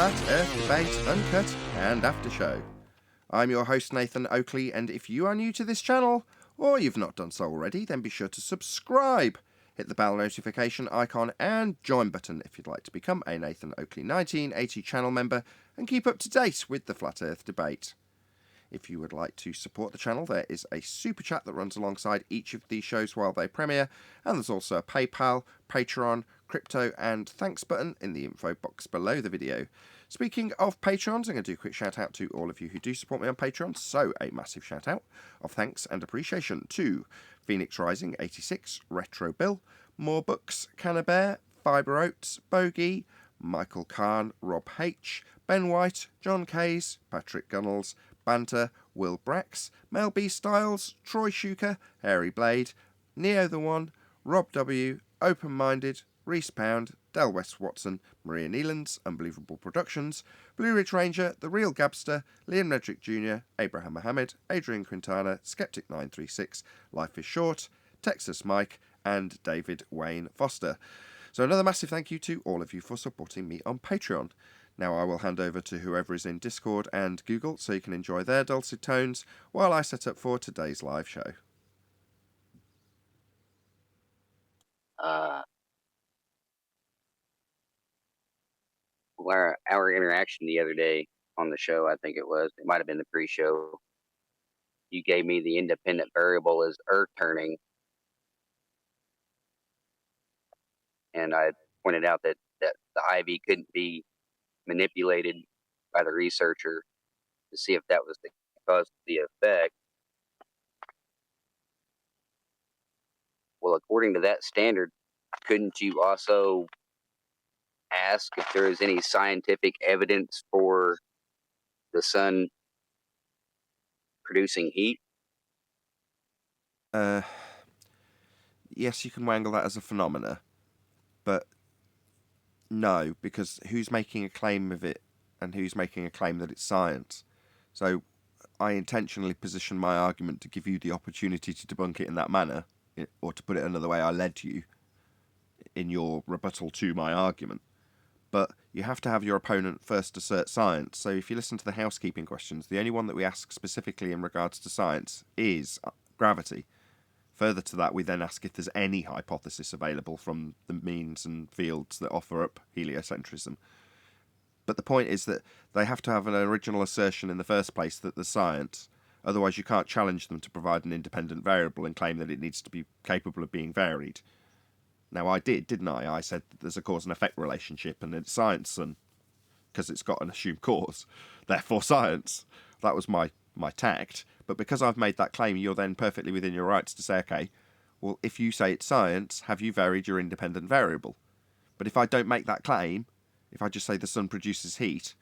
Flat Earth Debate Uncut and After Show. I'm your host Nathan Oakley, and if you are new to this channel, or you've not done so already, then be sure to subscribe. Hit the bell notification icon and join button if you'd like to become a Nathan Oakley 1980 channel member and keep up to date with the Flat Earth debate. If you would like to support the channel, there is a super chat that runs alongside each of these shows while they premiere, and there's also a PayPal, Patreon, crypto and thanks button in the info box below the video. Speaking of Patrons, I'm going to do a quick shout out to all of you who do support me on Patreon, so a massive shout out of thanks and appreciation to Phoenix Rising 86, Retro Bill, More Books, Cannabear, Fibre Oats, Bogey, Michael Kahn, Rob H, Ben White, John Kays, Patrick Gunnels, Banter, Will Brax, Mel B Styles, Troy Shuker, Hairy Blade, Neo the One, Rob W, Open Minded, Reese Pound, Del West Watson, Maria Neelands, Unbelievable Productions, Blue Ridge Ranger, The Real Gabster, Liam Redrick Jr., Abraham Mohammed, Adrian Quintana, Skeptic 936, Life is Short, Texas Mike, and David Wayne Foster. So another massive thank you to all of you for supporting me on Patreon. Now I will hand over to whoever is in Discord and Google so you can enjoy their dulcet tones while I set up for today's live show. Our interaction the other day on the show, I think it might have been the pre-show. You gave me the independent variable as Earth turning, and I pointed out that the IV couldn't be manipulated by the researcher to see if that was the cause of the effect. Well, according to that standard, couldn't you also ask if there is any scientific evidence for the sun producing heat? Yes, you can wangle that as a phenomena, but no, because who's making a claim of it and who's making a claim that it's science? So I intentionally positioned my argument to give you the opportunity to debunk it in that manner, or to put it another way, I led you in your rebuttal to my argument. But you have to have your opponent first assert science. So if you listen to the housekeeping questions, the only one that we ask specifically in regards to science is gravity. Further to that, we then ask if there's any hypothesis available from the means and fields that offer up heliocentrism. But the point is that they have to have an original assertion in the first place that there's science. Otherwise, you can't challenge them to provide an independent variable and claim that it needs to be capable of being varied. Now, I did, didn't I? I said that there's a cause and effect relationship and it's science, and because it's got an assumed cause, therefore science. That was my tact. But because I've made that claim, you're then perfectly within your rights to say, okay, well, if you say it's science, have you varied your independent variable? But if I don't make that claim, if I just say the sun produces heat,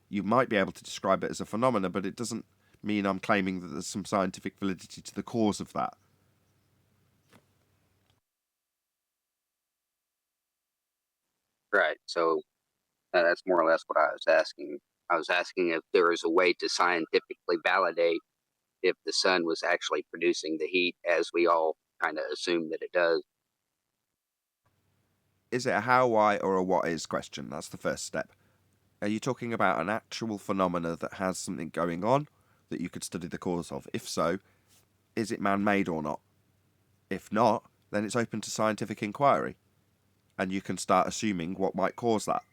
you might be able to describe it as a phenomena, but it doesn't mean I'm claiming that there's some scientific validity to the cause of that. Right. So that's more or less what I was asking. I was asking if there is a way to scientifically validate if the sun was actually producing the heat, as we all kind of assume that it does. Is it a how, why, or a what is question? That's the first step. Are you talking about an actual phenomena that has something going on that you could study the cause of? If so, is it man-made or not? If not, then it's open to scientific inquiry. And you can start assuming what might cause that,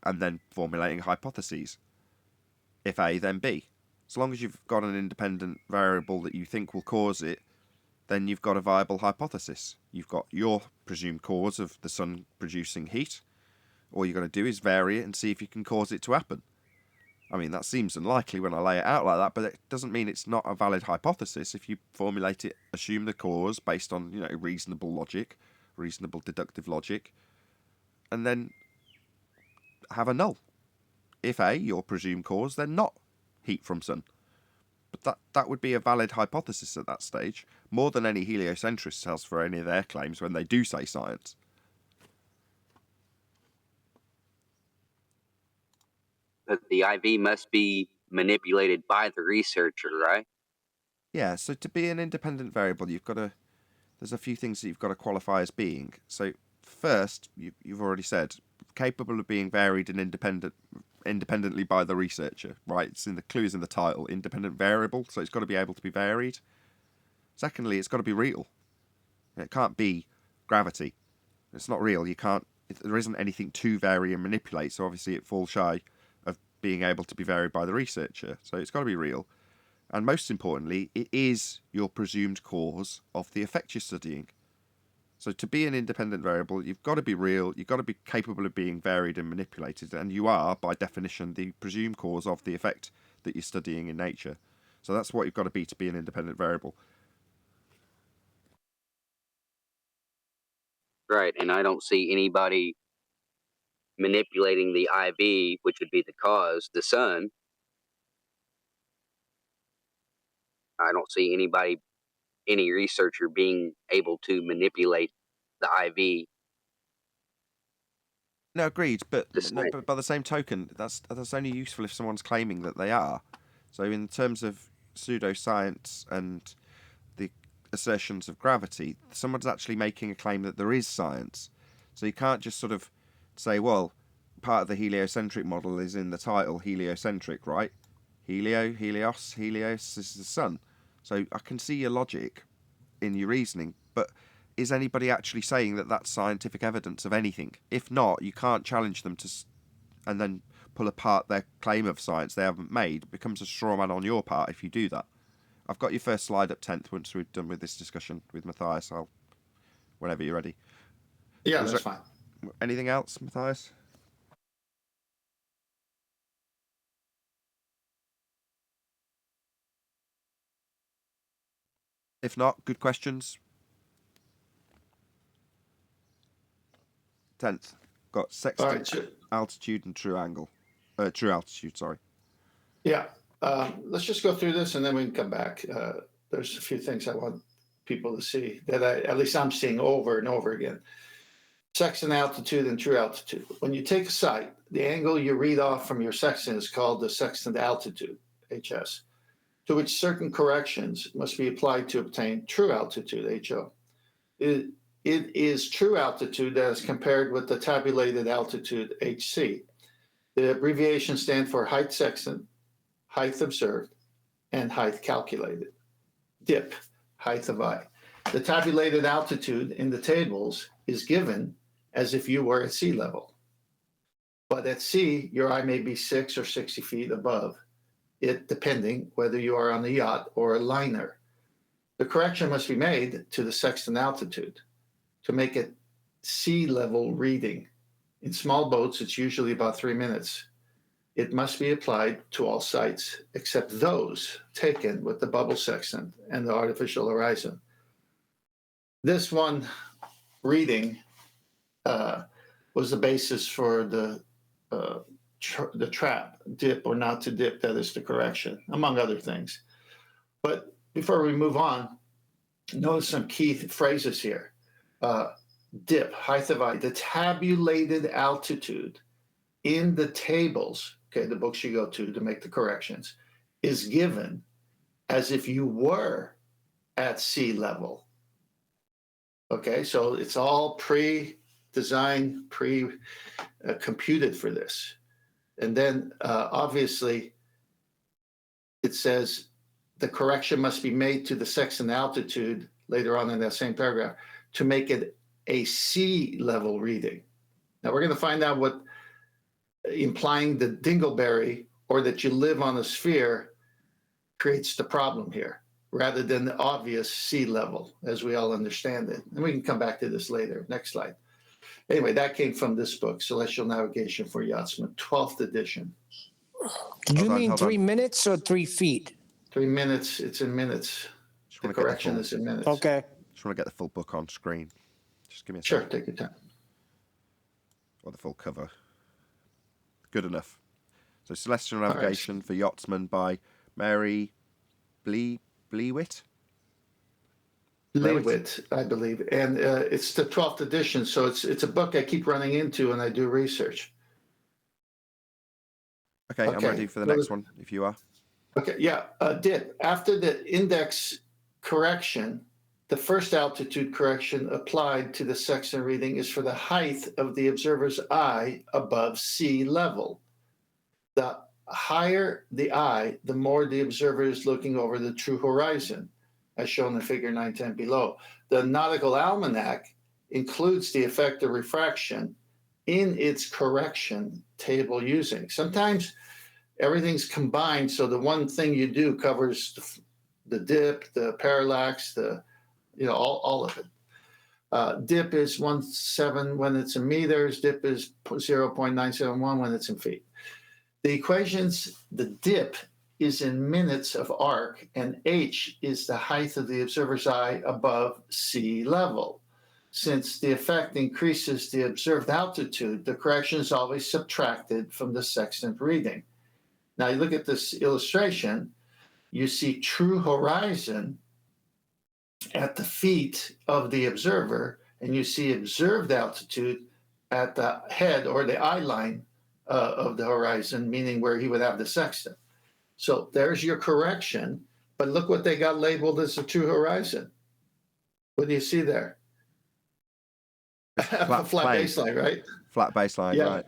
and then formulating hypotheses. If A, then B. As long as you've got an independent variable that you think will cause it, then you've got a viable hypothesis. You've got your presumed cause of the sun producing heat. All you're going to do is vary it and see if you can cause it to happen. I mean, that seems unlikely when I lay it out like that, but it doesn't mean it's not a valid hypothesis if you formulate it, assume the cause based on, reasonable logic, reasonable deductive logic, and then have a null. If A, your presumed cause, then not heat from sun. But that would be a valid hypothesis at that stage, more than any heliocentrist has for any of their claims when they do say science. But the IV must be manipulated by the researcher, right? Yeah, so to be an independent variable, there's a few things that you've got to qualify as being. So first, you've already said capable of being varied and independently by the researcher, right? It's in the clues in the title, independent variable, so it's got to be able to be varied. Secondly, it's got to be real. It can't be gravity. It's not real. You can't. There isn't anything to vary and manipulate, so obviously it falls shy of being able to be varied by the researcher. So it's got to be real. And most importantly, it is your presumed cause of the effect you're studying. So to be an independent variable, you've got to be real, you've got to be capable of being varied and manipulated, and you are, by definition, the presumed cause of the effect that you're studying in nature. So that's what you've got to be an independent variable. Right, and I don't see anybody manipulating the IV, which would be the cause, the sun. I don't see any researcher being able to manipulate the IV. No, agreed, but by the same token, that's only useful if someone's claiming that they are. So in terms of pseudoscience and the assertions of gravity, someone's actually making a claim that there is science. So you can't just sort of say, well, part of the heliocentric model is in the title, heliocentric, right? Helios is the sun. So I can see your logic in your reasoning, but is anybody actually saying that that's scientific evidence of anything? If not, you can't challenge them and then pull apart their claim of science they haven't made. It becomes a straw man on your part if you do that. I've got your first slide up 10th once we're done with this discussion with Matthias. Whenever you're ready. Yeah, that's fine. Anything else, Matthias? If not, good questions. 10th. Got sextant altitude and true angle. True altitude, sorry. Yeah. Let's just go through this and then we can come back. There's a few things I want people to see that at least I'm seeing over and over again. Sextant altitude and true altitude. When you take a site, the angle you read off from your sextant is called the sextant altitude, HS, to which certain corrections must be applied to obtain true altitude, HO. It is true altitude that is compared with the tabulated altitude, HC. The abbreviations stand for height sextant, height observed, and height calculated. DIP, height of eye. The tabulated altitude in the tables is given as if you were at sea level. But at sea, your eye may be 6 or 60 feet above it, depending whether you are on a yacht or a liner. The correction must be made to the sextant altitude to make it sea level reading. In small boats, it's usually about 3 minutes. It must be applied to all sites except those taken with the bubble sextant and the artificial horizon. This one reading was the basis for the trap, dip or not to dip, that is the correction, among other things. But before we move on, notice some key phrases here. Dip, height of eye, the tabulated altitude in the tables, okay, the books you go to make the corrections, is given as if you were at sea level. Okay, so it's all pre-designed, pre-computed for this. And then obviously it says the correction must be made to the sextant altitude later on in that same paragraph to make it a sea level reading. Now we're going to find out what implying the dingleberry or that you live on a sphere creates the problem here, rather than the obvious sea level as we all understand it. And we can come back to this later. Next slide. Anyway, that came from this book, Celestial Navigation for Yachtsmen, 12th edition. Did you mean 3 minutes or 3 feet? 3 minutes, it's in minutes. The correction is in minutes. Okay. Just want to get the full book on screen. Just give me a Sure, second. take your time. Or the full cover. Good enough. So Celestial Navigation for Yachtsmen by Mary Blewitt? Lewitt, I believe. And it's the 12th edition, so it's a book I keep running into when I do research. Okay, I'm ready for the next one, if you are. Okay, yeah, dip. After the index correction, the first altitude correction applied to the sextant reading is for the height of the observer's eye above sea level. The higher the eye, the more the observer is looking over the true horizon, as shown in figure 910 below. The nautical almanac includes the effect of refraction in its correction table using. Sometimes everything's combined, so the one thing you do covers the dip, the parallax, all of it. Dip is 1.7 when it's in meters. Dip is 0.971 when it's in feet. The equations, the dip is in minutes of arc, and h is the height of the observer's eye above sea level. Since the effect increases the observed altitude, the correction is always subtracted from the sextant reading. Now you look at this illustration, you see true horizon at the feet of the observer, and you see observed altitude at the head or the eye line of the horizon, meaning where he would have the sextant. So there's your correction, but look what they got labeled as the true horizon. What do you see there? Flat baseline, right? Flat baseline, Yeah. right.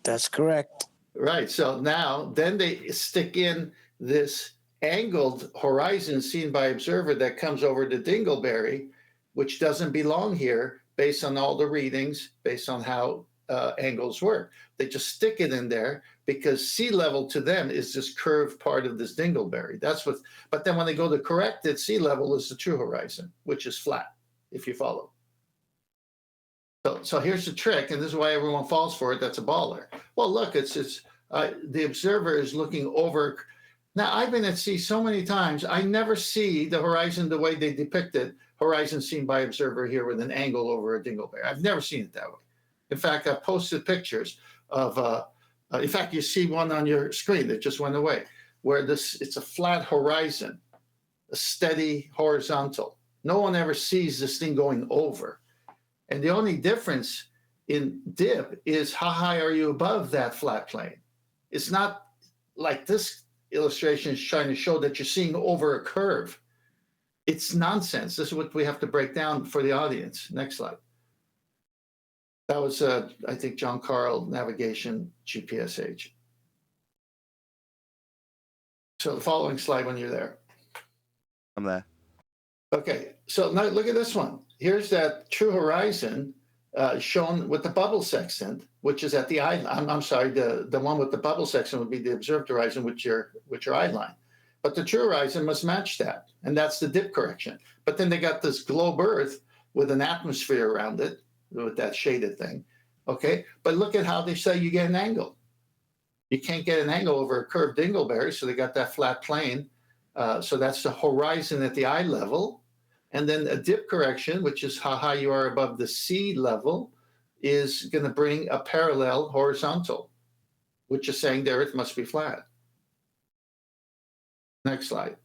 That's correct. Right. So now, then they stick in this angled horizon seen by observer that comes over to Dingleberry, which doesn't belong here based on all the readings, based on how angles work. They just stick it in there because sea level to them is this curved part of this Dingleberry. But then when they go to correct it, sea level is the true horizon, which is flat, if you follow. So here's the trick, and this is why everyone falls for it. That's a baller. Well, look, the observer is looking over. Now, I've been at sea so many times, I never see the horizon the way they depict it, horizon seen by observer here with an angle over a Dingleberry. I've never seen it that way. In fact, I've posted pictures of, in fact, you see one on your screen that just went away, where it's a flat horizon, a steady horizontal. No one ever sees this thing going over. And the only difference in dip is how high are you above that flat plane? It's not like this illustration is trying to show that you're seeing over a curve. It's nonsense. This is what we have to break down for the audience. Next slide. That was, I think, John Carl Navigation GPSH. So the following slide when you're there. I'm there. Okay, so now look at this one. Here's that true horizon shown with the bubble sextant, which is at the eye. I'm sorry, the one with the bubble sextant would be the observed horizon with your eye line. But the true horizon must match that, and that's the dip correction. But then they got this globe Earth with an atmosphere around it, with that shaded thing. Okay, but look at how they say you get an angle. You can't get an angle over a curved Dingleberry, so they got that flat plane. So that's the horizon at the eye level. And then a dip correction, which is how high you are above the sea level, is going to bring a parallel horizontal, which is saying the Earth must be flat. Next slide.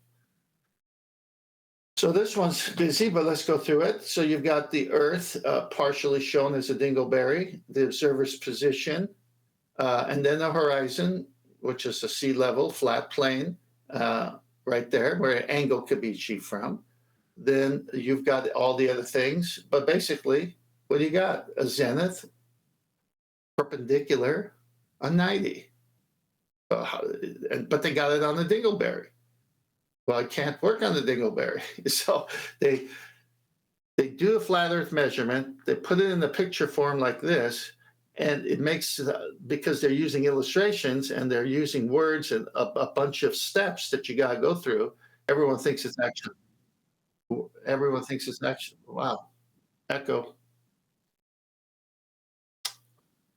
So this one's busy, but let's go through it. So you've got the Earth partially shown as a Dingleberry, the observer's position, and then the horizon, which is a sea level, flat plane, right there, where an angle could be achieved from. Then you've got all the other things, but basically, what do you got? A zenith, perpendicular, a 90. But they got it on the Dingleberry. Well, it can't work on the Dingleberry. So they do a flat Earth measurement, they put it in the picture form like this, and it makes, because they're using illustrations and they're using words and a bunch of steps that you got to go through, everyone thinks it's actually, wow, echo.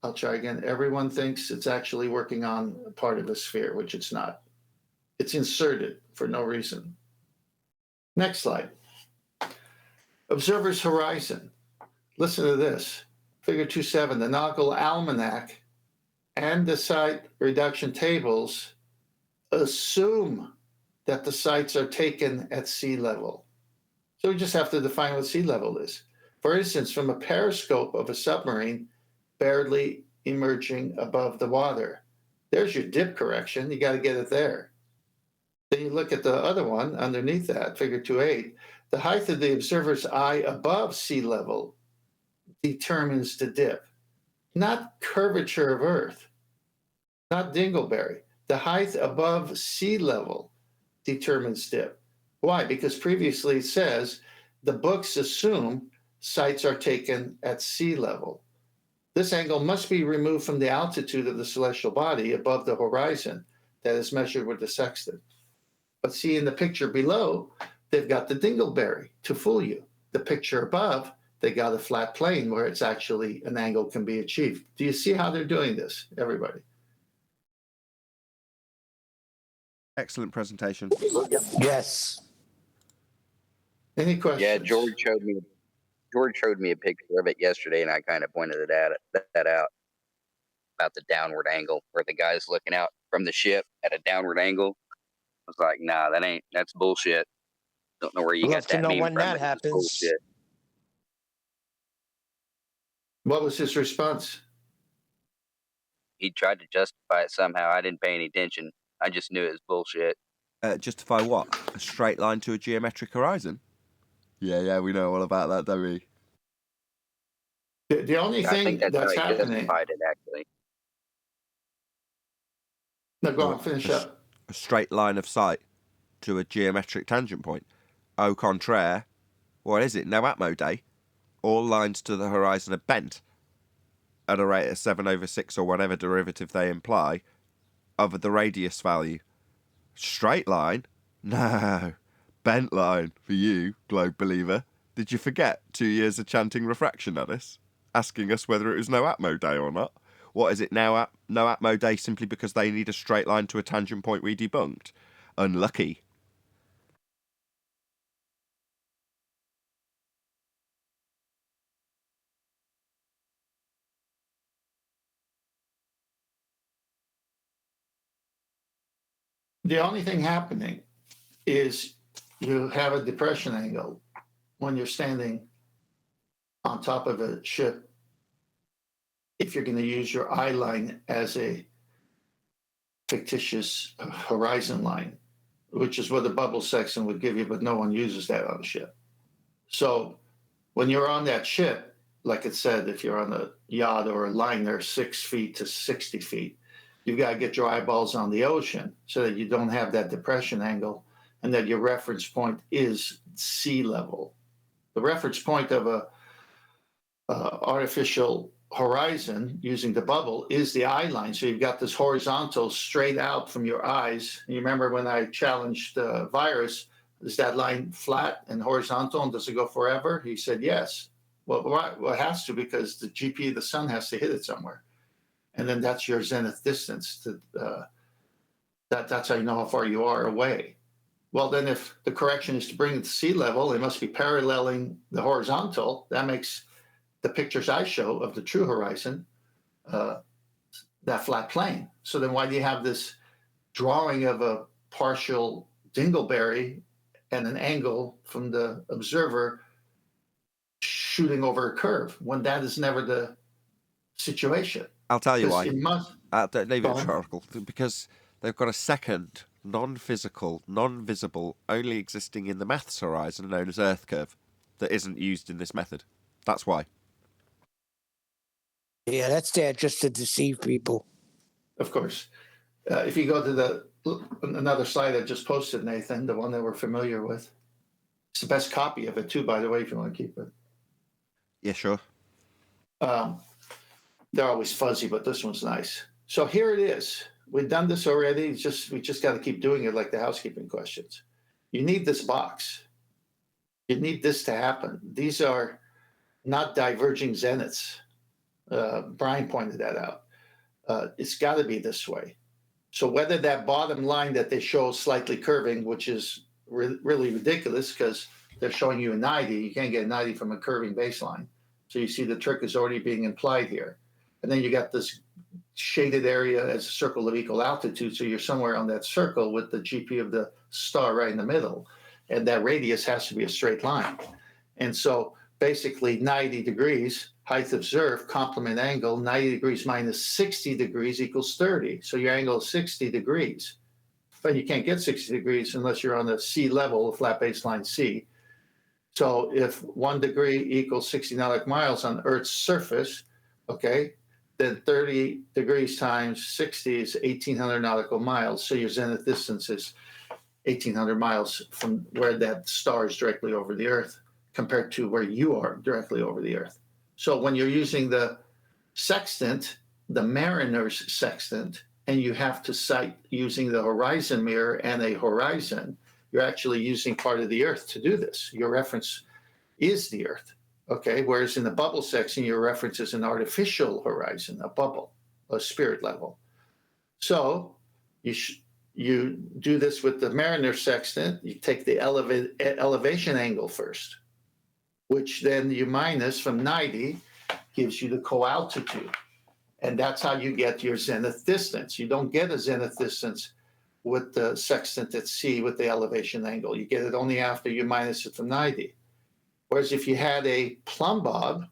I'll try again. Everyone thinks it's actually working on part of a sphere, which it's not. It's inserted for no reason. Next slide. Observer's horizon. Listen to this. Figure 2.7, the nautical almanac and the site reduction tables assume that the sites are taken at sea level. So we just have to define what sea level is. For instance, from a periscope of a submarine barely emerging above the water. There's your dip correction. You got to get it there. Then you look at the other one underneath that, figure 2.8. The height of the observer's eye above sea level determines the dip, not curvature of Earth, not dingleberry. The height above sea level determines dip. Why? Because previously it says the books assume sites are taken at sea level. This angle must be removed from the altitude of the celestial body above the horizon that is measured with the sextant. But see in the picture below, they've got the dingleberry to fool you. The picture above, they got a flat plane where it's actually an angle can be achieved. Do you see how they're doing this, everybody? Excellent presentation. Yes. Any questions? Yeah, George showed me a picture of it yesterday, and I kind of pointed that out about the downward angle where the guy's looking out from the ship at a downward angle. I was like, nah, that's bullshit. Don't know where you Love got to that know meme when from. that It's happens. bullshit. What was his response? He tried to justify it somehow. I didn't pay any attention. I just knew it was bullshit. Justify what? A straight line to a geometric horizon? Yeah, we know all about that, don't we? The only I thing think that's how he happening. justified it, actually. No, go on, finish up. A straight line of sight to a geometric tangent point. Au contraire, what is it? No Atmo day. All lines to the horizon are bent at a rate of 7/6 or whatever derivative they imply of the radius value. Straight line? No. Bent line for you, globe believer. Did you forget 2 years of chanting refraction at us? Asking us whether it was no Atmo day or not? What is it now? No Atmo day simply because they need a straight line to a tangent point we debunked? Unlucky. The only thing happening is you have a depression angle when you're standing on top of a ship. If you're going to use your eye line as a fictitious horizon line, which is what the bubble section would give you, but no one uses that on a ship. So when you're on that ship, like it said, if you're on a yacht or a liner, 6 feet to 60 feet, you've got to get your eyeballs on the ocean so that you don't have that depression angle and that your reference point is sea level. The reference point of a artificial horizon using the bubble is the eye line. So you've got this horizontal straight out from your eyes. You remember when I challenged the virus, is that line flat and horizontal and does it go forever? He said, yes. Well, it has to, because the GP of the sun has to hit it somewhere. And then that's your zenith distance. That's how you know how far you are away. Well, then if the correction is to bring it to sea level, it must be paralleling the horizontal. That makes the pictures I show of the true horizon that flat plane. So then why do you have this drawing of a partial dingleberry and an angle from the observer shooting over a curve when that is never the situation? I'll tell you why. It must. Don't leave it rhetorical. Because they've got a second, non-physical, non-visible, only existing in the maths horizon known as Earth curve that isn't used in this method. That's why. Yeah, that's there just to deceive people. Of course. If you go to another slide I just posted, Nathan, the one that we're familiar with. It's the best copy of it too, by the way, if you want to keep it. Yeah, sure. They're always fuzzy, but this one's nice. So here it is. We've done this already. We just got to keep doing it, like the housekeeping questions. You need this box. You need this to happen. These are not diverging zeniths. Brian pointed that out. It's got to be this way. So whether that bottom line that they show slightly curving, which is really ridiculous because they're showing you a 90, you can't get a 90 from a curving baseline. So you see the trick is already being implied here. And then you got this shaded area as a circle of equal altitude. So you're somewhere on that circle with the GP of the star right in the middle. And that radius has to be a straight line. And so basically 90 degrees, height observed, complement angle, 90 degrees minus 60 degrees equals 30. So your angle is 60 degrees. but you can't get 60 degrees unless you're on the sea level, a flat baseline C. So if 1 degree equals 60 nautical miles on Earth's surface, okay, then 30 degrees times 60 is 1,800 nautical miles. So your zenith distance is 1,800 miles from where that star is directly over the Earth compared to where you are directly over the Earth. So when you're using the sextant, the mariner's sextant, and you have to sight using the horizon mirror and a horizon, you're actually using part of the Earth to do this. Your reference is the Earth, okay? Whereas in the bubble section, your reference is an artificial horizon, a bubble, a spirit level. So you do this with the mariner sextant. You take the elevation angle first, which then you minus from 90 gives you the co-altitude. And that's how you get your zenith distance. You don't get a zenith distance with the sextant at sea with the elevation angle. You get it only after you minus it from 90. Whereas if you had a plumb bob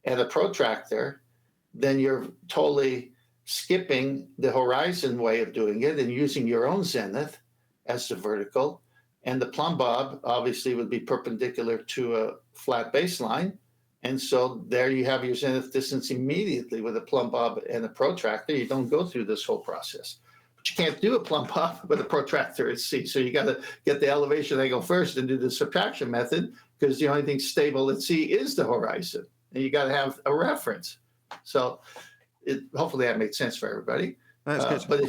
and a protractor, then you're totally skipping the horizon way of doing it and using your own zenith as the vertical. And the plumb bob obviously would be perpendicular to a flat baseline. And so there you have your zenith distance immediately with a plumb bob and a protractor. You don't go through this whole process. But you can't do a plumb bob with a protractor at sea. So you got to get the elevation angle first and do the subtraction method, because the only thing stable at sea is the horizon. And you got to have a reference. So hopefully that made sense for everybody. That's good. But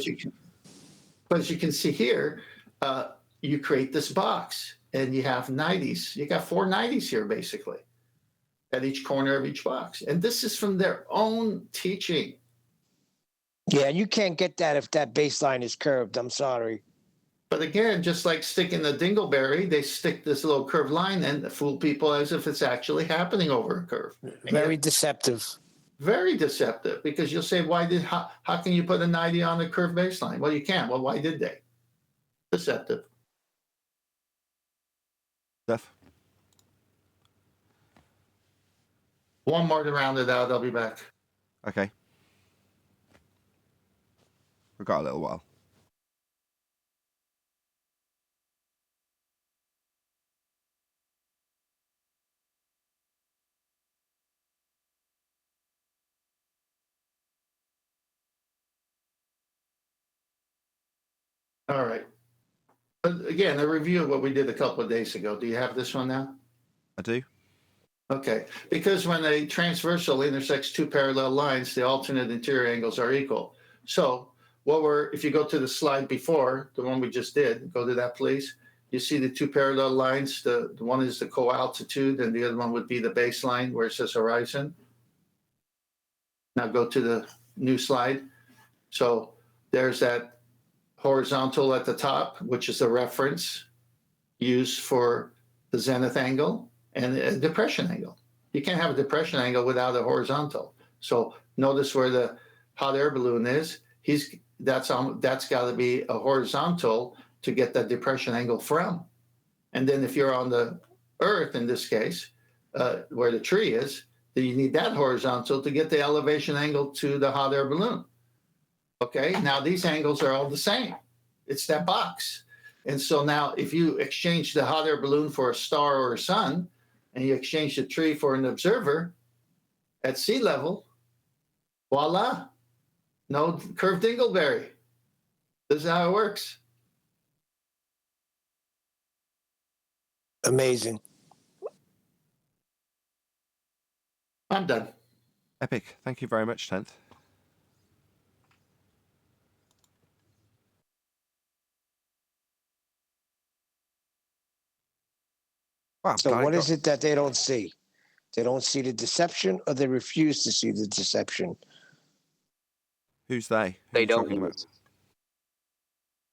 as you can see here, you create this box and you have 90s. You got 4 90s here, basically, at each corner of each box. And this is from their own teaching. Yeah, you can't get that if that baseline is curved. I'm sorry. But again, just like sticking the dingleberry, they stick this little curved line and fool people as if it's actually happening over a curve. Very deceptive. Very deceptive, because you'll say, how can you put a 90 on the curved baseline? Well, you can't. Well, why did they? Deceptive. Steph? One more to round it out. I'll be back. Okay. We've got a little while. All right. But again, a review of what we did a couple of days ago. Do you have this one now? I do. Okay. Because when a transversal intersects 2 parallel lines, the alternate interior angles are equal. So if you go to the slide before, the one we just did, go to that, please. You see the 2 parallel lines. The one is the co-altitude, and the other one would be the baseline where it says horizon. Now go to the new slide. So there's that horizontal at the top, which is a reference used for the zenith angle, and a depression angle. You can't have a depression angle without a horizontal. So notice where the hot air balloon is. That's got to be a horizontal to get that depression angle from. And then if you're on the Earth, in this case, where the tree is, then you need that horizontal to get the elevation angle to the hot air balloon. Okay, now these angles are all the same. It's that box. And so now if you exchange the hot air balloon for a star or a sun, and you exchange the tree for an observer at sea level, voila, no curved dingleberry. This is how it works. Amazing. I'm done. Epic. Thank you very much, 10th. Wow, So what is it that they don't see? They don't see the deception, or they refuse to see the deception? Who's they? Who They are you don't talking want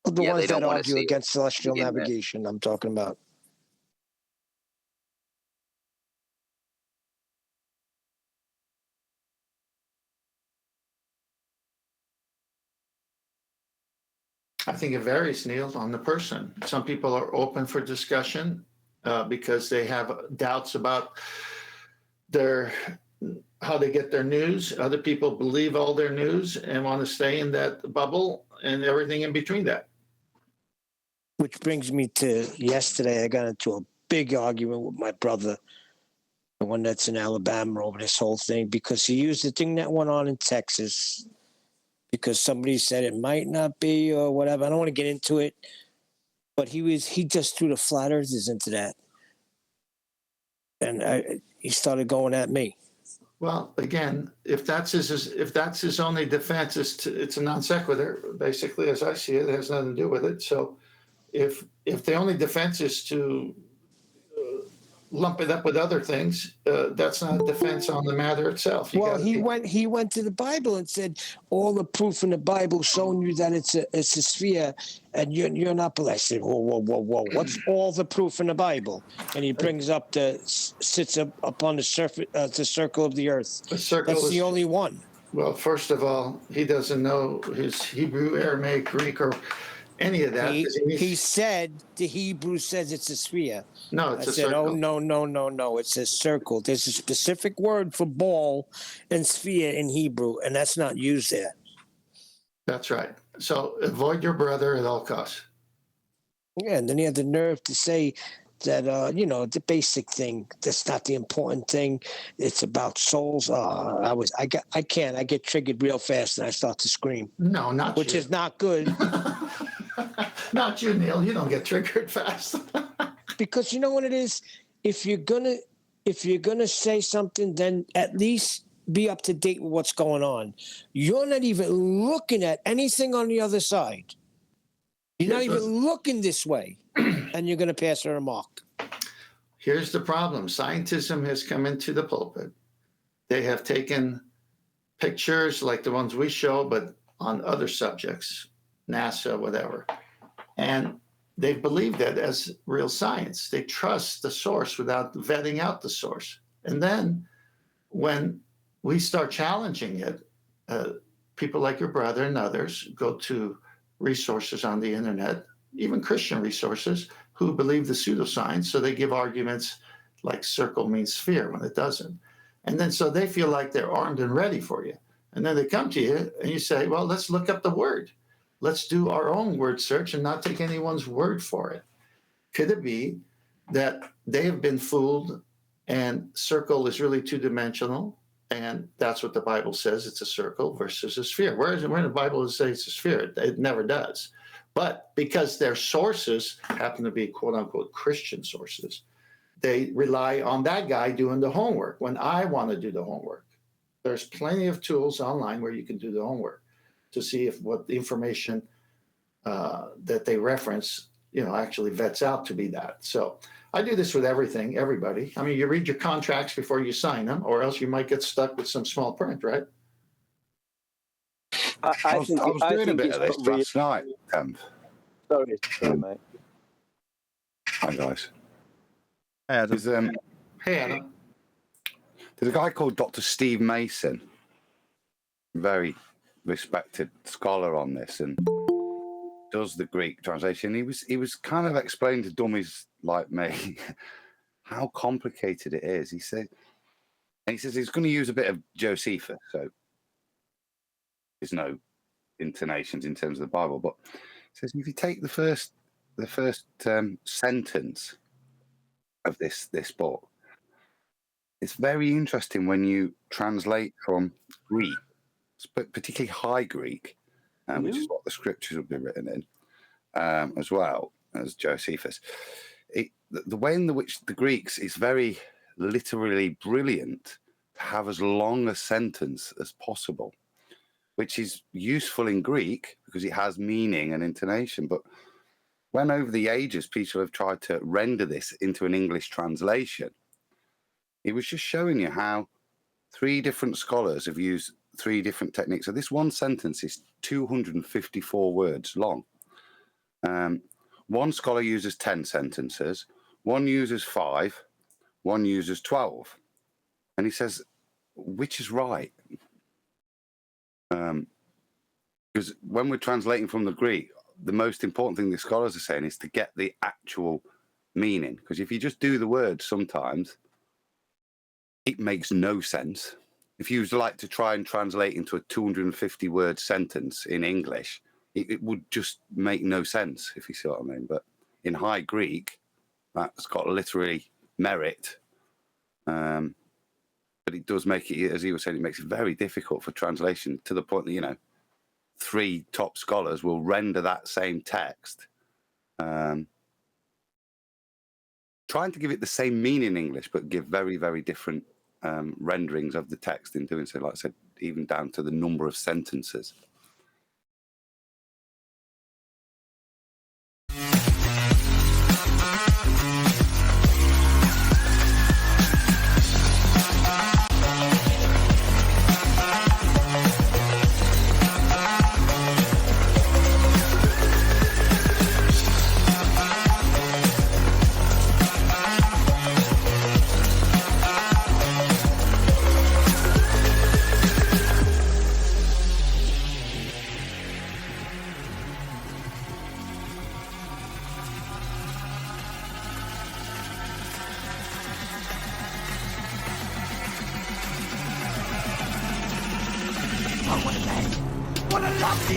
about? The Yeah, they ones don't that wanna argue see it against celestial begin with. navigation, I'm talking about. I think it varies, Neil, on the person. Some people are open for discussion because they have doubts about how they get their news. Other people believe all their news and want to stay in that bubble and everything in between that. Which brings me to yesterday. I got into a big argument with my brother, the one that's in Alabama, over this whole thing, because he used the thing that went on in Texas, because somebody said it might not be or whatever. I don't want to get into it, but he just threw the flat earthers into that. And he started going at me. Well, again, if that's his only defense, it's a non sequitur. Basically, as I see it, it has nothing to do with it. So, if the only defense is to lump it up with other things, that's not a defense on the matter itself. He went to the Bible and said all the proof in the Bible showing you that it's a sphere, and you're not blessed. I said, whoa! What's all the proof in the Bible? And he brings up sits up on the surface, the circle of the earth. The circle That's is the only one. Well, first of all, he doesn't know his Hebrew, Aramaic, Greek, or any of that. He said the Hebrew says it's a sphere. No, it's I a said, circle. oh, no. It's a circle. There's a specific word for ball and sphere in Hebrew, and that's not used there. That's right. So avoid your brother at all costs. Yeah, and then he had the nerve to say that, the basic thing, that's not the important thing. It's about souls. I get triggered real fast and I start to scream. No, not which you. is not good. Not you, Neil. You don't get triggered fast. Because you know what it is? If you're gonna say something, then at least be up to date with what's going on. You're not even looking at anything on the other side. You're not even looking this way, and you're going to pass a remark. Here's the problem. Scientism has come into the pulpit. They have taken pictures like the ones we show, but on other subjects, NASA, whatever. And they believe that as real science. They trust the source without vetting out the source. And then when we start challenging it, people like your brother and others go to resources on the internet, even Christian resources, who believe the pseudoscience. So they give arguments like circle means sphere when it doesn't. And then so they feel like they're armed and ready for you. And then they come to you and you say, well, let's look up the word. Let's do our own word search and not take anyone's word for it. Could it be that they have been fooled and circle is really two-dimensional? And that's what the Bible says. It's a circle versus a sphere. Where in the Bible does it say it's a sphere? It never does. But because their sources happen to be quote unquote Christian sources, they rely on that guy doing the homework when I want to do the homework. There's plenty of tools online where you can do the homework to see if what the information that they reference, actually vets out to be that. So I do this with everybody. I mean, you read your contracts before you sign them, or else you might get stuck with some small print, right? I was doing a bit of this last night. Sorry, mate. Hi, guys. Hey, Adam. Hey, Adam. There's a guy called Dr. Steve Mason, very respected scholar on this, and does the Greek translation. He was kind of explaining to dummies like me how complicated it is. He says he's going to use a bit of Josephus, so there's no intonations in terms of the Bible. But he says if you take the first sentence of this book, it's very interesting when you translate from Greek, particularly High Greek, which is what the scriptures will be written in, as well as Josephus. The way in which the Greeks is very literally brilliant to have as long a sentence as possible, which is useful in Greek because it has meaning and intonation. But when over the ages people have tried to render this into an English translation, it was just showing you how three different scholars have used three different techniques. So this one sentence is 254 words long. One scholar uses 10 sentences, one uses 5, one uses 12. And he says, which is right? Because when we're translating from the Greek, the most important thing the scholars are saying is to get the actual meaning. Because if you just do the words sometimes, it makes no sense. If you like to try and translate into a 250-word sentence in English, it would just make no sense, if you see what I mean. But in High Greek, that's got literary merit. But it does make it, as he was saying, it makes it very difficult for translation, to the point that, you know, 3 top scholars will render that same text, trying to give it the same meaning in English, but give very, very different renderings of the text in doing so. Like I said, even down to the number of sentences.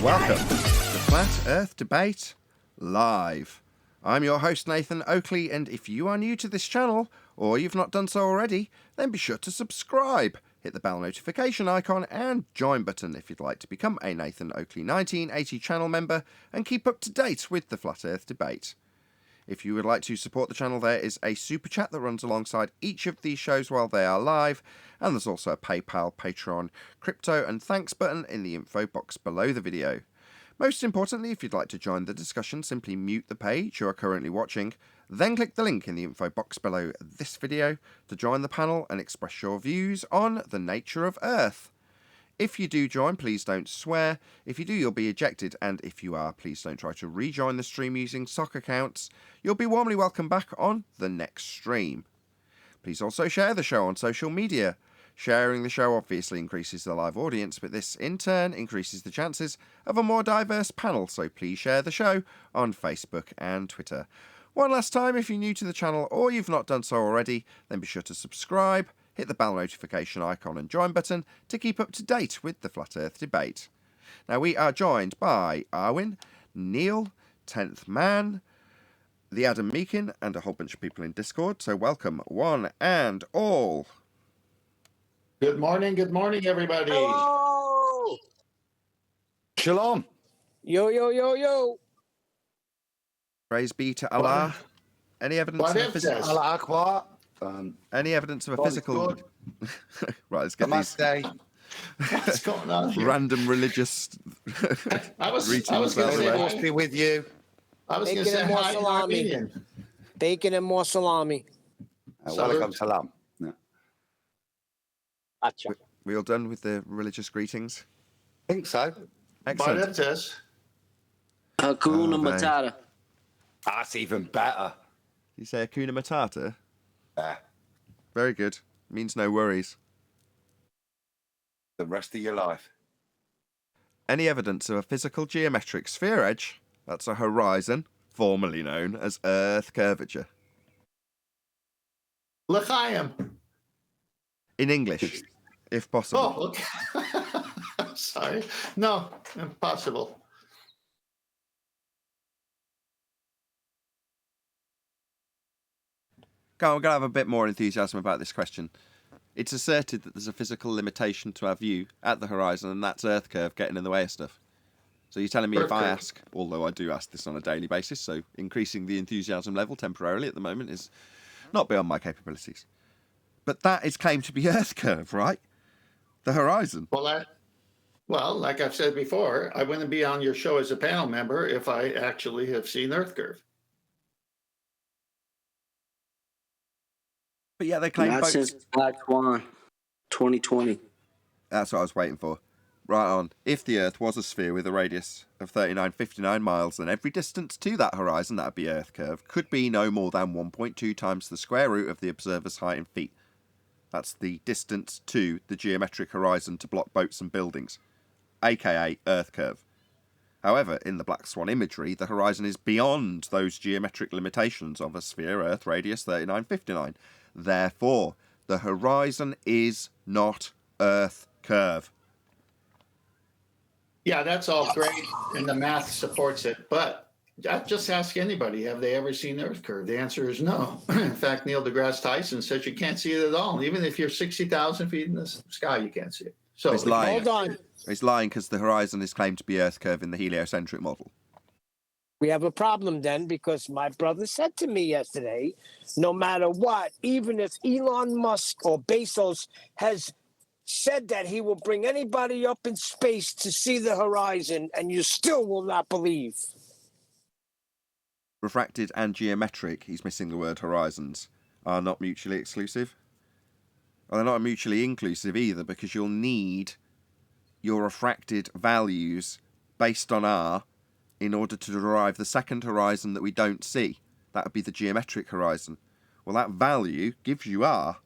Welcome to Flat Earth Debate Live. I'm your host Nathan Oakley, and if you are new to this channel, or you've not done so already, then be sure to subscribe, hit the bell notification icon and join button if you'd like to become a Nathan Oakley 1980 channel member and keep up to date with the Flat Earth Debate. If you would like to support the channel, there is a super chat that runs alongside each of these shows while they are live, and there's also a PayPal, Patreon, crypto and thanks button in the info box below the video. Most importantly, if you'd like to join the discussion, simply mute the page you are currently watching, then click the link in the info box below this video to join the panel and express your views on the nature of Earth. If you do join, please don't swear. If you do, you'll be ejected, and if you are, please don't try to rejoin the stream using sock accounts. You'll be warmly welcomed back on the next stream. Please also share the show on social media. Sharing the show obviously increases the live audience, but this in turn increases the chances of a more diverse panel, so please share the show on Facebook and Twitter. One last time, if you're new to the channel or you've not done so already, then be sure to subscribe, hit the bell notification icon and join button to keep up to date with the Flat Earth Debate. Now we are joined by Arwin, Neil, 10th Man, the Adam Meakin, and a whole bunch of people in Discord, so welcome one and all. Good morning, everybody. Hello! Shalom. Yo, yo, yo, yo. Praise be to Allah. Any evidence of a physical... Allah Akbar. Any evidence of a God is physical... good. Right, let's get these Namaste. What's going on here? random religious I was greetings going to out of the say way. Must be with you. I was going to Bacon say and more hi to salami. Armenian. Bacon and more salami. Welcome, salam. No. Gotcha. We all done with the religious greetings? I think so. Excellent. But it is. Hakuna Oh, mate. Matata. That's even better. You say Hakuna Matata? Yeah. Very good. Means no worries. The rest of your life. Any evidence of a physical geometric sphere edge, that's a horizon, formerly known as Earth curvature. L'chaim. In English, if possible. Oh, okay. Sorry. No, impossible. Go on, we're going to have a bit more enthusiasm about this question. It's asserted that there's a physical limitation to our view at the horizon, and that's Earth curve getting in the way of stuff. So you're telling me if I Earth curve. ask, although I do ask this on a daily basis, so increasing the enthusiasm level temporarily at the moment is not beyond my capabilities. But that is claimed to be Earth curve, right? The horizon. Well, like I've said before, I wouldn't be on your show as a panel member if I actually have seen Earth curve. But yeah, they claim Not both. since Black Swan 2020. That's what I was waiting for. Right on. If the Earth was a sphere with a radius of 3959 miles, then every distance to that horizon, that would be Earth curve, could be no more than 1.2 times the square root of the observer's height in feet. That's the distance to the geometric horizon to block boats and buildings, aka Earth curve. However, in the Black Swan imagery, the horizon is beyond those geometric limitations of a sphere Earth radius 3959. Therefore, the horizon is not Earth curve. Yeah, that's all great, and the math supports it. But just ask anybody, have they ever seen the Earth curve? The answer is no. In fact, Neil deGrasse Tyson says you can't see it at all. Even if you're 60,000 feet in the sky, you can't see it. So He's lying. Hold on. He's lying because the horizon is claimed to be Earth curve in the heliocentric model. We have a problem then, because my brother said to me yesterday, no matter what, even if Elon Musk or Bezos has said that he will bring anybody up in space to see the horizon, and you still will not believe. Refracted and geometric, he's missing the word horizons, are not mutually exclusive. Well, they're not mutually inclusive either, because you'll need your refracted values based on R in order to derive the second horizon that we don't see. That would be the geometric horizon. Well, that value gives you R.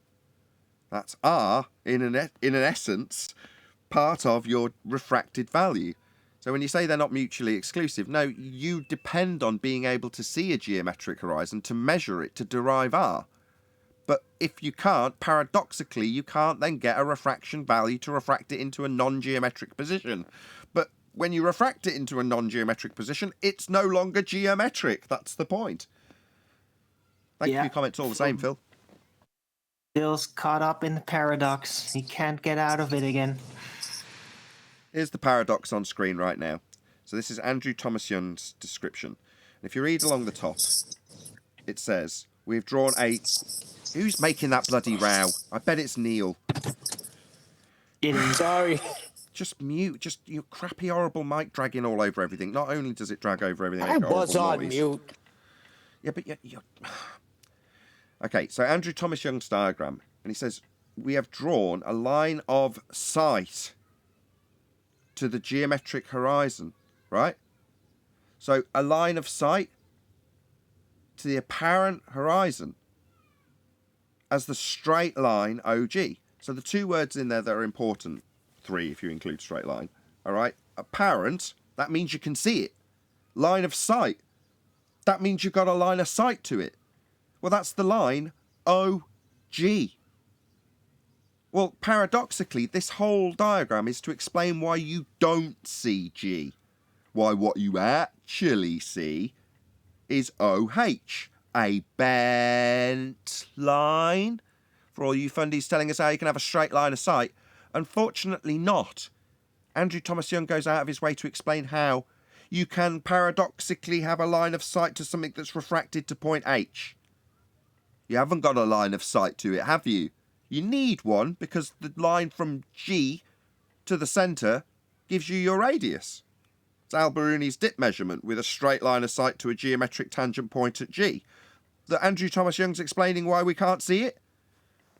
That's R, in an essence, part of your refracted value. So when you say they're not mutually exclusive, no, you depend on being able to see a geometric horizon to measure it, to derive R. But if you can't, paradoxically, you can't then get a refraction value to refract it into a non-geometric position. But when you refract it into a non-geometric position, it's no longer geometric. That's the point. Thank you for your comments all the same, Phil. Phil's caught up in the paradox. He can't get out of it again. Here's the paradox on screen right now. So this is Andrew Thomas Young's description. And if you read along the top, it says, we've drawn a... Who's making that bloody row? I bet it's Neil. Sorry. Just mute. Just your crappy, horrible mic dragging all over everything. Not only does it drag over everything, I make a was horrible on noise. mute. Yeah, but you're... Okay, so Andrew Thomas Young's diagram, and he says, we have drawn a line of sight to the geometric horizon, right? So a line of sight to the apparent horizon as the straight line OG. So the two words in there that are important, 3 if you include straight line, all right? Apparent, that means you can see it. Line of sight, that means you've got a line of sight to it. Well, that's the line OG. Well, paradoxically, this whole diagram is to explain why you don't see G. Why what you actually see is OH, a bent line. For all you fundies telling us how you can have a straight line of sight, unfortunately not. Andrew Thomas Young goes out of his way to explain how you can paradoxically have a line of sight to something that's refracted to point H. You haven't got a line of sight to it, have you? You need one because the line from G to the centre gives you your radius. It's Al-Biruni's dip measurement with a straight line of sight to a geometric tangent point at G. That Andrew Thomas Young's explaining why we can't see it.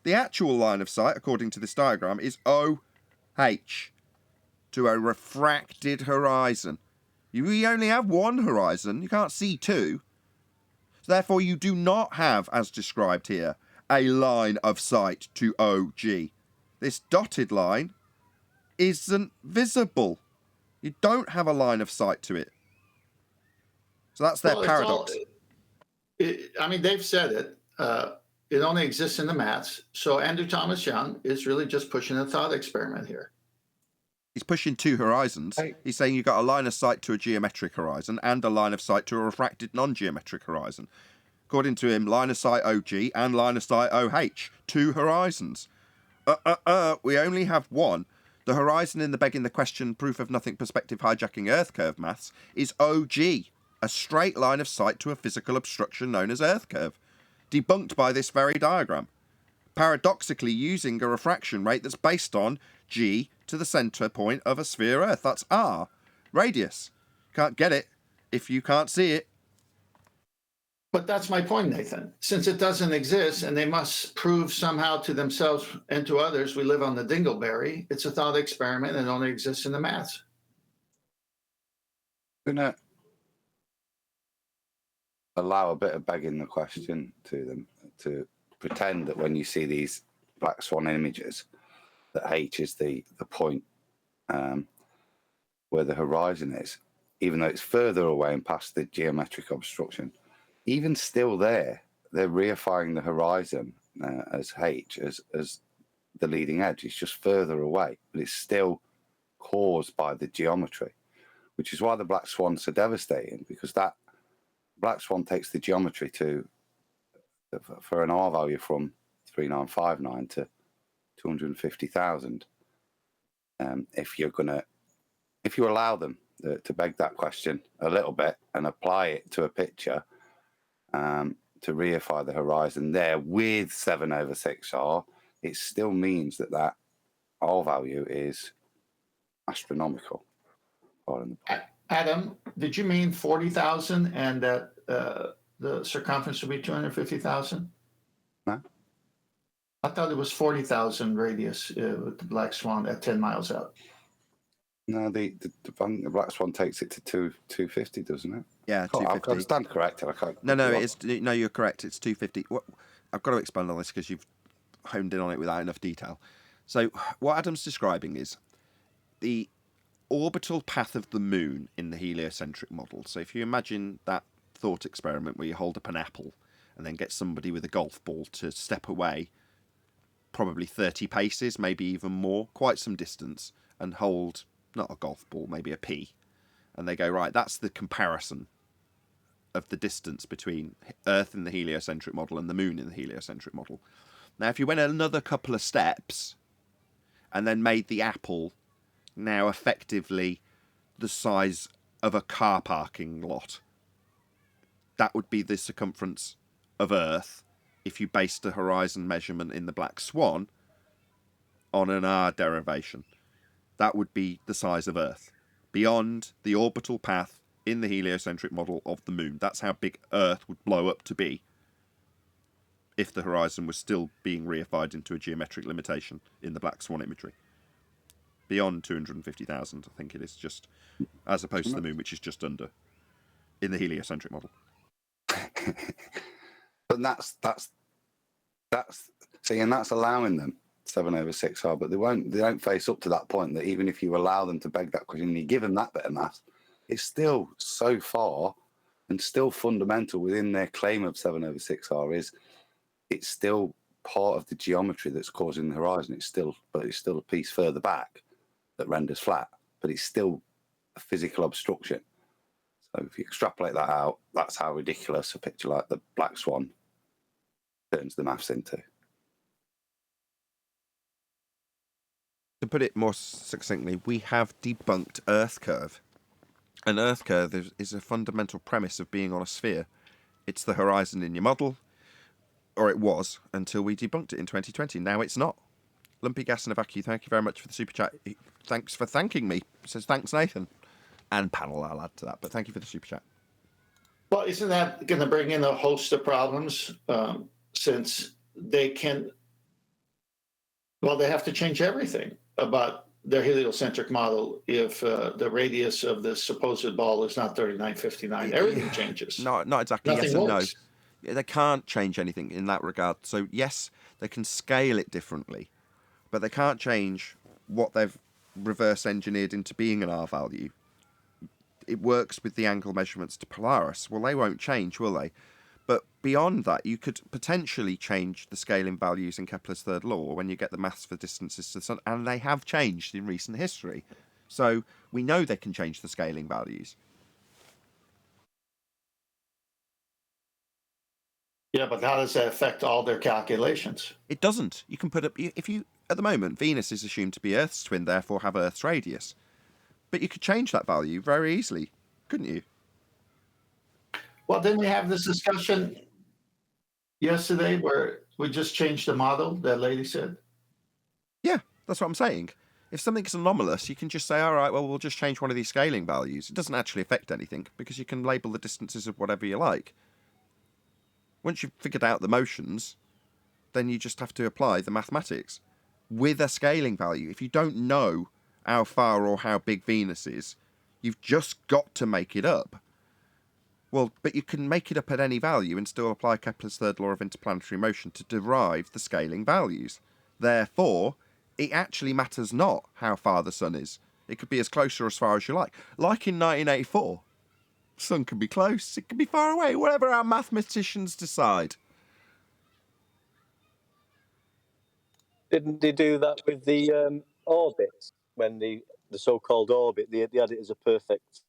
The actual line of sight, according to this diagram, is OH to a refracted horizon. We only have one horizon. You can't see two. So therefore, you do not have, as described here, a line of sight to OG. This dotted line isn't visible. You don't have a line of sight to it. So that's their paradox. I mean, they've said it. It only exists in the maths. So Andrew Thomas Young is really just pushing a thought experiment here. He's pushing two horizons. He's saying you've got a line of sight to a geometric horizon and a line of sight to a refracted non-geometric horizon. According to him, line of sight OG and line of sight OH. Two horizons. We only have one. The horizon in the begging the question, proof of nothing perspective hijacking Earth curve maths is OG. A straight line of sight to a physical obstruction known as Earth curve. Debunked by this very diagram. Paradoxically using a refraction rate that's based on G to the centre point of a sphere Earth. That's R. Radius. Can't get it if you can't see it. But that's my point, Nathan. Since it doesn't exist and they must prove somehow to themselves and to others we live on the dingleberry, it's a thought experiment and only exists in the maths. I'm going to allow a bit of begging the question to them to pretend that when you see these black swan images, that H is the point where the horizon is, even though it's further away and past the geometric obstruction. Even still there, they're reifying the horizon as H, as the leading edge. It's just further away, but it's still caused by the geometry, which is why the black swan's so devastating, because that black swan takes the geometry for an R value from 3959 to 250,000. If you allow them to beg that question a little bit and apply it to a picture, to reify the horizon there with 7/6R, it still means that R value is astronomical. Adam, did you mean 40,000 and that the circumference would be 250,000? No. I thought it was 40,000 radius with the black swan at 10 miles out. No, the black swan takes it to 250, doesn't it? Yeah, I've 250. got to stand corrected. I can't. No, you're correct. It's 250. I've got to expand on this because you've honed in on it without enough detail. So what Adam's describing is the orbital path of the moon in the heliocentric model. So if you imagine that thought experiment where you hold up an apple and then get somebody with a golf ball to step away probably 30 paces, maybe even more, quite some distance, and hold not a golf ball, maybe a pea, and they go, right, that's the comparison of the distance between Earth in the heliocentric model and the moon in the heliocentric model. Now, if you went another couple of steps and then made the apple now effectively the size of a car parking lot, that would be the circumference of Earth if you based the horizon measurement in the black swan on an R derivation. That would be the size of Earth beyond the orbital path in the heliocentric model of the moon. That's how big Earth would blow up to be if the horizon was still being reified into a geometric limitation in the black swan imagery. Beyond 250,000, I think it is, just as opposed to the moon, which is just under in the heliocentric model. But that's allowing them 7/6R, but they don't face up to that point that even if you allow them to beg that question and you give them that bit of math, it's still so far and still fundamental within their claim of 7/6R is it's still part of the geometry that's causing the horizon. It's still a piece further back that renders flat, but it's still a physical obstruction. So if you extrapolate that out, that's how ridiculous a picture like the black swan turns the maths into. To put it more succinctly, we have debunked Earth curve. An Earth curve is a fundamental premise of being on a sphere. It's the horizon in your model, or it was, until we debunked it in 2020. Now it's not. Lumpy Gas and a Vacuum, thank you very much for the super chat. Thanks for thanking me. It says thanks, Nathan. And panel, I'll add to that, but thank you for the super chat. Well, isn't that going to bring in a host of problems since they have to change everything about their heliocentric model if the radius of the supposed ball is not 3959. Everything changes. Not exactly. Nothing yes and works. no. They can't change anything in that regard. So yes, they can scale it differently, but they can't change what they've reverse engineered into being an R value. It works with the angle measurements to Polaris. Well, they won't change, will they? But beyond that, you could potentially change the scaling values in Kepler's third law when you get the maths for distances to the sun, and they have changed in recent history. So we know they can change the scaling values. Yeah, but how does that affect all their calculations? It doesn't. You can put up, if you, at the moment, Venus is assumed to be Earth's twin, therefore have Earth's radius. But you could change that value very easily, couldn't you? Well, didn't we have this discussion yesterday where we just changed the model, that lady said? Yeah, that's what I'm saying. If something's anomalous, you can just say, all right, well, we'll just change one of these scaling values. It doesn't actually affect anything because you can label the distances of whatever you like. Once you've figured out the motions, then you just have to apply the mathematics with a scaling value. If you don't know how far or how big Venus is, you've just got to make it up. Well, but you can make it up at any value and still apply Kepler's third law of interplanetary motion to derive the scaling values. Therefore, it actually matters not how far the sun is. It could be as close or as far as you like. Like in 1984. The sun can be close, it can be far away, whatever our mathematicians decide. Didn't they do that with the orbits when they the so-called orbit. They had it as a perfect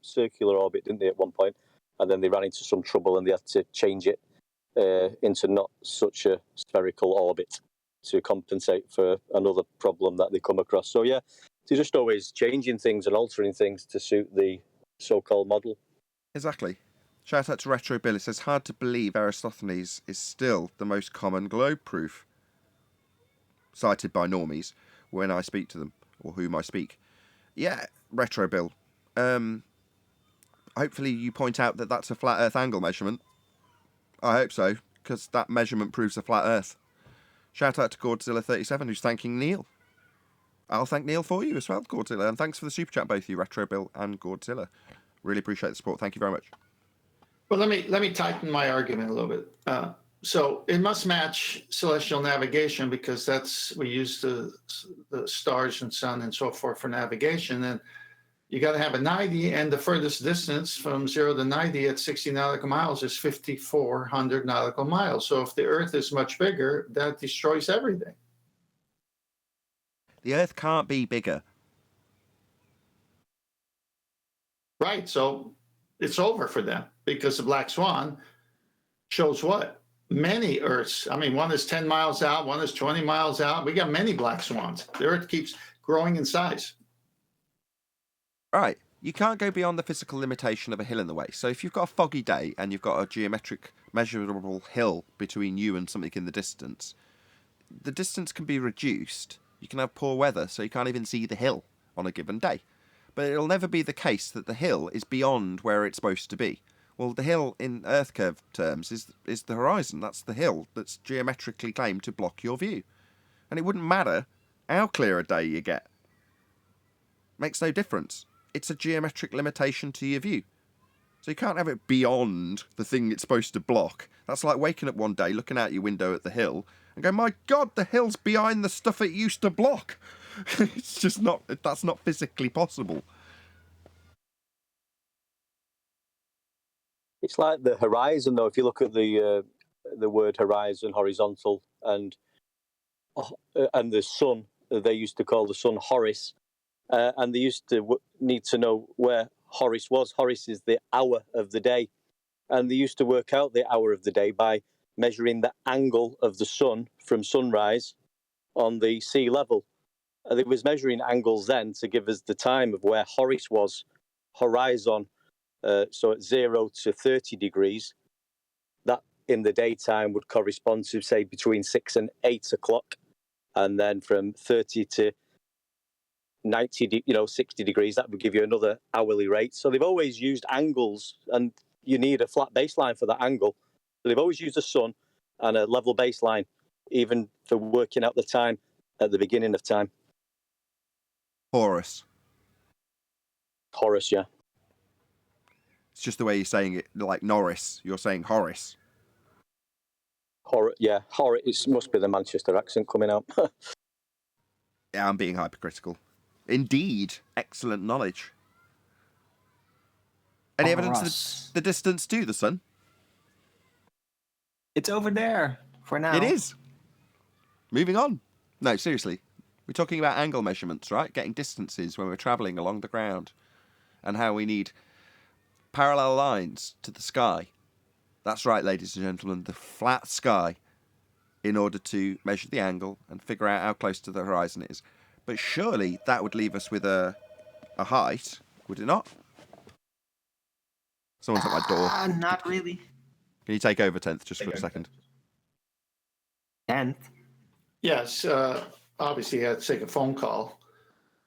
circular orbit, didn't they, at one point? And then they ran into some trouble and they had to change it into not such a spherical orbit to compensate for another problem that they come across. So yeah, they're just always changing things and altering things to suit the so-called model. Exactly. Shout out to Retro Bill. It says, hard to believe Eratosthenes is still the most common globe proof, cited by normies when I speak to them, or whom I speak. Yeah, Retro Bill. Hopefully you point out that that's a flat Earth angle measurement. I hope so, because that measurement proves a flat Earth. Shout out to Godzilla37, who's thanking Neil. I'll thank Neil for you as well, Godzilla. And thanks for the super chat, both you, Retro Bill and Godzilla. Really appreciate the support. Thank you very much. Well, let me tighten my argument a little bit. So it must match celestial navigation because we use the stars and sun and so forth for navigation. And you got to have a 90, and the furthest distance from 0 to 90 at 60 nautical miles is 5,400 nautical miles. So if the Earth is much bigger, that destroys everything. The Earth can't be bigger. Right. So it's over for them because the Black Swan shows what? Many Earths. I mean, one is 10 miles out, one is 20 miles out. We got many Black Swans. The Earth keeps growing in size. Right. You can't go beyond the physical limitation of a hill in the way. So if you've got a foggy day and you've got a geometric measurable hill between you and something in the distance can be reduced. You can have poor weather, so you can't even see the hill on a given day. But it'll never be the case that the hill is beyond where it's supposed to be. Well, the hill in Earth curve terms is the horizon. That's the hill that's geometrically claimed to block your view. And it wouldn't matter how clear a day you get. Makes no difference. It's a geometric limitation to your view. So you can't have it beyond the thing it's supposed to block. That's like waking up one day, looking out your window at the hill, and going, my God, the hill's behind the stuff it used to block. It's just not, that's not physically possible. It's like the horizon, though. If you look at the word horizon, horizontal, and the sun, they used to call the sun Horus, and they used to need to know where Horus was. Horus is the hour of the day, and they used to work out the hour of the day by measuring the angle of the sun from sunrise on the sea level. They was measuring angles then to give us the time of where Horus was, horizon. So at 0 to 30 degrees, that in the daytime would correspond to, say, between 6 and 8 o'clock. And then from 30 to 90, 60 degrees, that would give you another hourly rate. So they've always used angles, and you need a flat baseline for that angle. So they've always used the sun and a level baseline, even for working out the time at the beginning of time. Horus, yeah. It's just the way you're saying it, like Norris. You're saying Horace. Yeah. It must be the Manchester accent coming out. Yeah, I'm being hypercritical. Indeed, excellent knowledge. Any evidence of the distance to the sun? It's over there for now. It is. Moving on. No, seriously. We're talking about angle measurements, right? Getting distances when we're travelling along the ground. And how we need parallel lines to the sky. That's right, ladies and gentlemen, the flat sky, in order to measure the angle and figure out how close to the horizon it is. But surely that would leave us with a height, would it not? Someone's at my door. Not really. Can you take over 10th just for a second? 10th? Yes, obviously you had to take a phone call.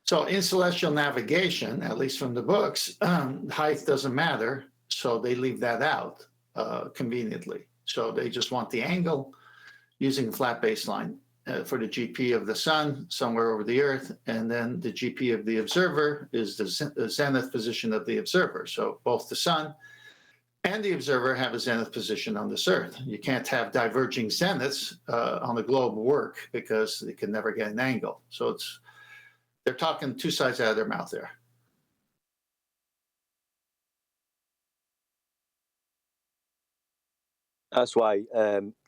So in celestial navigation, at least from the books, height doesn't matter. So they leave that out conveniently. So they just want the angle using a flat baseline for the GP of the sun somewhere over the earth. And then the GP of the observer is the zenith position of the observer. So both the sun and the observer have a zenith position on this earth. You can't have diverging zeniths on the globe work because they can never get an angle. So they're talking two sides out of their mouth there. That's why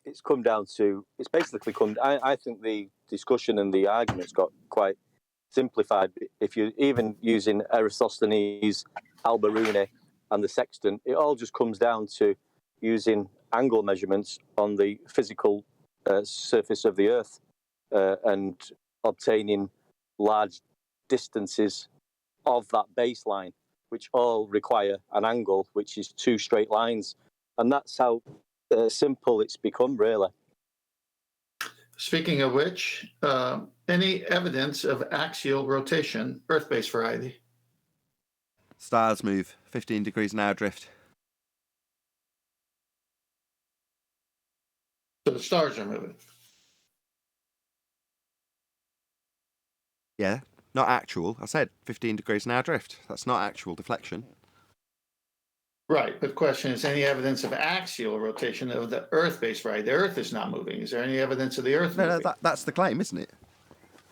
it's come down to, it's basically come, I think the discussion and the arguments got quite simplified. If you're even using Eratosthenes, Alberuni, and the sextant, it all just comes down to using angle measurements on the physical surface of the Earth and obtaining large distances of that baseline, which all require an angle, which is two straight lines. And that's how simple it's become, really. Speaking of which, any evidence of axial rotation, Earth-based variety? Stars move 15 degrees an hour drift. So the stars are moving. Yeah, not actual. I said 15 degrees an hour drift. That's not actual deflection. Right, but the question is, any evidence of axial rotation of the Earth-based variety? The Earth is not moving. Is there any evidence of the Earth No, moving? no, that's the claim, isn't it?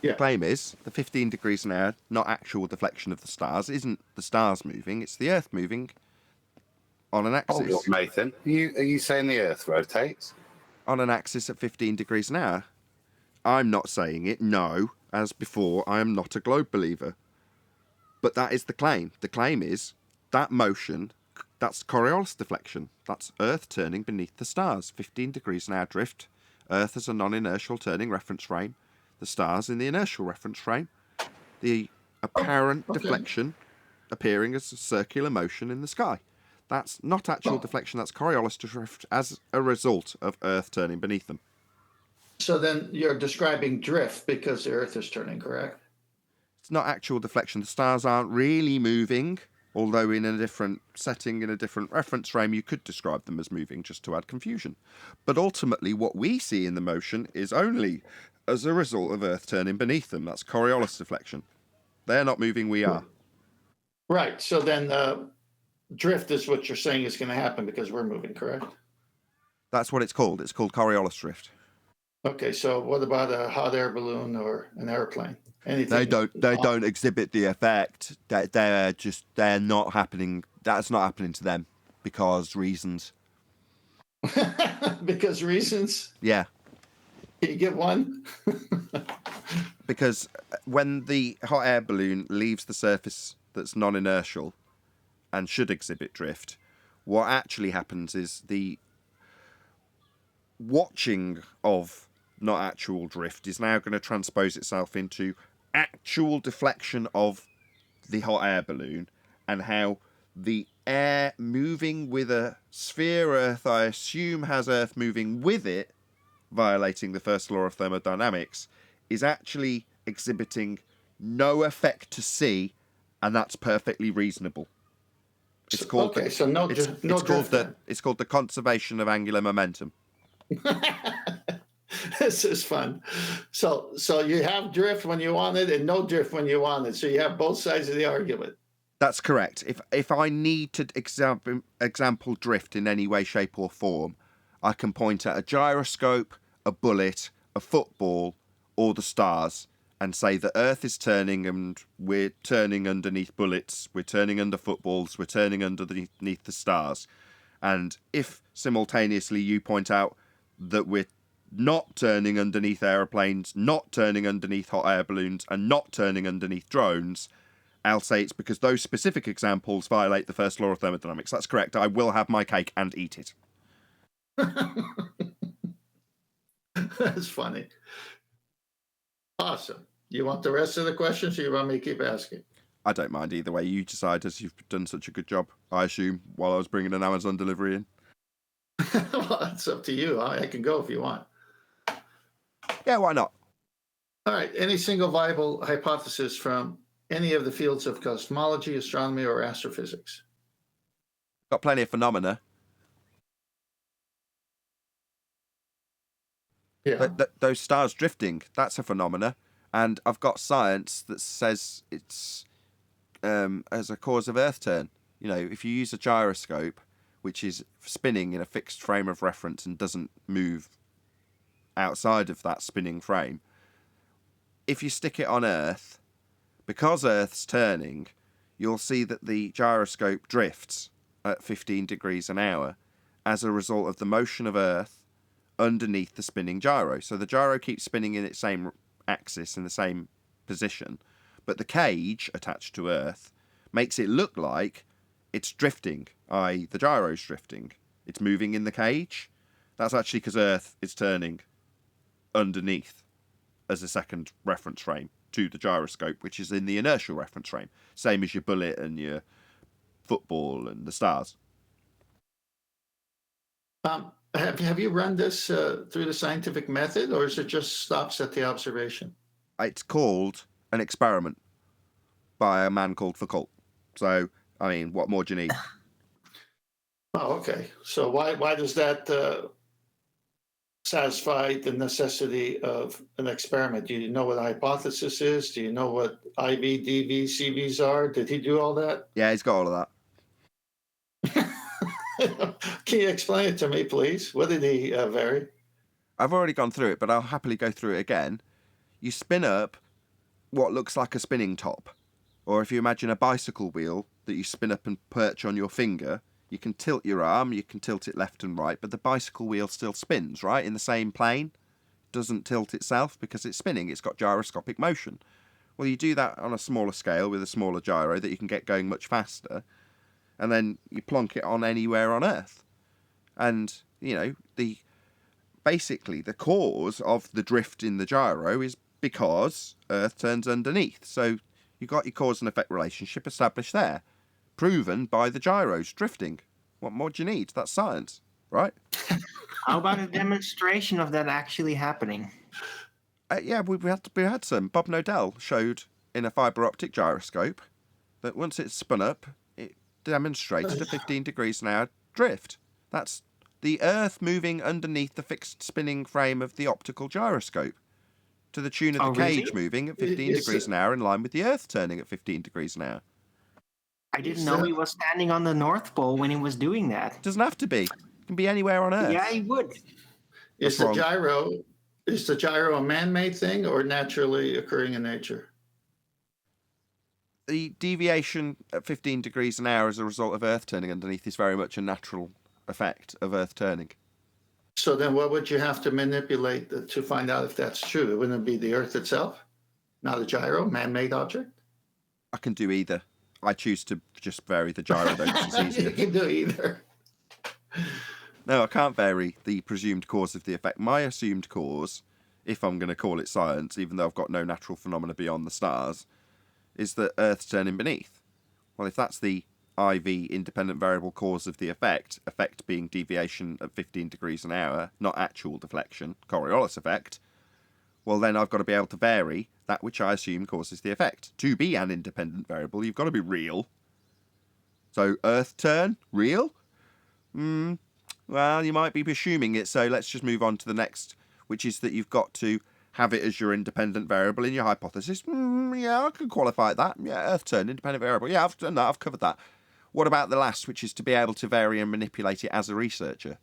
Yeah. The claim is the 15 degrees an hour, not actual deflection of the stars, isn't the stars moving, it's the Earth moving on an axis. Hold on, Nathan. Are you saying the Earth rotates? On an axis at 15 degrees an hour. I'm not saying it, no. As before, I am not a globe believer. But that is the claim. The claim is that motion, that's Coriolis deflection. That's Earth turning beneath the stars. 15 degrees an hour drift. Earth as a non-inertial turning reference frame. The stars in the inertial reference frame. The apparent deflection appearing as a circular motion in the sky. That's not actual deflection, that's Coriolis drift as a result of Earth turning beneath them. So then you're describing drift because the Earth is turning, correct? It's not actual deflection. The stars aren't really moving, although in a different setting, in a different reference frame, you could describe them as moving just to add confusion. But ultimately, what we see in the motion is only as a result of Earth turning beneath them. That's Coriolis deflection. They're not moving, we are. Right, so then drift is what you're saying is going to happen because we're moving, correct? That's what it's called. It's called Coriolis drift. Okay, so what about a hot air balloon or an airplane? Anything? They don't exhibit the effect. They're not happening. That's not happening to them because reasons. Because reasons? Yeah. Can you give one? Because when the hot air balloon leaves the surface that's non-inertial and should exhibit drift, what actually happens is the watching of not actual drift is now going to transpose itself into actual deflection of the hot air balloon and how the air moving with a sphere Earth, I assume, has Earth moving with it, violating the first law of thermodynamics, is actually exhibiting no effect to see, and that's perfectly reasonable. It's called okay, so no drift. It's called the conservation of angular momentum. This is fun. So you have drift when you want it and no drift when you want it. So you have both sides of the argument. That's correct. If I need to example drift in any way, shape or form, I can point at a gyroscope, a bullet, a football, or the stars and say the Earth is turning and we're turning underneath bullets, we're turning under footballs, we're turning underneath the stars. And if simultaneously you point out that we're not turning underneath aeroplanes, not turning underneath hot air balloons, and not turning underneath drones, I'll say it's because those specific examples violate the first law of thermodynamics. That's correct. I will have my cake and eat it. That's funny. Awesome. You want the rest of the questions or you want me to keep asking? I don't mind either way. You decide, as you've done such a good job, I assume, while I was bringing an Amazon delivery in. Well, it's up to you. I can go if you want. Yeah, why not? All right. Any single viable hypothesis from any of the fields of cosmology, astronomy, or astrophysics? Got plenty of phenomena. Yeah. Those stars drifting, that's a phenomena. And I've got science that says it's as a cause of Earth turn. You know, if you use a gyroscope, which is spinning in a fixed frame of reference and doesn't move outside of that spinning frame, if you stick it on Earth, because Earth's turning, you'll see that the gyroscope drifts at 15 degrees an hour as a result of the motion of Earth underneath the spinning gyro. So the gyro keeps spinning in its same axis, in the same position, but the cage attached to Earth makes it look like it's drifting, i.e. the gyro's drifting. It's moving in the cage. That's actually because Earth is turning underneath as a second reference frame to the gyroscope, which is in the inertial reference frame. Same as your bullet and your football and the stars. Have you run this through the scientific method, or is it just stops at the observation? It's called an experiment by a man called Foucault. So, I mean, what more do you need? Oh, okay. So why does that satisfy the necessity of an experiment? Do you know what a hypothesis is? Do you know what IV, DV, CVs are? Did he do all that? Yeah, he's got all of that. Can you explain it to me, please? What did he vary? I've already gone through it, but I'll happily go through it again. You spin up what looks like a spinning top. Or if you imagine a bicycle wheel that you spin up and perch on your finger, you can tilt your arm, you can tilt it left and right, but the bicycle wheel still spins, right? In the same plane. It doesn't tilt itself because it's spinning. It's got gyroscopic motion. Well, you do that on a smaller scale with a smaller gyro that you can get going much faster. And then you plonk it on anywhere on Earth. And, you know, basically the cause of the drift in the gyro is because Earth turns underneath. So you've got your cause and effect relationship established there. Proven by the gyros drifting. What more do you need? That's science, right? How about a demonstration of that actually happening? Yeah, we had some. Bob Nodell showed in a fibre optic gyroscope that once it's spun up, it demonstrated a 15 degrees an hour drift. That's the Earth moving underneath the fixed spinning frame of the optical gyroscope to the tune of the cage moving at 15 degrees an hour in line with the Earth turning at 15 degrees an hour. I didn't know he was standing on the North Pole when he was doing that. It doesn't have to be. It can be anywhere on Earth. Yeah, he would. Is the gyro a man-made thing or naturally occurring in nature? The deviation at 15 degrees an hour as a result of Earth turning underneath is very much a natural effect of Earth turning. So then what would you have to manipulate to find out if that's true? Wouldn't it be the Earth itself? Not a gyro, man-made object? I can do either. I choose to just vary the gyro though, 'cause it's easier. You can do either. No, I can't vary the presumed cause of the effect. My assumed cause, if I'm going to call it science, even though I've got no natural phenomena beyond the stars, is that Earth's turning beneath. Well, if that's the IV independent variable cause of the effect being deviation at 15 degrees an hour, not actual deflection, Coriolis effect, well then I've got to be able to vary that which I assume causes the effect. To be an independent variable, you've got to be real. So Earth turn, real? Well, you might be assuming it, so let's just move on to the next, which is that you've got to have it as your independent variable in your hypothesis. Yeah, I can qualify that. Yeah, Earth turn, independent variable. Yeah, I've done that, I've covered that. What about the last, which is to be able to vary and manipulate it as a researcher?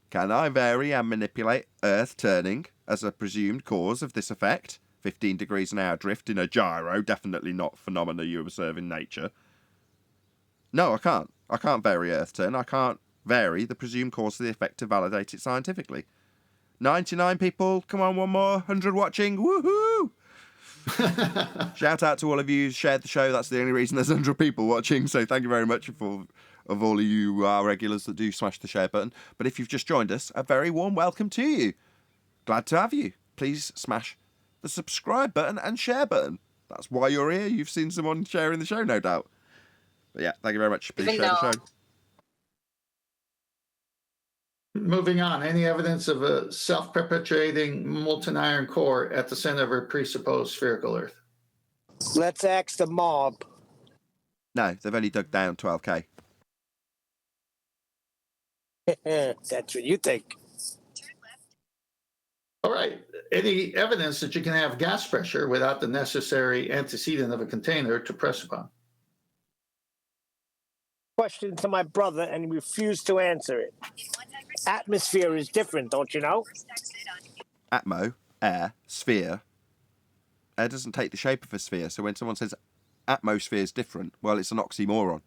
Can I vary and manipulate Earth turning as a presumed cause of this effect? 15 degrees an hour drift in a gyro, definitely not phenomena you observe in nature. No, I can't. I can't vary Earth turn. I can't vary the presumed cause of the effect to validate it scientifically. 99 people, come on, one more, 100 watching, woohoo! Shout out to all of you who shared the show. That's the only reason there's 100 people watching, so thank you very much of all of you who are regulars that do smash the share button. But if you've just joined us, a very warm welcome to you. Glad to have you. Please smash the subscribe button and share button. That's why you're here. You've seen someone sharing the show, no doubt. But yeah, thank you very much. Please share the show. Moving on, any evidence of a self-perpetuating molten iron core at the center of a presupposed spherical Earth? Let's ask the mob. No, they've only dug down 12k. That's what you think. All right. Any evidence that you can have gas pressure without the necessary antecedent of a container to press upon? Question to my brother, and he refused to answer it. Atmosphere is different, don't you know? Atmo, air, sphere. Air doesn't take the shape of a sphere, so when someone says atmosphere is different, well, it's an oxymoron.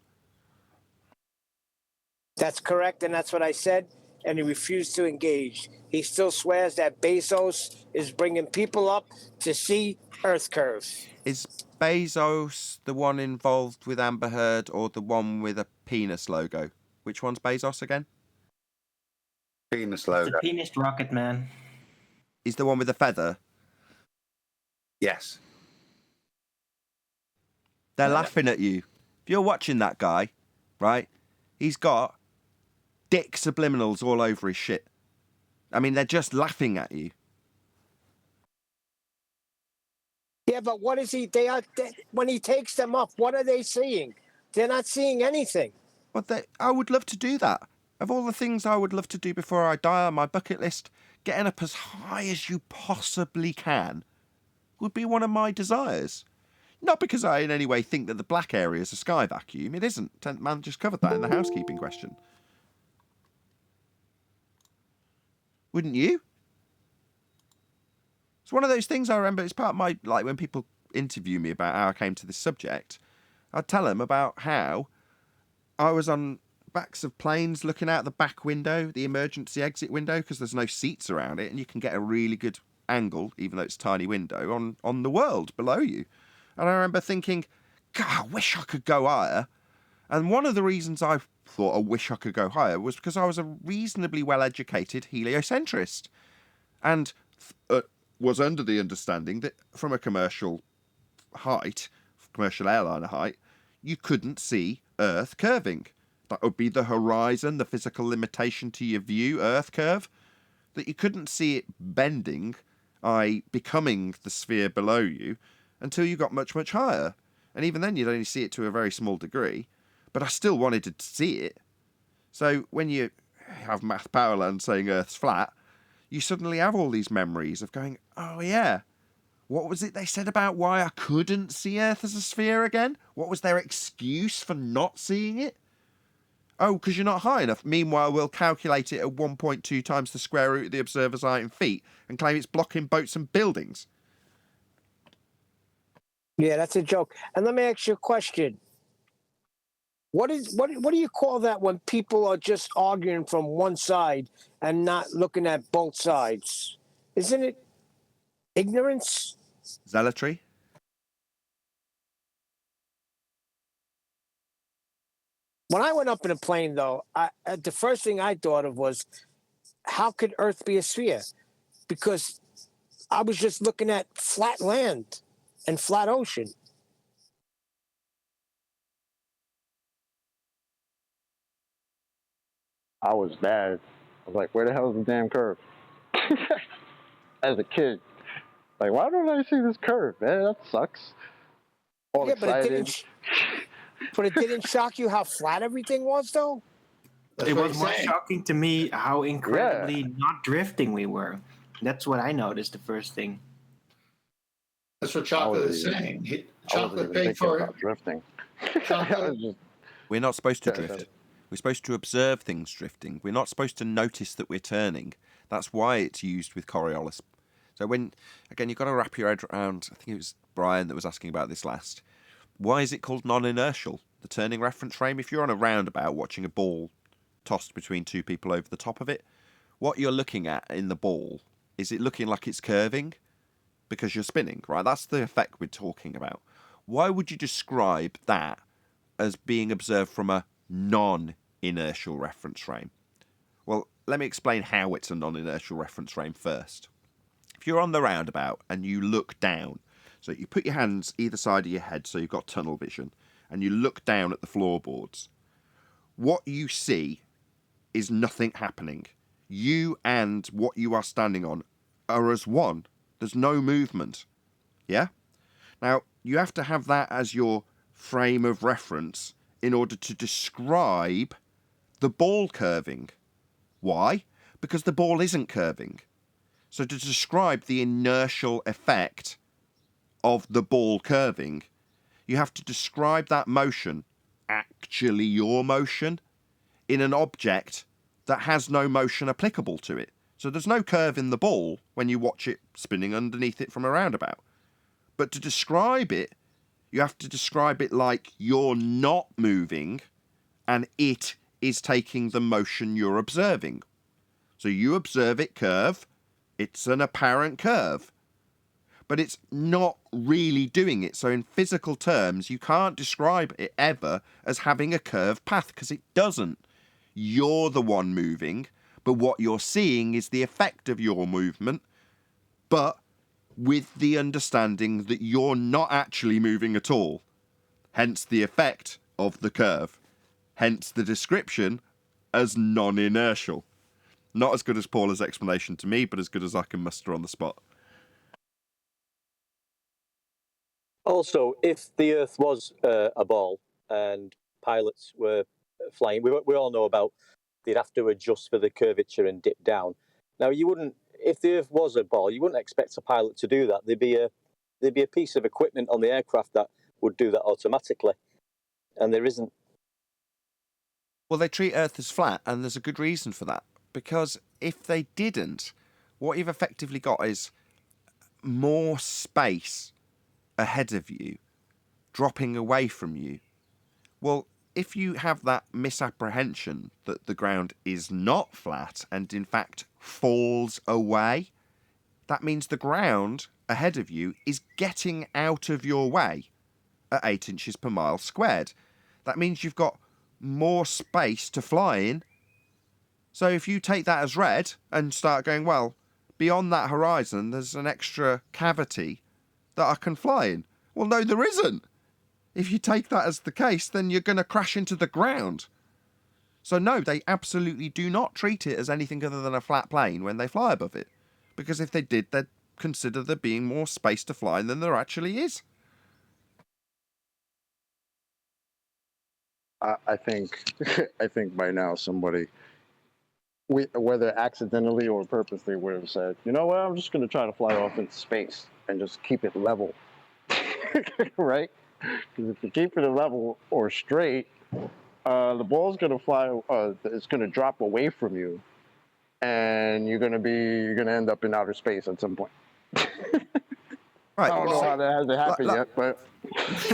That's correct, and that's what I said. and he refused to engage. He still swears that Bezos is bringing people up to see Earth curves. Is Bezos the one involved with Amber Heard or the one with a penis logo? Which one's Bezos again? Penis The logo. penis rocket man. He's the one with the feather. Yes. They're Yeah. laughing at you. If you're watching that guy, right, he's got dick subliminals all over his shit. I mean, they're just laughing at you. Yeah, but what is he? When he takes them off, what are they seeing? They're not seeing anything. But I would love to do that. Of all the things I would love to do before I die on my bucket list, getting up as high as you possibly can would be one of my desires. Not because I in any way think that the black area is a sky vacuum. It isn't. Tenth Man just covered that in the housekeeping question. Wouldn't you? It's one of those things I remember. It's part of my, like, when people interview me about how I came to this subject, I'd tell them about how I was on backs of planes looking out the back window, the emergency exit window, because there's no seats around it, and you can get a really good angle, even though it's a tiny window, on the world below you. And I remember thinking, God, I wish I could go higher. And one of the reasons I thought I wish I could go higher was because I was a reasonably well-educated heliocentrist. And was under the understanding that from a commercial height, commercial airliner height, you couldn't see Earth curving. That would be the horizon, the physical limitation to your view, Earth curve, that you couldn't see it bending, i.e. becoming the sphere below you, until you got much, much higher. And even then, you'd only see it to a very small degree. But I still wanted to see it. So when you have Math Powerland saying Earth's flat, you suddenly have all these memories of going, oh yeah, what was it they said about why I couldn't see Earth as a sphere again? What was their excuse for not seeing it? Oh, because you're not high enough. Meanwhile, we'll calculate it at 1.2 times the square root of the observer's height in feet and claim it's blocking boats and buildings. Yeah, that's a joke. And let me ask you a question. What do you call that when people are just arguing from one side and not looking at both sides? Isn't it ignorance? Zealotry? When I went up in a plane, though, the first thing I thought of was, how could Earth be a sphere? Because I was just looking at flat land and flat ocean. I was bad. I was like, where the hell is the damn curve? As a kid. Like, why don't I see this curve, man? That sucks. All Yeah, excited. But it didn't shock you how flat everything was, though? That's it what was he's more saying. shocking to me how incredibly not drifting we were. That's what I noticed the first thing. That's what Chocolate is wasn't saying. I wasn't Chocolate even paid thinking for it. about drifting. Chocolate, We're not supposed to Yeah, drift. We're supposed to observe things drifting. We're not supposed to notice that we're turning. That's why it's used with Coriolis. So when, again, you've got to wrap your head around, I think it was Brian that was asking about this last. Why is it called non-inertial, the turning reference frame? If you're on a roundabout watching a ball tossed between two people over the top of it, what you're looking at in the ball, is it looking like it's curving? Because you're spinning, right? That's the effect we're talking about. Why would you describe that as being observed from a non-inertial reference frame? Well, let me explain how it's a non-inertial reference frame first. If you're on the roundabout and you look down, so you put your hands either side of your head so you've got tunnel vision, and you look down at the floorboards, what you see is nothing happening. You and what you are standing on are as one. There's no movement. Yeah? Now, you have to have that as your frame of reference in order to describe the ball curving. Why? Because the ball isn't curving. So to describe the inertial effect of the ball curving, you have to describe that motion, actually your motion, in an object that has no motion applicable to it. So there's no curve in the ball when you watch it spinning underneath it from a roundabout. But to describe it, you have to describe it like you're not moving and it is taking the motion you're observing. So you observe it curve, it's an apparent curve, but it's not really doing it. So in physical terms, you can't describe it ever as having a curved path because it doesn't. You're the one moving, but what you're seeing is the effect of your movement, but with the understanding that you're not actually moving at all. Hence the effect of the curve. Hence the description as non-inertial. Not as good as Paula's explanation to me, but as good as I can muster on the spot. Also, if the Earth was a ball and pilots were flying, we all know about they'd have to adjust for the curvature and dip down. Now, you wouldn't, if the Earth was a ball, you wouldn't expect a pilot to do that. There'd be a piece of equipment on the aircraft that would do that automatically, and there isn't. Well, they treat Earth as flat, and there's a good reason for that. Because if they didn't, what you've effectively got is more space ahead of you, dropping away from you. Well, if you have that misapprehension that the ground is not flat and in fact falls away, that means the ground ahead of you is getting out of your way at 8 inches per mile squared. That means you've got more space to fly in. So if you take that as read and start going, well, beyond that horizon, there's an extra cavity that I can fly in. Well, no, there isn't. If you take that as the case, then you're going to crash into the ground. So no, they absolutely do not treat it as anything other than a flat plane when they fly above it. Because if they did, they'd consider there being more space to fly than there actually is. I think I think by now somebody, whether accidentally or purposely, would have said, you know what, I'm just going to try to fly off into space and just keep it level, right? Because if you keep it level or straight, the ball's going to fly. It's going to drop away from you, and you're going to end up in outer space at some point. Right. I don't know how that hasn't happened yet, but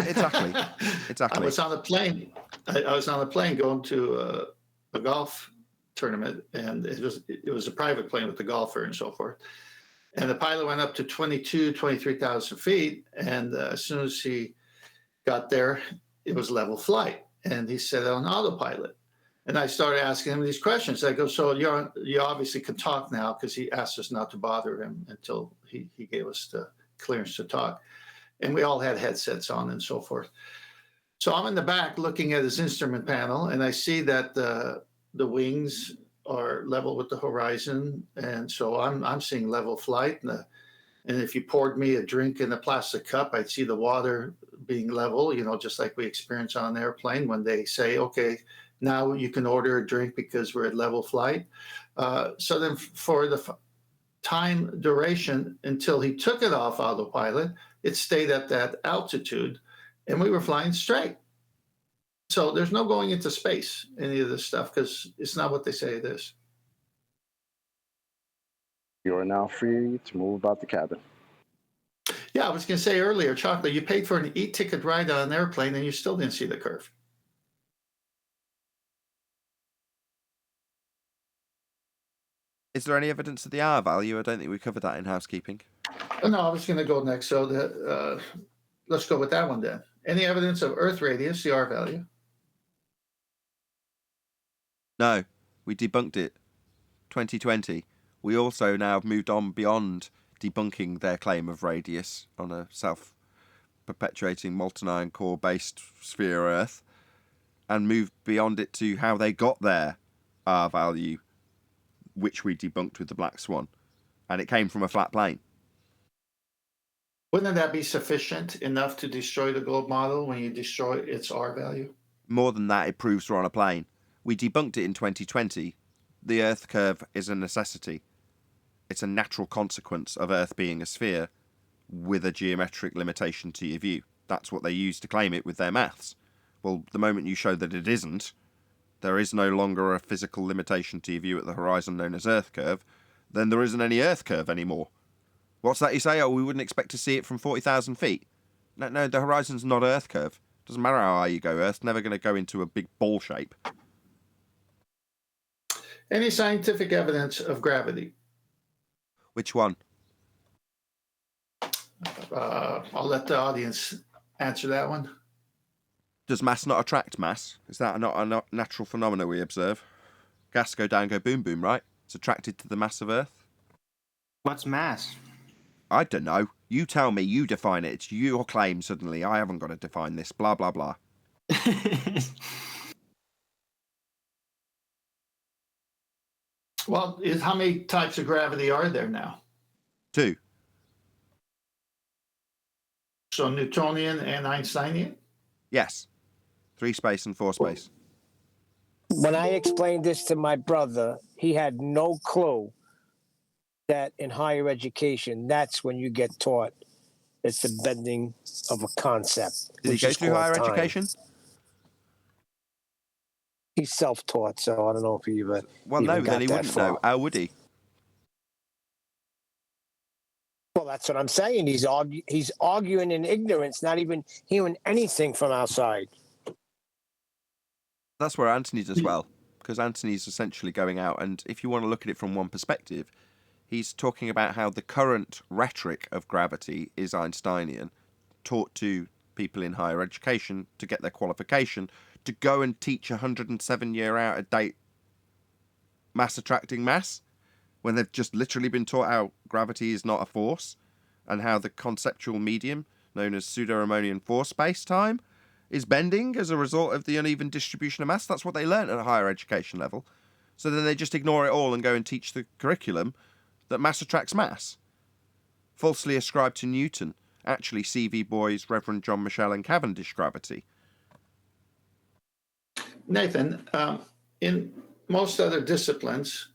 exactly. I was on a plane. I was on a plane going to a golf tournament, and it was a private plane with a golfer and so forth. And the pilot went up to 23,000 feet, and as soon as he got there, it was level flight, and he said on autopilot. And I started asking him these questions. I go, so you obviously can talk now, because he asked us not to bother him until he gave us the clearance to talk. And we all had headsets on and so forth. So I'm in the back looking at his instrument panel, and I see that the wings are level with the horizon. And so I'm seeing level flight. And if you poured me a drink in a plastic cup, I'd see the water being level, just like we experience on an airplane when they say, okay, now you can order a drink because we're at level flight. So then for the time duration until he took it off autopilot, it stayed at that altitude, and we were flying straight. So there's no going into space, any of this stuff, because it's not what they say it is. you are now free to move about the cabin. Yeah, I was going to say earlier, Chocolate, you paid for an e-ticket ride on an airplane, and you still didn't see the curve. Is there any evidence of the R value? I don't think we covered that in housekeeping. No, I was going to go next. So let's go with that one then. Any evidence of Earth radius, the R value? No, we debunked it. 2020. We also now have moved on beyond debunking their claim of radius on a self-perpetuating molten iron core-based sphere Earth, and moved beyond it to how they got their R value, which we debunked with the Black Swan, and it came from a flat plane. Wouldn't that be sufficient enough to destroy the globe model when you destroy its R value? More than that, it proves we're on a plane. We debunked it in 2020. The Earth curve is a necessity. It's a natural consequence of Earth being a sphere with a geometric limitation to your view. That's what they use to claim it with their maths. Well, the moment you show that it isn't, there is no longer a physical limitation to your view at the horizon known as Earth curve, then there isn't any Earth curve anymore. What's that you say? Oh, we wouldn't expect to see it from 40,000 feet. No, the horizon's not Earth curve. Doesn't matter how high you go, Earth's never going to go into a big ball shape. Any scientific evidence of gravity? Which one? I'll let the audience answer that one. Does mass not attract mass? Is that not a natural phenomenon we observe? Gas go down, go boom, boom, right? It's attracted to the mass of Earth. What's mass? I don't know. You tell me, you define it. It's your claim suddenly. I haven't got to define this. Blah, blah, blah. Well, how many types of gravity are there now? 2. So Newtonian and Einsteinian? Yes. 3 space and 4 space. When I explained this to my brother, he had no clue that in higher education, that's when you get taught it's the bending of a concept. Did he go through higher education? He's self-taught, so I don't know if he even Well, no, then he wouldn't know. How would he? Well, that's what I'm saying. He's arguing in ignorance, not even hearing anything from outside. That's where Anthony does well, because Anthony's essentially going out, and if you want to look at it from one perspective, he's talking about how the current rhetoric of gravity is Einsteinian, taught to people in higher education to get their qualification, to go and teach 107-year out-of-date mass-attracting mass, when they've just literally been taught how gravity is not a force, and how the conceptual medium, known as pseudo-Riemannian force space-time, is bending as a result of the uneven distribution of mass. That's what they learn at a higher education level. So then they just ignore it all and go and teach the curriculum that mass attracts mass. Falsely ascribed to Newton, actually C.V. Boy's Reverend John Michell and Cavendish gravity. Nathan, in most other disciplines,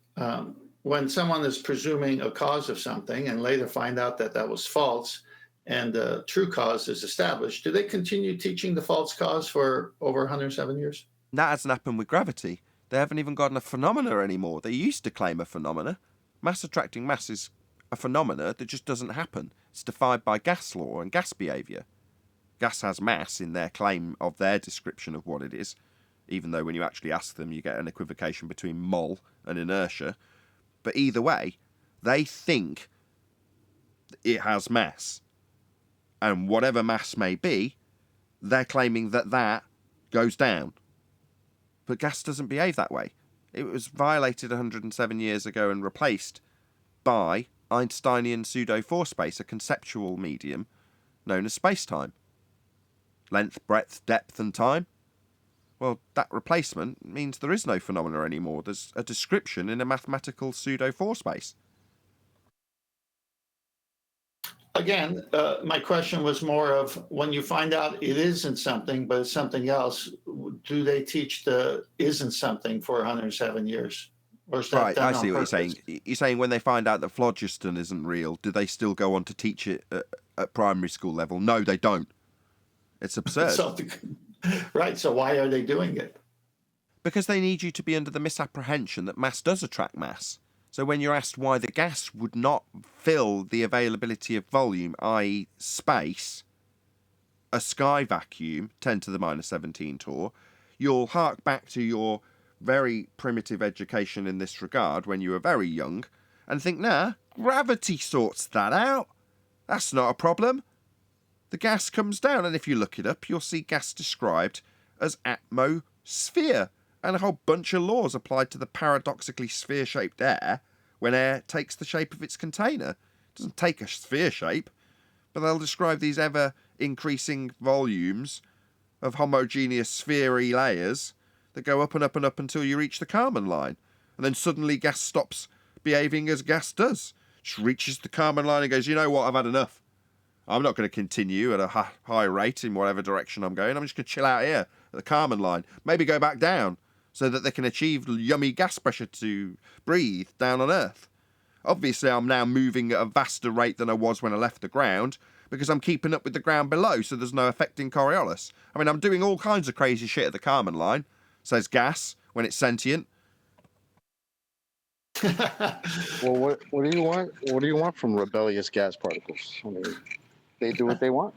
when someone is presuming a cause of something and later find out that that was false and the true cause is established, do they continue teaching the false cause for over 107 years? That hasn't happened with gravity. They haven't even gotten a phenomena anymore. They used to claim a phenomena. Mass attracting mass is a phenomena that just doesn't happen. It's defied by gas law and gas behaviour. Gas has mass in their claim of their description of what it is, even though when you actually ask them, you get an equivocation between mole and inertia. But either way, they think it has mass. And whatever mass may be, they're claiming that that goes down. But gas doesn't behave that way. It was violated 107 years ago and replaced by Einsteinian pseudo-force space, a conceptual medium known as space-time. Length, breadth, depth and time. Well, that replacement means there is no phenomena anymore. There's a description in a mathematical pseudo-force space. Again, my question was more of when you find out it isn't something, but it's something else, do they teach the isn't something for 107 years? Or is that right, done I see on what you're purpose? saying. You're saying when they find out that phlogiston isn't real, do they still go on to teach it at primary school level? No, they don't. It's absurd. Right, so why are they doing it? Because they need you to be under the misapprehension that mass does attract mass. So when you're asked why the gas would not fill the availability of volume, i.e. space, a sky vacuum, 10 to the minus 17 torr, you'll hark back to your very primitive education in this regard when you were very young and think, nah, gravity sorts that out. That's not a problem. The gas comes down, and if you look it up, you'll see gas described as atmosphere, and a whole bunch of laws applied to the paradoxically sphere-shaped air when air takes the shape of its container. It doesn't take a sphere shape, but they'll describe these ever-increasing volumes of homogeneous sphere-y layers that go up and up and up until you reach the Kármán line. And then suddenly gas stops behaving as gas does. Just reaches the Kármán line and goes, you know what, I've had enough. I'm not going to continue at a high rate in whatever direction I'm going. I'm just going to chill out here at the Kármán line. Maybe go back down so that they can achieve yummy gas pressure to breathe down on Earth. Obviously, I'm now moving at a vaster rate than I was when I left the ground because I'm keeping up with the ground below, so there's no effect in Coriolis. I mean, I'm doing all kinds of crazy shit at the Kármán line, says gas, when it's sentient. Well, what do you want? What do you want from rebellious gas particles? I mean, they do what they want.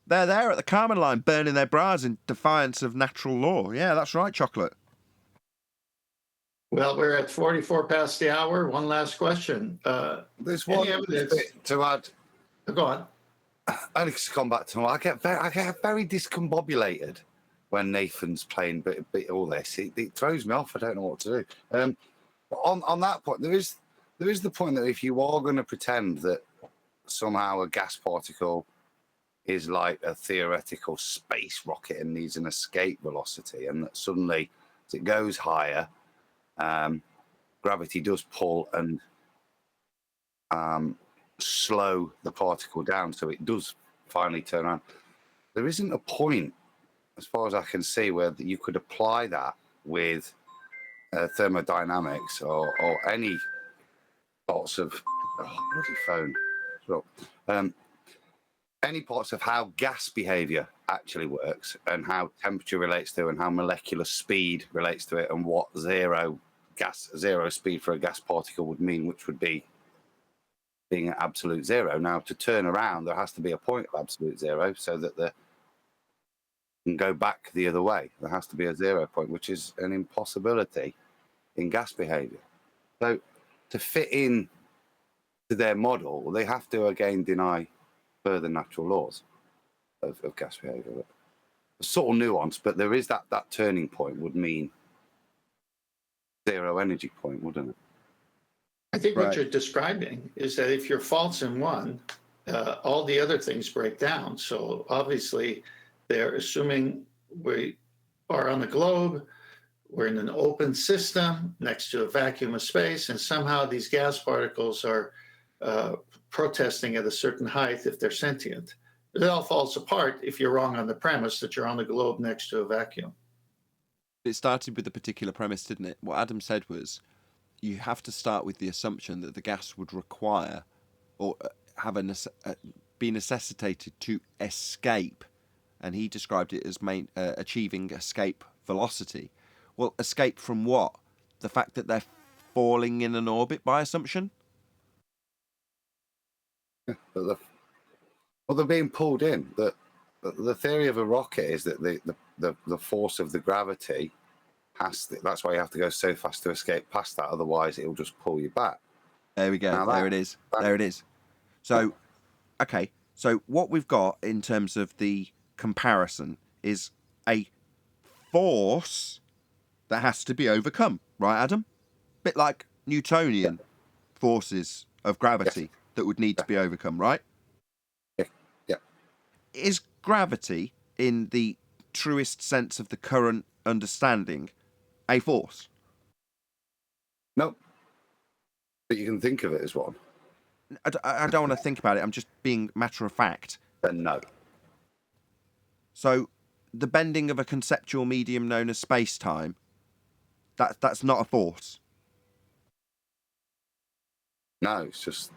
They're there at the Kármán line burning their bras in defiance of natural law. Yeah, that's right, Chocolate. Well, we're at 44 past the hour. One last question. There's Any one evidence- bit to add. Go on. Only to come back to I get very discombobulated when Nathan's playing bit all this. It throws me off. I don't know what to do. On that point, there is the point that if you are going to pretend that somehow a gas particle is like a theoretical space rocket and needs an escape velocity, and that suddenly as it goes higher, gravity does pull and slow the particle down, so it does finally turn around. There isn't a point, as far as I can see, where you could apply that with thermodynamics or any parts of bloody phone. So, any parts of how gas behavior actually works and how temperature relates to and how molecular speed relates to it and what zero speed for a gas particle would mean, which would be being at absolute zero. Now, to turn around, there has to be a point of absolute zero so that the can go back the other way. There has to be a 0 point, which is an impossibility in gas behavior. So to fit in to their model, they have to again deny further natural laws of gas behavior. It's sort of nuanced, but there is that turning point would mean 0 energy point, wouldn't it? I think what you're describing is that if you're false in one, all the other things break down. So obviously, they're assuming we are on a globe, we're in an open system next to a vacuum of space, and somehow these gas particles are protesting at a certain height if they're sentient. It all falls apart if you're wrong on the premise that you're on the globe next to a vacuum. It started with a particular premise, didn't it? What Adam said was, you have to start with the assumption that the gas would require or be necessitated to escape, and he described it as achieving escape velocity. Well, escape from what? The fact that they're falling in an orbit by assumption? Well, they're being pulled in. The theory of a rocket is that the force of the gravity that's why you have to go so fast to escape past that, otherwise it'll just pull you back. There we go. There it is. There it is. So, okay. So what we've got in terms of the comparison is a force that has to be overcome, right, Adam? Bit like Newtonian forces of gravity that would need to be overcome, right? Yeah. Is gravity, in the truest sense of the current understanding, a force? No. But you can think of it as one. I don't want to think about it. I'm just being matter of fact. Then no. So the bending of a conceptual medium known as space-time, that's not a force. No, it's just...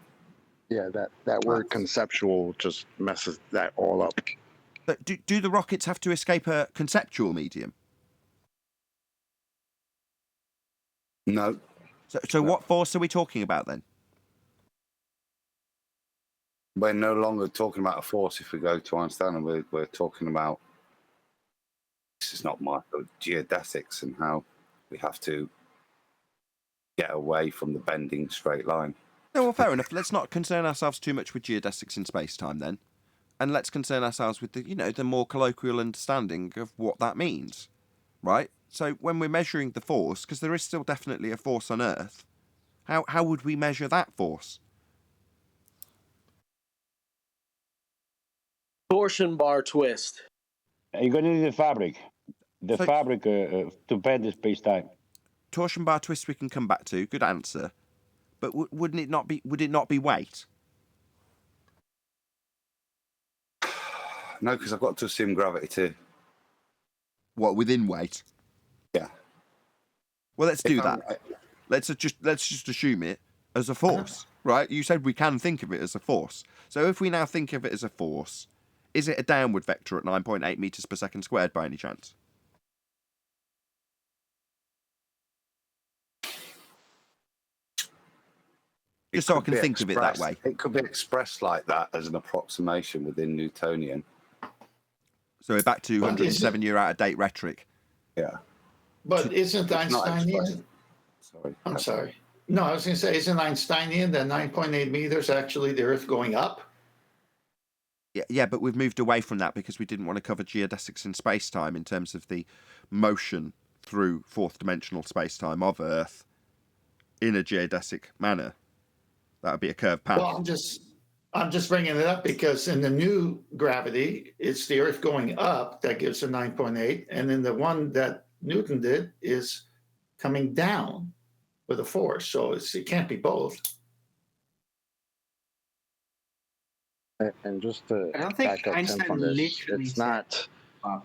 Yeah, that word conceptual just messes that all up. But do the rockets have to escape a conceptual medium? No. So what force are we talking about then? We're no longer talking about a force if we go to Einstein, and we're talking about, this is not my geodesics and how we have to get away from the bending straight line. No, well, fair enough. Let's not concern ourselves too much with geodesics in space-time then. And let's concern ourselves with the more colloquial understanding of what that means, right? So when we're measuring the force, because there is still definitely a force on Earth, how would we measure that force? Torsion bar twist. You're going to need the fabric. The fabric to bend the space-time. Torsion bar twist we can come back to. Good answer. But would it not be weight? No, because I've got to assume gravity too. What, within weight? Yeah. Well, let's do that. Let's just assume it as a force, right? You said we can think of it as a force. So if we now think of it as a force, is it a downward vector at 9.8 meters per second squared by any chance? Just so I can think of it that way. It could be expressed like that as an approximation within Newtonian. So we're back to 107-year out-of-date rhetoric. Yeah. But isn't Einsteinian? Sorry. I'm sorry. No, I was going to say, isn't Einsteinian that 9.8 meters actually the Earth going up? Yeah, but we've moved away from that because we didn't want to cover geodesics in space-time in terms of the motion through fourth-dimensional space-time of Earth in a geodesic manner. That would be a curved path. Well, I'm just bringing it up because in the new gravity, it's the Earth going up that gives a 9.8, and then the one that Newton did is coming down with a force. So it can't be both. And just to I don't think back up Tim Einstein on this, literally it's said- not. Wow.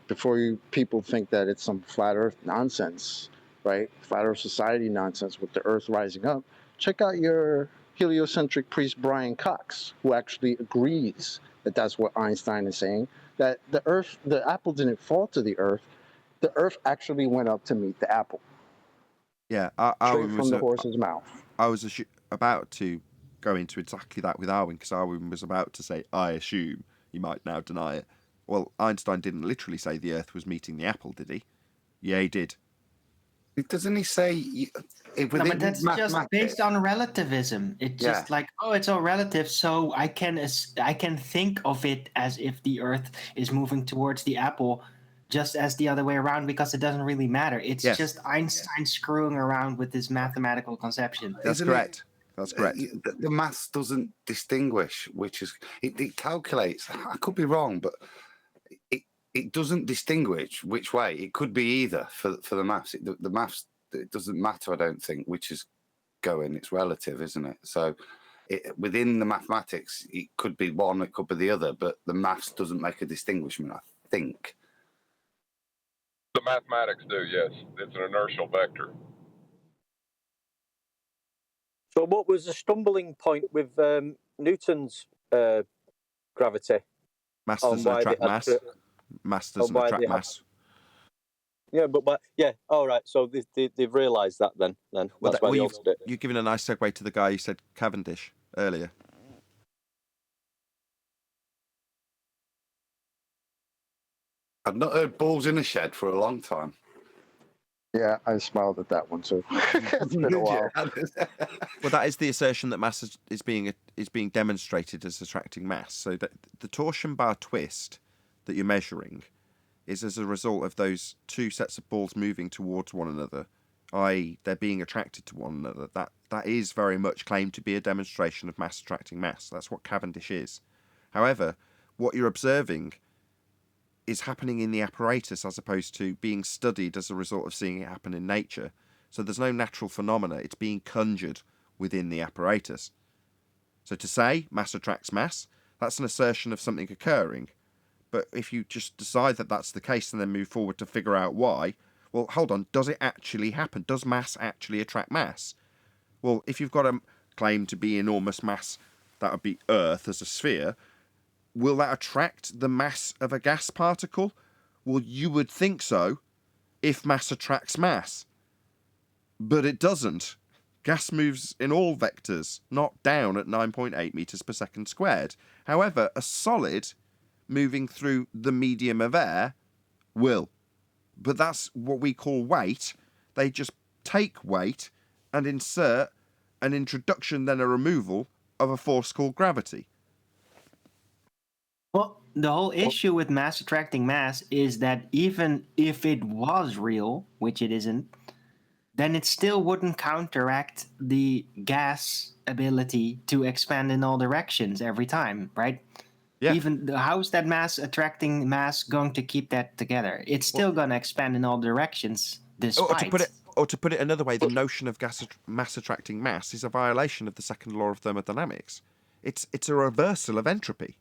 Before you people think that it's some flat Earth nonsense, right? Flat Earth society nonsense with the Earth rising up. Check out your heliocentric priest Brian Cox, who actually agrees that that's what Einstein is saying. That the apple didn't fall to the Earth. The Earth actually went up to meet the apple. Yeah, Straight from the horse's mouth. I was about to go into exactly that with Arwin, because Arwin was about to say, I assume, he might now deny it. Well, Einstein didn't literally say the Earth was meeting the apple, did he? Yeah, he did. Doesn't he say... No, but that's just based on relativism. It's just like, oh, it's all relative, so I can think of it as if the Earth is moving towards the apple, just as the other way around, because it doesn't really matter. It's just Einstein screwing around with this mathematical conception. That's correct. That's correct. The maths doesn't distinguish which is... It calculates. I could be wrong, but it doesn't distinguish which way. It could be either for the maths. The maths, it doesn't matter, I don't think, which is going. It's relative, isn't it? So within the mathematics, it could be one, it could be the other, but the maths doesn't make a distinguishment, I think. The mathematics do, yes. It's an inertial vector. So what was the stumbling point with Newton's gravity? Mass doesn't attract mass. Mass doesn't attract mass. Yeah, but yeah, all right. So they've realised that then. Well, that's why they altered it. You're giving a nice segue to the guy who said Cavendish earlier. I've not heard balls in a shed for a long time. Yeah, I smiled at that one too. It's been a while. Well, that is the assertion that mass is being demonstrated as attracting mass. So that the torsion bar twist that you're measuring is as a result of those two sets of balls moving towards one another, i.e. they're being attracted to one another. That is very much claimed to be a demonstration of mass attracting mass. That's what Cavendish is. However, what you're observing is happening in the apparatus as opposed to being studied as a result of seeing it happen in nature. So there's no natural phenomena. It's being conjured within the apparatus. So to say mass attracts mass, that's an assertion of something occurring. But if you just decide that that's the case and then move forward to figure out why, well, hold on, does it actually happen? Does mass actually attract mass? Well, if you've got a claim to be enormous mass, that would be Earth as a sphere, will that attract the mass of a gas particle? Well, you would think so if mass attracts mass. But it doesn't. Gas moves in all vectors, not down at 9.8 meters per second squared. However, a solid moving through the medium of air will. But that's what we call weight. They just take weight and insert an introduction, then a removal of a force called gravity. Well, the whole issue with mass attracting mass is that even if it was real, which it isn't, then it still wouldn't counteract the gas ability to expand in all directions every time, right? Yeah. Even how's that mass attracting mass going to keep that together? It's still going to expand in all directions despite. Or to put it another way, the notion of mass attracting mass is a violation of the second law of thermodynamics. It's a reversal of entropy.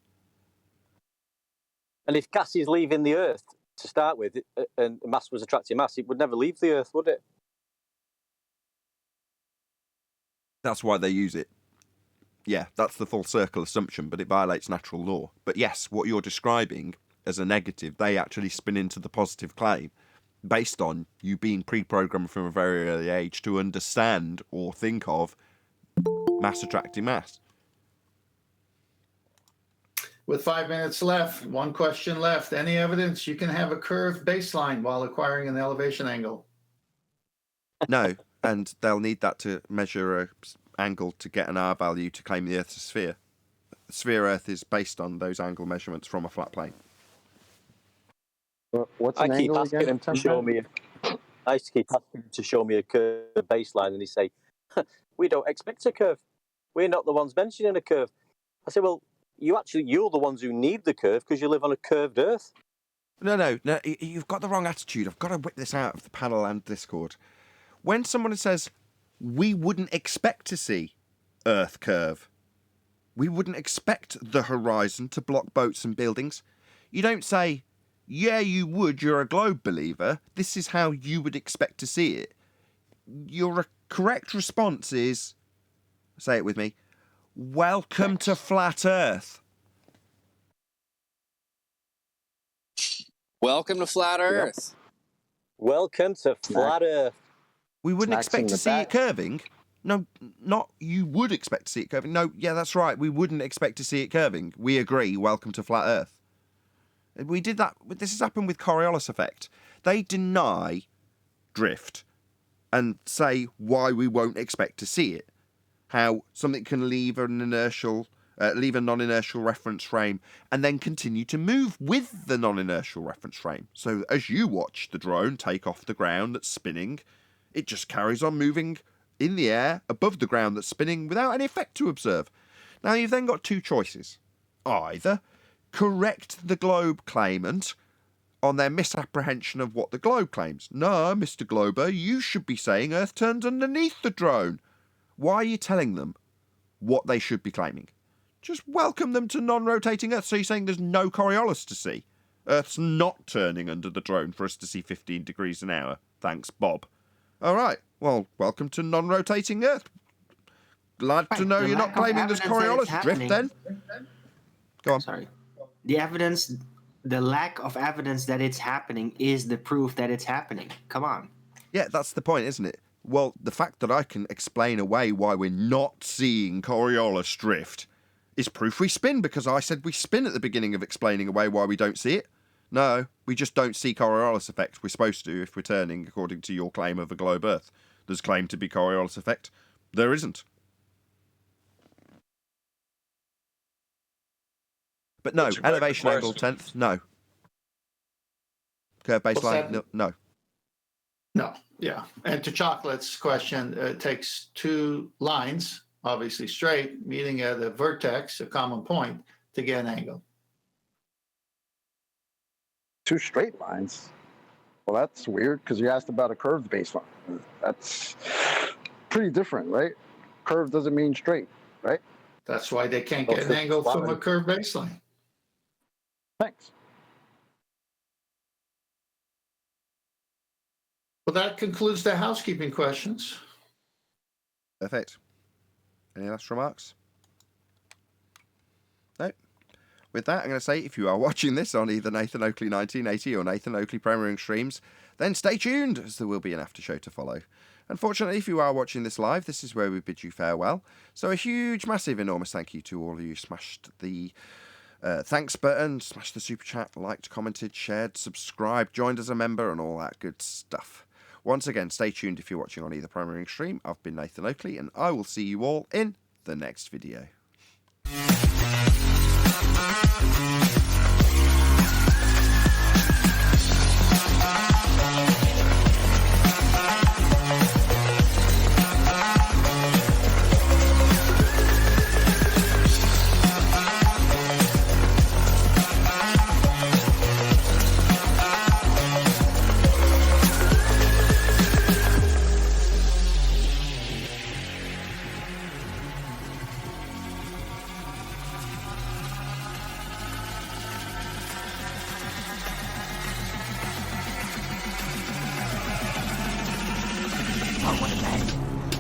And if gas is leaving the Earth to start with, and mass was attracting mass, it would never leave the Earth, would it? That's why they use it. Yeah, that's the full circle assumption, but it violates natural law. But yes, what you're describing as a negative, they actually spin into the positive claim based on you being pre-programmed from a very early age to understand or think of mass attracting mass. With 5 minutes left, one question left. Any evidence you can have a curved baseline while acquiring an elevation angle? No, and they'll need that to measure a angle to get an R value to claim the Earth's a sphere. Sphere Earth is based on those angle measurements from a flat plane. What's I an keep angle asking again? him to show me. I used to keep asking him to show me a curve baseline, and he say, "We don't expect a curve. We're not the ones mentioning a curve." I say, "Well, you're the ones who need the curve because you live on a curved Earth." No, you've got the wrong attitude. I've got to whip this out of the panel and Discord. When someone says, we wouldn't expect to see Earth curve, we wouldn't expect the horizon to block boats and buildings, you don't say, yeah, you would, you're a globe believer, this is how you would expect to see it. Your correct response is, say it with me, welcome to flat Earth. Welcome to flat Earth. Yep. Welcome to flat Earth. We wouldn't expect to see it curving. No, not you would expect to see it curving. No, yeah, that's right. We wouldn't expect to see it curving. We agree. Welcome to flat Earth. We did that. This has happened with Coriolis effect. They deny drift and say why we won't expect to see it. How something can leave a non-inertial reference frame and then continue to move with the non-inertial reference frame. So as you watch the drone take off the ground that's spinning, it just carries on moving in the air above the ground that's spinning without any effect to observe. Now you've then got two choices. Either correct the globe claimant on their misapprehension of what the globe claims. No, Mr. Glober, you should be saying Earth turns underneath the drone. Why are you telling them what they should be claiming? Just welcome them to non-rotating Earth. So you're saying there's no Coriolis to see? Earth's not turning under the drone for us to see 15 degrees an hour. Thanks, Bob. All right. Well, welcome to non-rotating Earth. Glad to know you're not claiming there's Coriolis drift then. Go on. Sorry. The lack of evidence that it's happening is the proof that it's happening. Come on. Yeah, that's the point, isn't it? Well, the fact that I can explain away why we're not seeing Coriolis drift is proof we spin, because I said we spin at the beginning of explaining away why we don't see it. No, we just don't see Coriolis effect. We're supposed to if we're turning, according to your claim of a globe Earth. There's claimed to be Coriolis effect. There isn't. But no, elevation angle 10th, no. Curve baseline, no. No, yeah. And to Chocolate's question, it takes two lines, obviously straight, meeting at a vertex, a common point, to get an angle. Two straight lines? Well, that's weird because you asked about a curved baseline. That's pretty different, right? Curve doesn't mean straight, right? That's why they can't get an angle from a curved baseline. Thanks. Well, that concludes the housekeeping questions. Perfect. Any last remarks? No. With that, I'm going to say, if you are watching this on either Nathan Oakley 1980 or Nathan Oakley Premiering Streams, then stay tuned, as there will be an after show to follow. Unfortunately, if you are watching this live, this is where we bid you farewell. So a huge, massive, enormous thank you to all of you who smashed the thanks button, smashed the super chat, liked, commented, shared, subscribed, joined as a member, and all that good stuff. Once again, stay tuned if you're watching on either Premiering Stream. I've been Nathan Oakley, and I will see you all in the next video.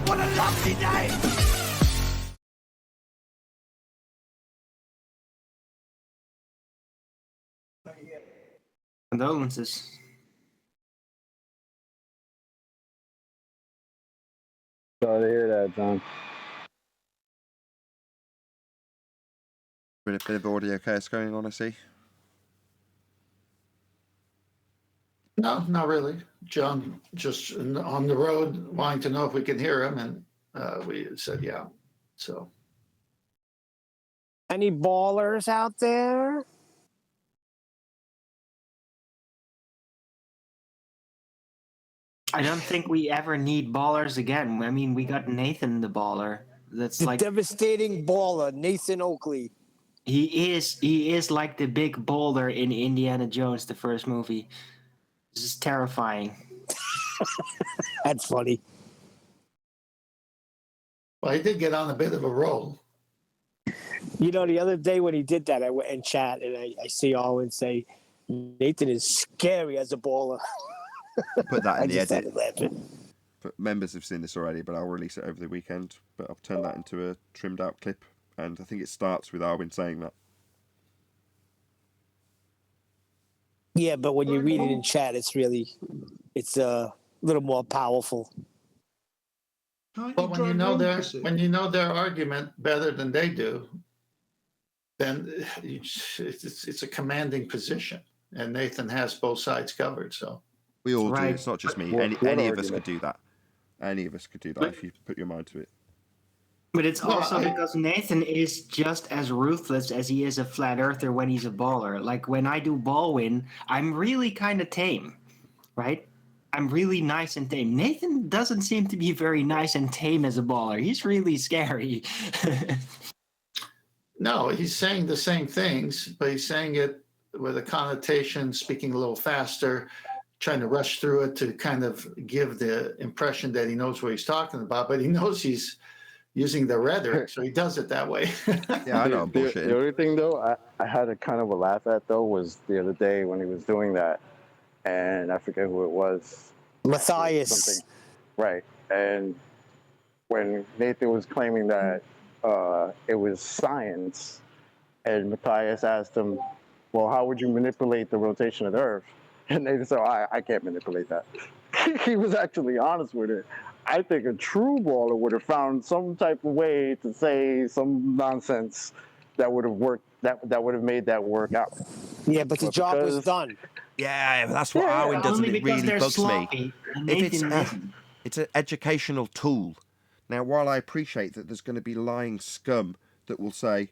What a lovely day! Condolences. Sorry to hear that, John. Bit of audio chaos going on, I see. No, not really. John just on the road wanting to know if we can hear him, and we said yeah. So Any ballers out there? I don't think we ever need ballers again. I mean, we got Nathan the baller. That's The like devastating baller, Nathan Oakley. he is like the big boulder in Indiana Jones, the first movie. This is terrifying. That's funny. well, he did get on a bit of a roll. You know, the other day when he did that, I went in chat and I see Owen say, Nathan is scary as a baller. Put that in the just edit. started laughing. But members have seen this already, but I'll release it over the weekend. But I've turned that into a trimmed out clip, and I think it starts with Arwin saying that. Yeah, but when you read it in chat, it's a little more powerful. But when you know their argument better than they do, then it's a commanding position, and Nathan has both sides covered. So we all Right. do. It's not just me. What Any of us argument? could do that. Any of us could do that if you put your mind to it. But it's Well, also I- because Nathan is just as ruthless as he is a flat earther when he's a baller. Like when I do Baldwin, I'm really kind of tame, right? I'm really nice and tame. Nathan doesn't seem to be very nice and tame as a baller. He's really scary. no, he's saying the same things, but he's saying it with a connotation, speaking a little faster, trying to rush through it to kind of give the impression that he knows what he's talking about, but he knows he's using the rhetoric, so he does it that way. Yeah, I know I'm The bullshitting. only thing though, I had a kind of a laugh at though was the other day when he was doing that, and I forget who it was. Matthias. Something, right? And when Nathan was claiming that it was science, and Matthias asked him, "Well, how would you manipulate the rotation of the Earth?" And Nathan said, "I can't manipulate that." He was actually honest with it. I think a true baller would have found some type of way to say some nonsense that would have worked. That would have made that work out. Yeah, but the But job was because- done. Yeah, that's what Yeah, Arwin does, and Only it because really they're bugs sloppy. me. And If Nathan isn't. it's an educational tool. Now, while I appreciate that there's going to be lying scum that will say,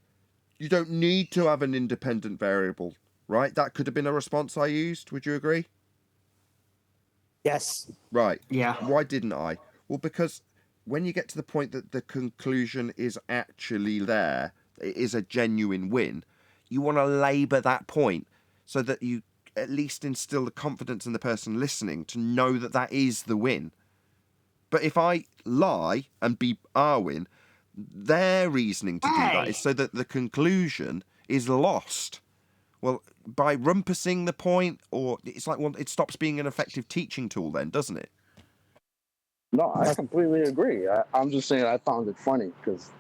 you don't need to have an independent variable, right? That could have been a response I used. Would you agree? Yes. Right. Yeah. Why didn't I? Well, because when you get to the point that the conclusion is actually there, it is a genuine win, you want to labour that point so that you at least instill the confidence in the person listening to know that that is the win. But if I lie and be Arwin, their reasoning to do that is so that the conclusion is lost. Well, by rumpusing the point, or it's like, well, it stops being an effective teaching tool then, doesn't it? No, I completely agree. I'm just saying I found it funny because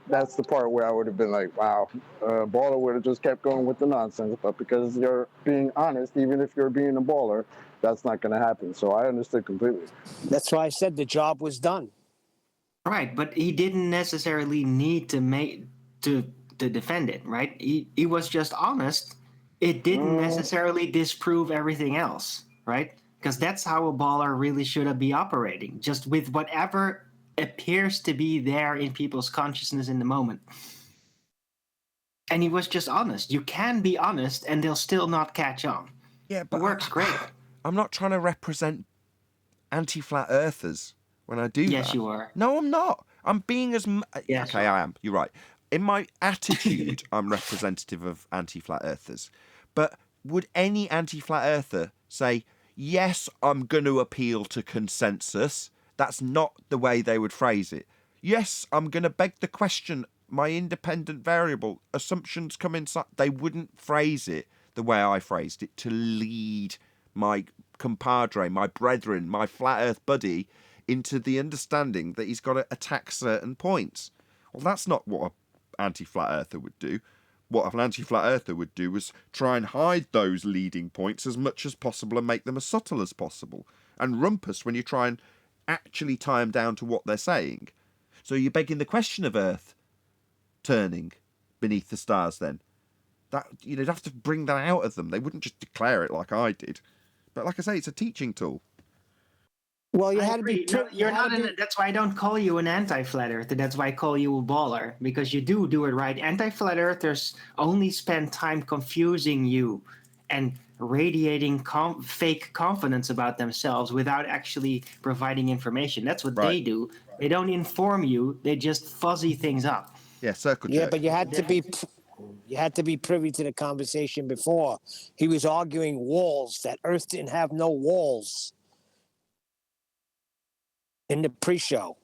that's the part where I would have been like, wow, baller would have just kept going with the nonsense. But because you're being honest, even if you're being a baller, that's not going to happen. So I understood completely. That's why I said the job was done. Right, but he didn't necessarily need to defend it, right? He was just honest. It didn't necessarily disprove everything else, right? Because that's how a baller really should be operating, just with whatever appears to be there in people's consciousness in the moment. And he was just honest. You can be honest and they'll still not catch on. Yeah, but it works great. I'm not trying to represent anti-flat earthers when I do that. Yes, you are. No, I'm not. I'm being as... Yes, okay, I am. You're right. In my attitude, I'm representative of anti-flat earthers. But would any anti-flat earther say, yes, I'm going to appeal to consensus? That's not the way they would phrase it. Yes, I'm going to beg the question, my independent variable, assumptions come inside. They wouldn't phrase it the way I phrased it, to lead my compadre, my brethren, my flat earth buddy into the understanding that he's got to attack certain points. Well, that's not what an anti-flat earther would do. What an anti-flat earther would do was try and hide those leading points as much as possible and make them as subtle as possible. And rumpus when you try and actually tie them down to what they're saying. So you're begging the question of Earth turning beneath the stars then. That you'd have to bring that out of them. They wouldn't just declare it like I did. But like I say, it's a teaching tool. Well, you I had to be. agree. No, you're not. That's why I don't call you an anti-flat earther. That's why I call you a baller, because you do it right. Anti-flat earthers only spend time confusing you and radiating fake confidence about themselves without actually providing information. That's what they do. They don't inform you. They just fuzzy things up. Yeah, circle jerk. Yeah, but you had to be. You had to be privy to the conversation before. He was arguing walls, that Earth didn't have no walls in the pre-show.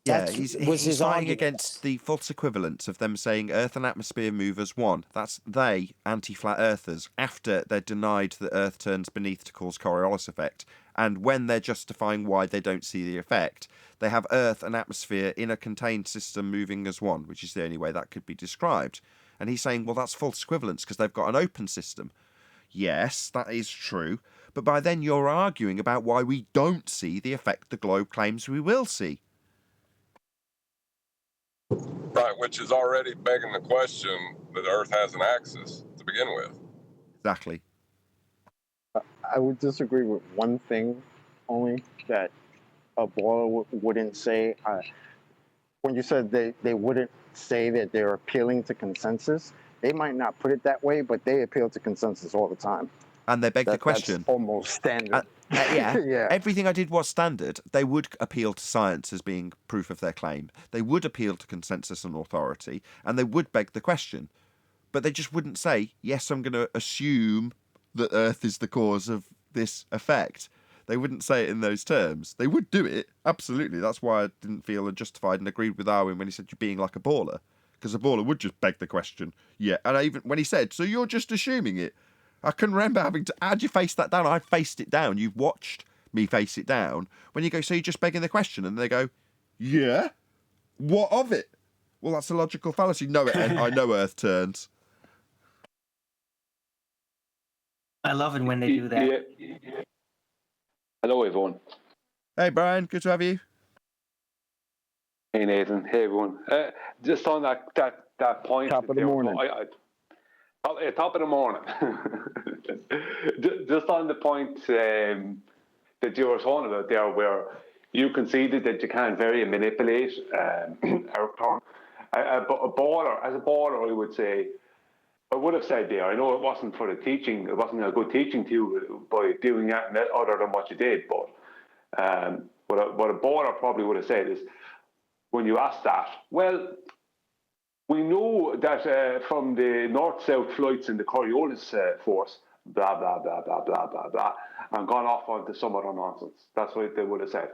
Yeah, he's his fighting argument. against the false equivalence of them saying Earth and atmosphere move as one. That's they, anti-flat earthers, after they're denied that Earth turns beneath to cause Coriolis effect. And when they're justifying why they don't see the effect, they have Earth and atmosphere in a contained system moving as one, which is the only way that could be described. And he's saying, well, that's false equivalence because they've got an open system. Yes, that is true. But by then you're arguing about why we don't see the effect the globe claims we will see. Right, which is already begging the question that Earth has an axis to begin with. Exactly. I would disagree with one thing only, that a baller wouldn't say. When you said they wouldn't say that they're appealing to consensus, they might not put it that way, but they appeal to consensus all the time. And they beg the question. That's almost standard. Yeah. Everything I did was standard. They would appeal to science as being proof of their claim. They would appeal to consensus and authority, and they would beg the question. But they just wouldn't say, yes, I'm going to assume that Earth is the cause of this effect. They wouldn't say it in those terms. They would do it, absolutely. That's why I didn't feel justified and agreed with Arwen when he said you're being like a baller. Because a baller would just beg the question. Yeah, and even when he said, so you're just assuming it, I can remember having to, how'd you face that down? I faced it down. You've watched me face it down. When you go, so you're just begging the question, and they go, yeah? What of it? Well, that's a logical fallacy. No, I know Earth turns. I love it when they do that. Yeah. Hello, everyone. Hey, Brian. Good to have you. Hey, Nathan. Hey, everyone. Just on that point. Top of the morning. Top of the morning. Just on the point that you were talking about there, where you conceded that you can't vary and manipulate Earth. A baller, I would say, I would have said there, I know it wasn't for the teaching, it wasn't a good teaching to you by doing that other than what you did, but what a baller probably would have said is, when you ask that, well, we know that from the north-south flights in the Coriolis force, blah, blah, blah, blah, blah, blah, blah, and gone off onto some other nonsense. That's what they would have said.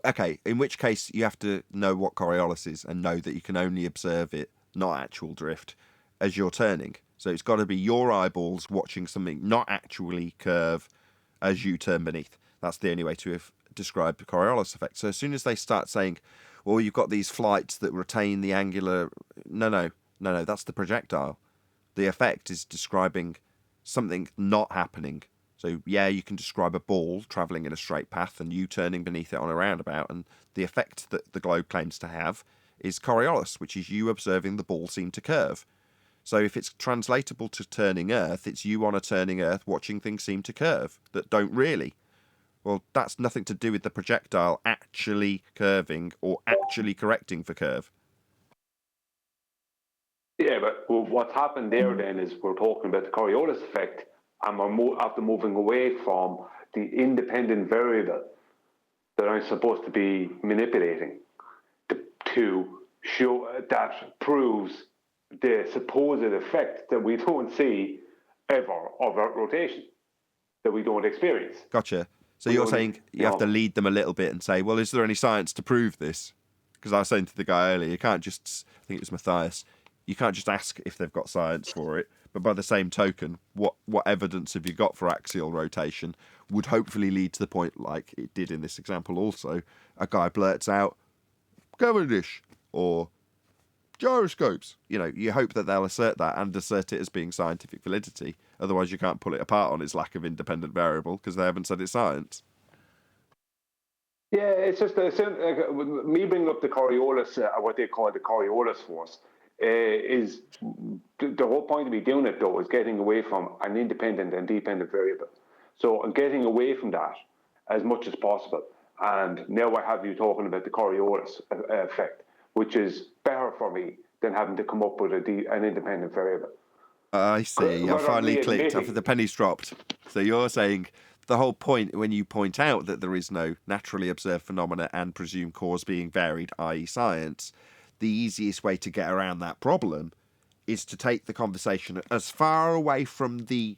Okay, in which case you have to know what Coriolis is and know that you can only observe it, not actual drift, as you're turning. So it's got to be your eyeballs watching something not actually curve as you turn beneath. That's the only way to have described the Coriolis effect. So as soon as they start saying, well, you've got these flights that retain the angular... No, that's the projectile. The effect is describing something not happening. So, yeah, you can describe a ball travelling in a straight path and you turning beneath it on a roundabout, and the effect that the globe claims to have is Coriolis, which is you observing the ball seem to curve. So if it's translatable to turning Earth, it's you on a turning Earth watching things seem to curve that don't really. Well, that's nothing to do with the projectile actually curving or actually correcting for curve. Yeah, but what's happened there then is we're talking about the Coriolis effect, and we're after moving away from the independent variable that I'm supposed to be manipulating to show that proves the supposed effect that we don't see ever of Earth rotation, that we don't experience. Gotcha. So you're saying you have to lead them a little bit and say, well, is there any science to prove this? Because I was saying to the guy earlier, you can't just, I think it was Matthias, you can't just ask if they've got science for it. But by the same token, what evidence have you got for axial rotation would hopefully lead to the point, like it did in this example also, a guy blurts out, Cavendish, or gyroscopes. You know, you hope that they'll assert that and assert it as being scientific validity. Otherwise, you can't pull it apart on its lack of independent variable because they haven't said it's science. Yeah, it's just me bringing up the Coriolis, what they call the Coriolis force, is the whole point of me doing it, though, is getting away from an independent and dependent variable. So I'm getting away from that as much as possible. And now I have you talking about the Coriolis effect, which is better for me than having to come up with an independent variable. I see. I finally clicked after the pennies dropped. So you're saying the whole point, when you point out that there is no naturally observed phenomena and presumed cause being varied, i.e. science, the easiest way to get around that problem is to take the conversation as far away from the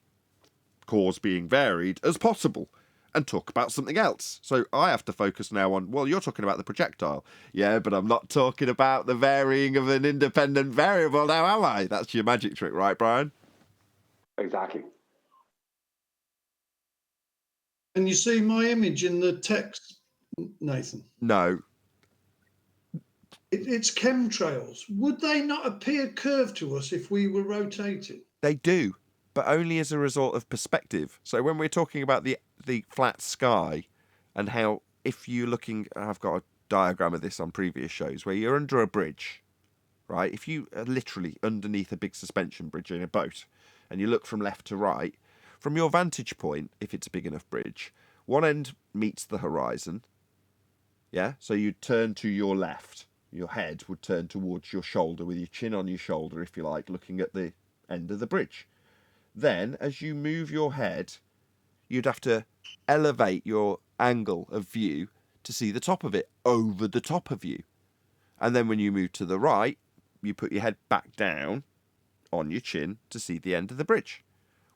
cause being varied as possible and talk about something else. So I have to focus now on, well, you're talking about the projectile. Yeah, but I'm not talking about the varying of an independent variable now, am I? That's your magic trick, right, Brian? Exactly. Can you see my image in the text, Nathan? No. It's chemtrails. Would they not appear curved to us if we were rotating? They do, but only as a result of perspective. So when we're talking about the flat sky and how if you're looking, I've got a diagram of this on previous shows, where you're under a bridge, right? If you are literally underneath a big suspension bridge in a boat and you look from left to right, from your vantage point, if it's a big enough bridge, one end meets the horizon, yeah? So you turn to your left. Your head would turn towards your shoulder with your chin on your shoulder, if you like, looking at the end of the bridge. Then, as you move your head, you'd have to elevate your angle of view to see the top of it over the top of you. And then when you move to the right, you put your head back down on your chin to see the end of the bridge.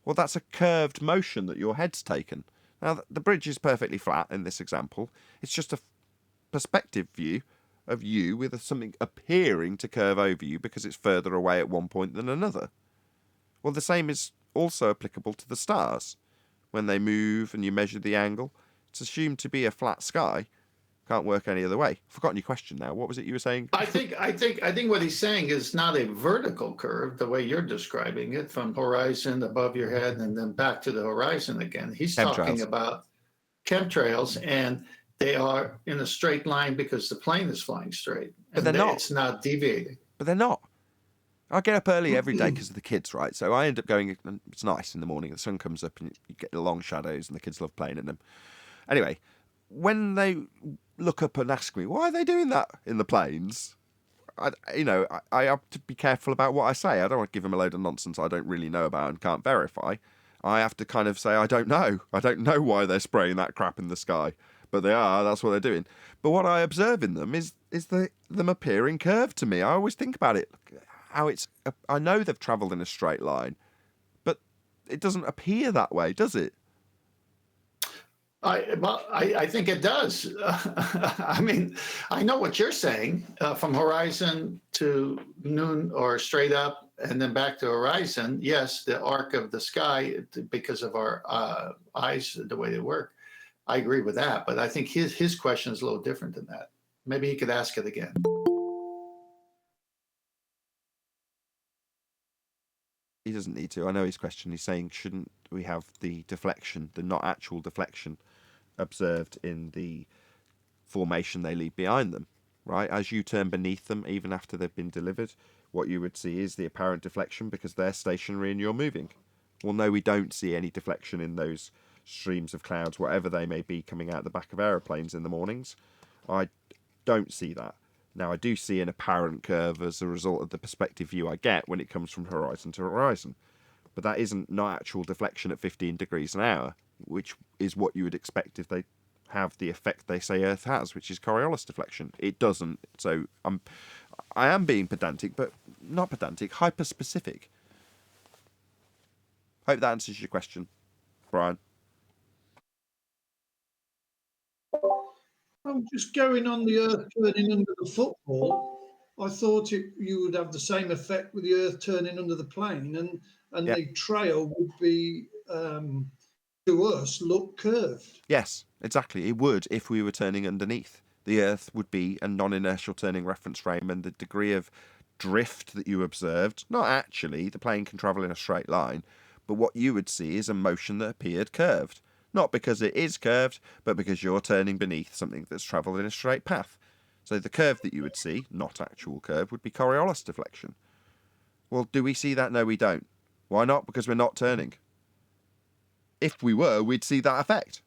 Well, that's a curved motion that your head's taken. Now, the bridge is perfectly flat in this example. It's just a perspective view of you with something appearing to curve over you because it's further away at one point than another. Well, the same is also applicable to the stars. When they move and you measure the angle, it's assumed to be a flat sky. Can't work any other way. I've forgotten your question now. What was it you were saying? I think what he's saying is not a vertical curve the way you're describing it, from horizon above your head and then back to the horizon again. He's talking about chemtrails, and they are in a straight line because the plane is flying straight. But they're not. It's not deviating. But they're not. I get up early every day because of the kids, right? So I end up going, and it's nice in the morning. The sun comes up and you get the long shadows and the kids love playing in them. Anyway, when they look up and ask me, why are they doing that in the planes? I have to be careful about what I say. I don't want to give them a load of nonsense I don't really know about and can't verify. I have to kind of say, I don't know. I don't know why they're spraying that crap in the sky. But they are, that's what they're doing. But what I observe in them is them appearing curved to me. I always think about it, how I know they've travelled in a straight line, but it doesn't appear that way, does it? I think it does. I mean, I know what you're saying. From horizon to noon or straight up and then back to horizon, yes, the arc of the sky, because of our eyes, the way they work, I agree with that. But I think his question is a little different than that. Maybe he could ask it again. He doesn't need to. I know his question. He's saying, shouldn't we have the deflection, the not actual deflection, observed in the formation they leave behind them, right? As you turn beneath them, even after they've been delivered, what you would see is the apparent deflection because they're stationary and you're moving. Well, no, we don't see any deflection in those streams of clouds, whatever they may be, coming out the back of aeroplanes in the mornings. I don't see that. Now, I do see an apparent curve as a result of the perspective view I get when it comes from horizon to horizon. But that isn't not actual deflection at 15 degrees an hour, which is what you would expect if they have the effect they say Earth has, which is Coriolis deflection. It doesn't. So I am being pedantic, but not pedantic, hyper-specific. Hope that answers your question, Brian. I'm just going on the Earth turning under the football. I thought you would have the same effect with the Earth turning under the plane, and the trail would be, to us, look curved. Yes, exactly. It would if we were turning underneath. The Earth would be a non-inertial turning reference frame, and the degree of drift that you observed, not actually, the plane can travel in a straight line, but what you would see is a motion that appeared curved. Not because it is curved, but because you're turning beneath something that's travelled in a straight path. So the curve that you would see, not actual curve, would be Coriolis deflection. Well, do we see that? No, we don't. Why not? Because we're not turning. if we were, we'd see that effect.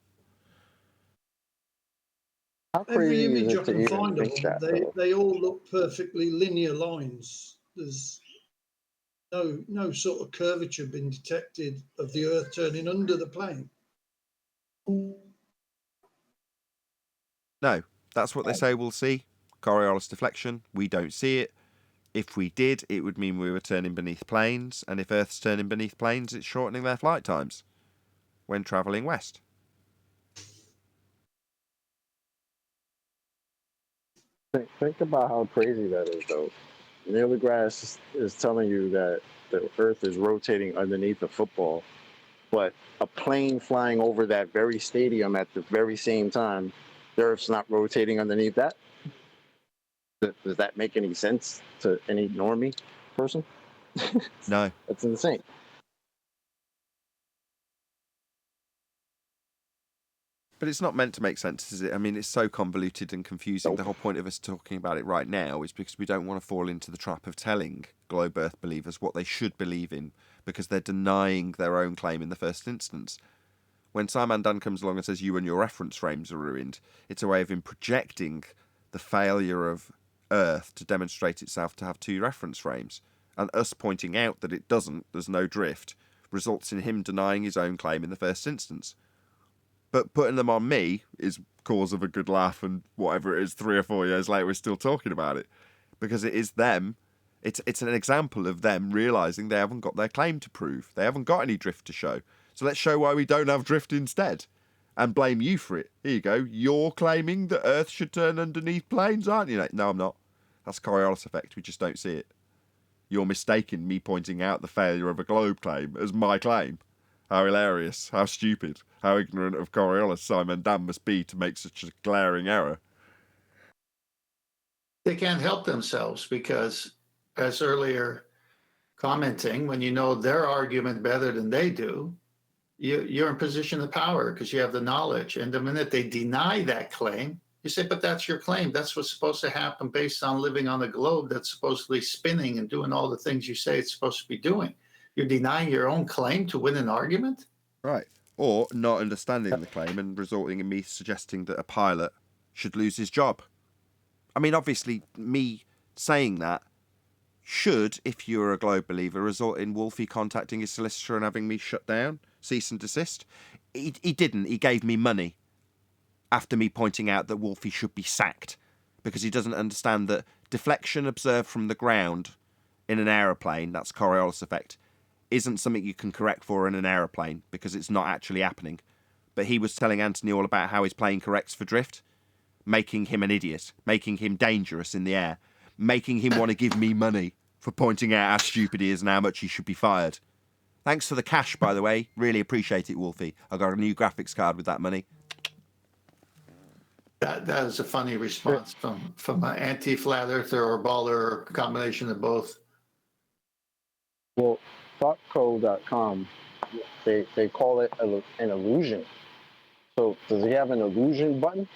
Every image I can find of them, they all look perfectly linear lines. There's no sort of curvature been detected of the Earth turning under the plane. No, that's what they say we'll see. Coriolis deflection. We don't see it. If we did, it would mean we were turning beneath planes, and if Earth's turning beneath planes, it's shortening their flight times when travelling west. Think about how crazy that is, though. Neil deGrasse is telling you that the Earth is rotating underneath a football, but a plane flying over that very stadium at the very same time, the Earth's not rotating underneath that? Does that make any sense to any normie person? No. That's insane. But it's not meant to make sense, is it? I mean, it's so convoluted and confusing. Nope. The whole point of us talking about it right now is because we don't want to fall into the trap of telling globe Earth believers what they should believe in, because they're denying their own claim in the first instance. When Simon Dunn comes along and says you and your reference frames are ruined, it's a way of him projecting the failure of Earth to demonstrate itself to have two reference frames. And us pointing out that it doesn't, there's no drift, results in him denying his own claim in the first instance. But putting them on me is cause of a good laugh, and whatever it is, 3 or 4 years later, we're still talking about it. Because it is them. It's an example of them realising they haven't got their claim to prove. They haven't got any drift to show. So let's show why we don't have drift instead. And blame you for it. Here you go. You're claiming that Earth should turn underneath planes, aren't you? No, I'm not. That's Coriolis effect. We just don't see it. You're mistaking me pointing out the failure of a globe claim as my claim. How hilarious, how stupid, how ignorant of Coriolis Simon Dunn must be to make such a glaring error. They can't help themselves because, as earlier commenting, when you know their argument better than they do, you're in position of power because you have the knowledge. And the minute they deny that claim, you say, but that's your claim. That's what's supposed to happen based on living on a globe that's supposedly spinning and doing all the things you say it's supposed to be doing. You're denying your own claim to win an argument? Right. Or not understanding the claim and resulting in me suggesting that a pilot should lose his job. I mean, obviously, me saying that should, if you're a globe believer, result in Wolfie contacting his solicitor and having me shut down, cease and desist. He didn't. He gave me money after me pointing out that Wolfie should be sacked because he doesn't understand that deflection observed from the ground in an aeroplane, that's Coriolis effect, isn't something you can correct for in an aeroplane because it's not actually happening. But he was telling Anthony all about how his plane corrects for drift, making him an idiot, making him dangerous in the air, making him want to give me money for pointing out how stupid he is and how much he should be fired. Thanks for the cash, by the way. Really appreciate it, Wolfie. I got a new graphics card with that money. That is a funny response from an anti-flat earther or baller or a combination of both. Well, thoughtco.com, they call it an illusion. So does he have an illusion button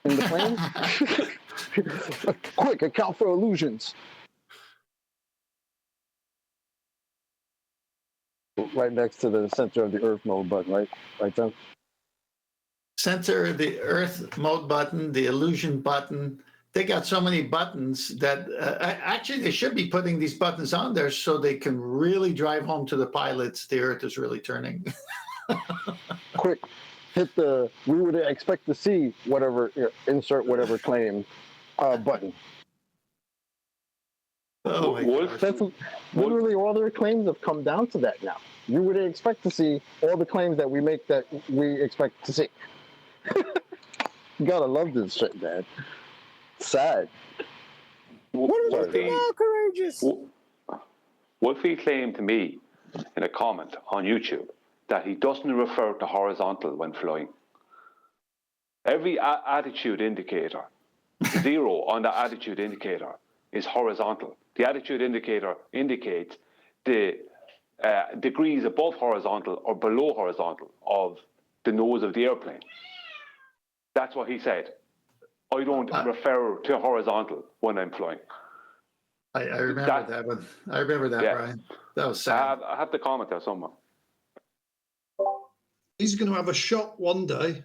in the plane? Quick, account for illusions. Right next to the center of the Earth mode button, right? Right there. Center of the Earth mode button, the illusion button. They got so many buttons that actually they should be putting these buttons on there so they can really drive home to the pilots the Earth is really turning. Quick, hit the, we would expect to see whatever, insert whatever claim button. Oh my gosh. That's literally all their claims have come down to that now. You would expect to see all the claims that we make that we expect to see. You gotta love this shit, man. Sad. Courageous. Wolfie claimed to me in a comment on YouTube that he doesn't refer to horizontal when flying. Every attitude indicator, 0 on the attitude indicator, is horizontal. The attitude indicator indicates the degrees above horizontal or below horizontal of the nose of the airplane. That's what he said. I don't refer to horizontal when I'm flying. I remember that one. I remember that, yeah. Brian. That was sad. I have the comment there somewhere. He's going to have a shot one day.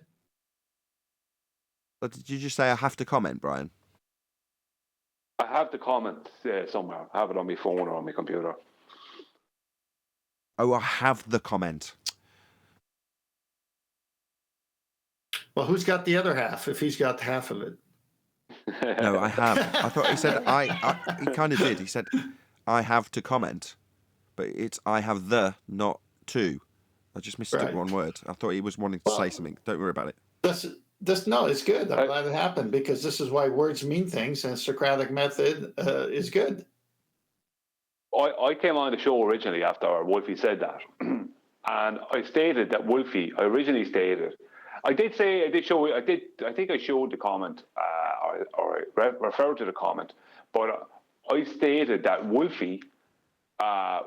But did you just say I have to comment, Brian? I have the comment somewhere. I have it on my phone or on my computer. Oh, I have the comment. Well, who's got the other half? If he's got half of it. No, I have. I thought he said he kind of did. He said I have to comment, but it's I have the, not to. I just mistook one word. I thought he was wanting to say something. Don't worry about it. No, it's good. I'm glad it happened because this is why words mean things, and Socratic method is good. I came on the show originally after Wolfie said that, and I stated that Wolfie. I originally stated, I think I showed the comment or referred to the comment, but I stated that Wolfie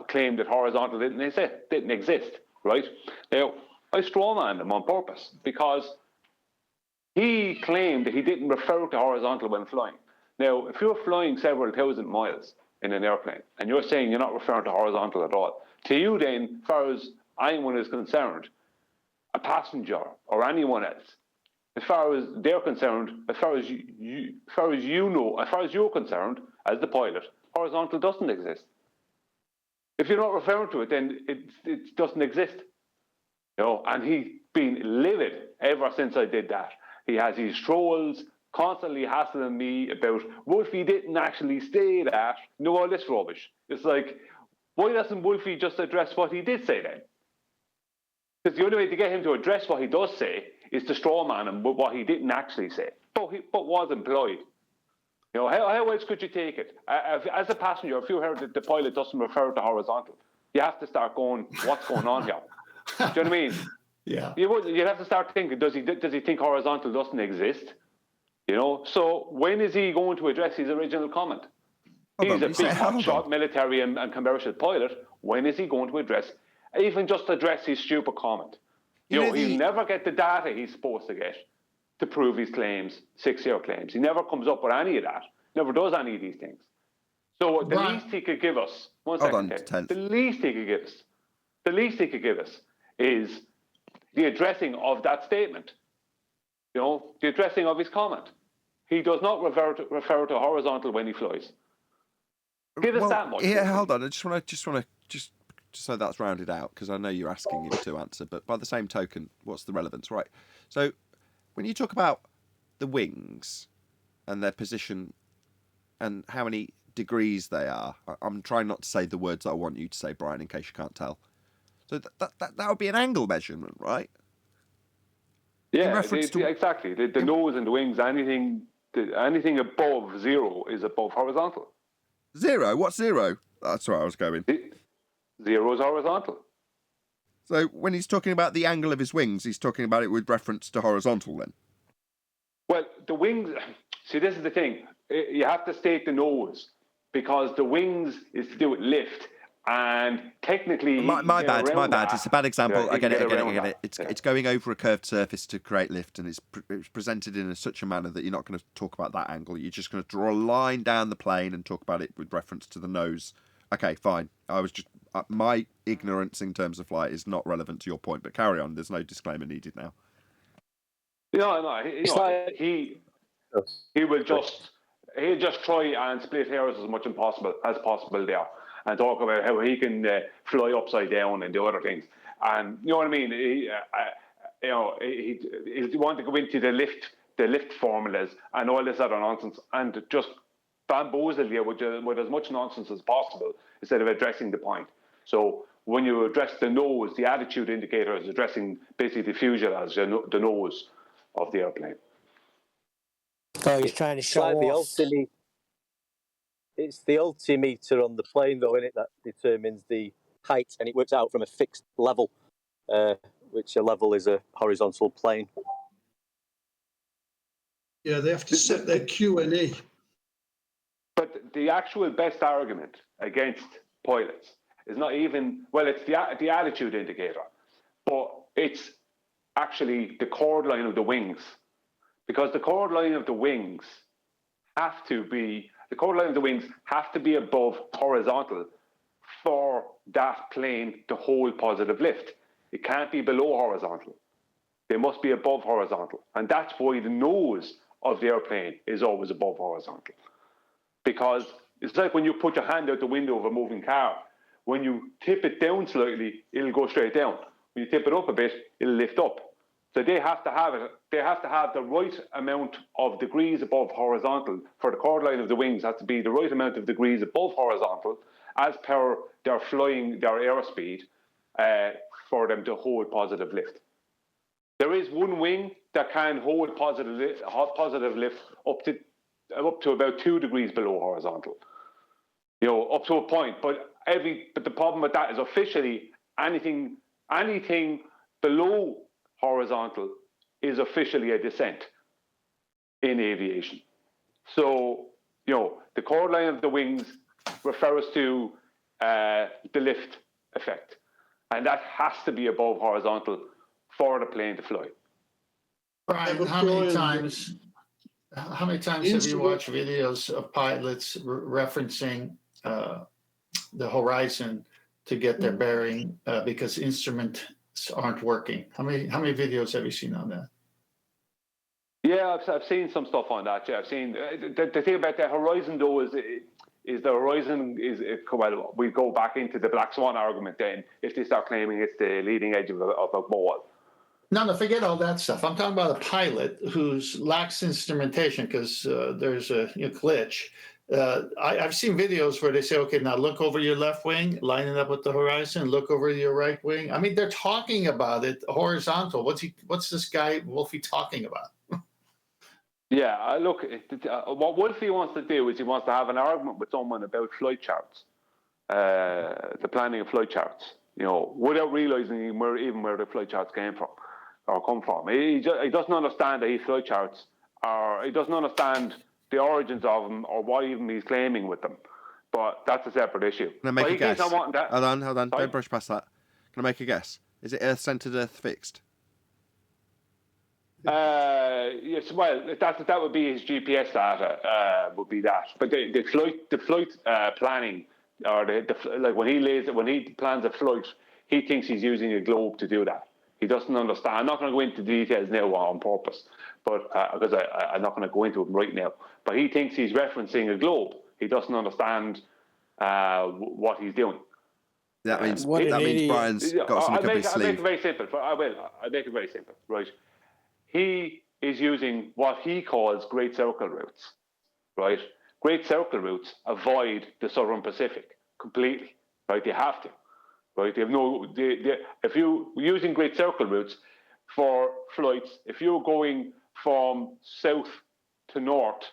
claimed that horizontal didn't exist. Right now, I strawmanned him on purpose because he claimed that he didn't refer to horizontal when flying. Now, if you're flying several thousand miles in an airplane and you're saying you're not referring to horizontal at all, to you then, as far as anyone is concerned, a passenger or anyone else, as far as they're concerned, as far as you're concerned, as the pilot, horizontal doesn't exist. If you're not referring to it, then it doesn't exist. You know, and he's been livid ever since I did that. He has these trolls constantly hassling me about Wolfie didn't actually say that. No, all this rubbish. It's like, why doesn't Wolfie just address what he did say then? Because the only way to get him to address what he does say is to strawman him with what he didn't actually say, but was employed. You know, how else could you take it? As a passenger, if you heard that the pilot doesn't refer to horizontal, you have to start going, what's going on here? Do you know what I mean? Yeah. You'd have to start thinking, does he think horizontal doesn't exist? You know, so when is he going to address his original comment? He's a big hotshot military and commercial pilot. When is he going to address his stupid comment? He'll never get the data he's supposed to get to prove his claims, 6-year claims. He never comes up with any of that. Never does any of these things. So the least he could give us, the least he could give us is the addressing of that statement. You know, the addressing of his comment. He does not refer to horizontal when he flies. Give us that much. Yeah, hold on. I just want to so that's rounded out, because I know you're asking him to answer, but by the same token, what's the relevance, right? So when you talk about the wings and their position and how many degrees they are, I'm trying not to say the words that I want you to say, Brian, in case you can't tell. So that would be an angle measurement, right? Yeah, exactly. The nose and the wings, anything above 0 is above horizontal. 0? What's 0? That's where I was going. 0 is horizontal. So when he's talking about the angle of his wings, he's talking about it with reference to horizontal then? Well, the wings... See, this is the thing. You have to state the nose, because the wings is to do with lift. And technically... My bad. It's a bad example. I get it. It's going over a curved surface to create lift, and it's presented in such a manner that you're not going to talk about that angle. You're just going to draw a line down the plane and talk about it with reference to the nose. Okay, fine. I was just... my ignorance in terms of flight is not relevant to your point, but carry on. There's no disclaimer needed now. No. He'll just try and split hairs as much as possible there, and talk about how he can fly upside down and do other things. And you know what I mean? He want to go into the lift formulas and all this other nonsense, and just bamboozle you with as much nonsense as possible instead of addressing the point. So when you address the nose, the attitude indicator is addressing basically the fuselage, the nose of the airplane. Oh, he's trying to show off. It's the altimeter on the plane, though, isn't it, that determines the height, and it works out from a fixed level, which a level is a horizontal plane. Yeah, they have to set their Q&E. But the actual best argument against pilots is not even, well, it's the attitude indicator, but it's actually the chord line of the wings. Because the chord line of the wings have to be above horizontal for that plane to hold positive lift. It can't be below horizontal. They must be above horizontal. And that's why the nose of the airplane is always above horizontal. Because it's like when you put your hand out the window of a moving car. When you tip it down slightly, it'll go straight down. When you tip it up a bit, it'll lift up. So they have to have it. They have to have the right amount of degrees above horizontal. For the chord line of the wings, has to be the right amount of degrees above horizontal, as per their flying, their airspeed, for them to hold positive lift. There is one wing that can hold positive lift up to about 2 degrees below horizontal. Up to a point. But the problem with that is officially anything below horizontal is officially a descent in aviation. So, the chord line of the wings refers to the lift effect. And that has to be above horizontal for the plane to fly. Brian, how many times have you watched videos of pilots referencing the horizon to get their bearing because instruments aren't working? How many videos have you seen on that? Yeah, I've seen some stuff on that. Yeah, I've seen the thing about the horizon though is the horizon is well, we go back into the black swan argument then if they start claiming it's the leading edge of a ball. No, forget all that stuff. I'm talking about a pilot who lacks instrumentation because there's a glitch. I've seen videos where they say, okay, now look over your left wing, line it up with the horizon, look over your right wing. I mean, they're talking about it horizontal. What's this guy Wolfie talking about? Yeah, look, what Wolfie wants to do is he wants to have an argument with someone about flight charts, the planning of flight charts, without realizing where the flight charts came from or come from. He doesn't understand these flight charts, or he doesn't understand the origins of them or what even he's claiming with them. But that's a separate issue. Can I make a guess? Hold on. Sorry? Don't brush past that. Can I make a guess? Is it Earth-centered, Earth-fixed? Yes, well, that would be his GPS data. Would be that. But the flight planning, or like when he plans a flight, he thinks he's using a globe to do that. He doesn't understand. I'm not going to go into details now on purpose, but because I'm not going to go into them right now. But he thinks he's referencing a globe. He doesn't understand what he's doing. That means Brian's got something up his sleeve. I'll make it very simple. I'll make it very simple. Right. He is using what he calls great circle routes. Right. Great circle routes avoid the Southern Pacific completely. Right. They have to. Right. They have if you're using great circle routes for flights, if you're going from south to north,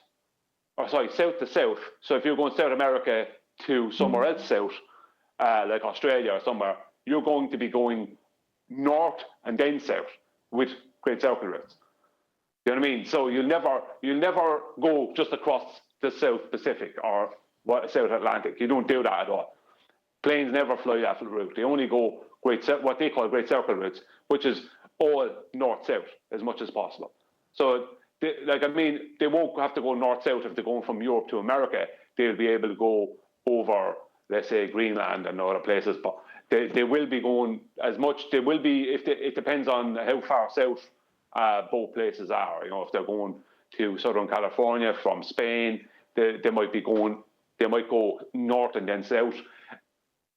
south to south. So if you're going South America to somewhere else south, like Australia or somewhere, you're going to be going north and then south with great circle routes. You know what I mean? So you'll never go just across the South Pacific or South Atlantic. You don't do that at all. Planes never fly that route. They only go what they call great circle routes, which is all north-south as much as possible. So, they won't have to go north-south if they're going from Europe to America. They'll be able to go over, let's say, Greenland and other places. But they will be going as much. They will be, it depends on how far south both places are. If they're going to Southern California from Spain, they might go north and then south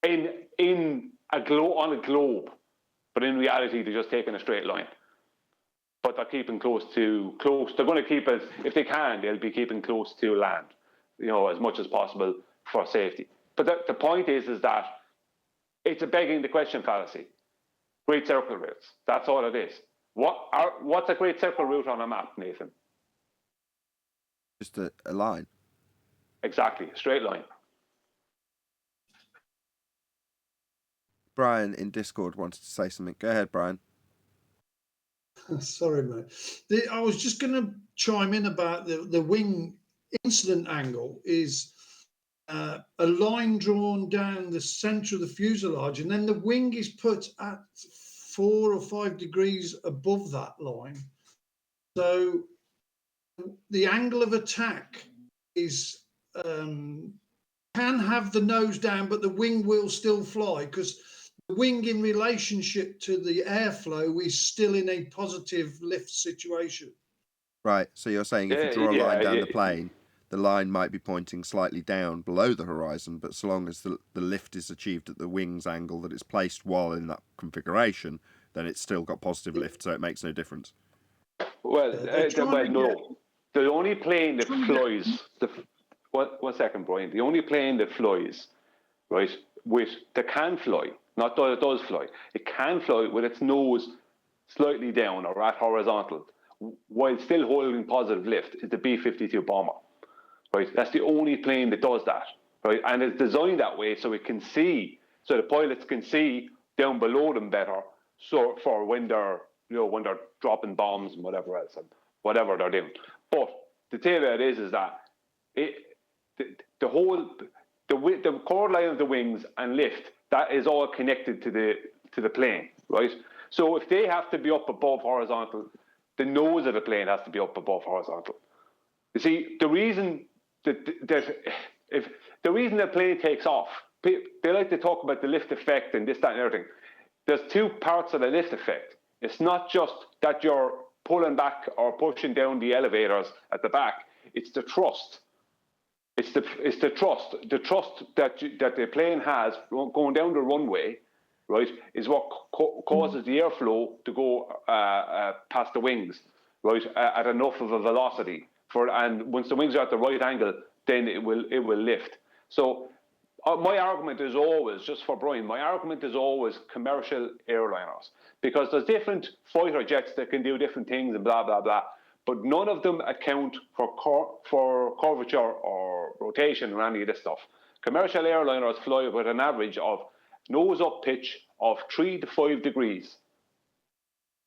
on a globe. But in reality, they're just taking a straight line. But they're keeping close. They're going to keep it, if they can, they'll be keeping close to land, as much as possible for safety. But the point is that it's a begging the question fallacy. Great circle routes. That's all it is. What's a great circle route on a map, Nathan? Just a line. Exactly, a straight line. Brian in Discord wanted to say something. Go ahead, Brian. Sorry, mate. I was just going to chime in about the wing incident angle is a line drawn down the center of the fuselage, and then the wing is put at 4 or 5 degrees above that line. So the angle of attack is can have the nose down, but the wing will still fly because wing in relationship to the airflow is still in a positive lift situation. Right. So you're saying if you draw a line down the plane, the line might be pointing slightly down below the horizon, but so long as the lift is achieved at the wing's angle that it's placed while in that configuration, then it's still got positive lift, so it makes no difference. Well, no. The only plane that flies, one second, Brian. The only plane that flies, right, that can fly, not that it does fly, it can fly with its nose slightly down or at horizontal, while still holding positive lift, is the B-52 bomber. Right, that's the only plane that does that, right? And it's designed that way so it can see, so the pilots can see down below them better, so for when they're dropping bombs and whatever else and whatever they're doing. But the thing about it is that the chord line of the wings and lift, that is all connected to the plane, right? So if they have to be up above horizontal, the nose of the plane has to be up above horizontal. You see, the reason the reason the plane takes off, they like to talk about the lift effect and this, that, and everything. There's two parts of the lift effect. It's not just that you're pulling back or pushing down the elevators at the back. It's the thrust. It's the thrust. The thrust that the plane has going down the runway, right, is what causes the airflow to go past the wings, right, at enough of a velocity. And once the wings are at the right angle, then it will lift. So my argument is always, just for Brian, my argument is always commercial airliners, because there's different fighter jets that can do different things and blah, blah, blah, but none of them account for curvature or rotation or any of this stuff. Commercial airliners fly with an average of nose up pitch of 3 to 5 degrees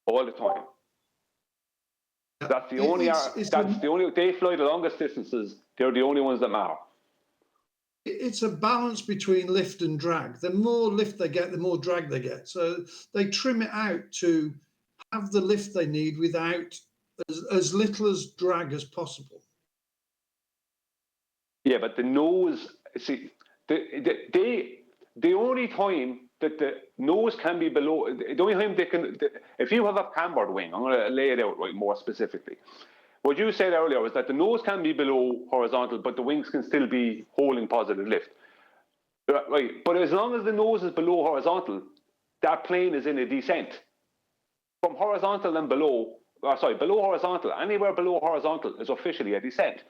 all the time. That's the only. They fly the longest distances. They're the only ones that matter. It's a balance between lift and drag. The more lift they get, the more drag they get. So they trim it out to have the lift they need without as little as drag as possible. Yeah, but the nose. See, the only time that the nose can be below, the only time they can, if you have a cambered wing, I'm going to lay it out right more specifically. What you said earlier was that the nose can be below horizontal, but the wings can still be holding positive lift. Right, but as long as the nose is below horizontal, that plane is in a descent. From horizontal and below horizontal, anywhere below horizontal is officially a descent.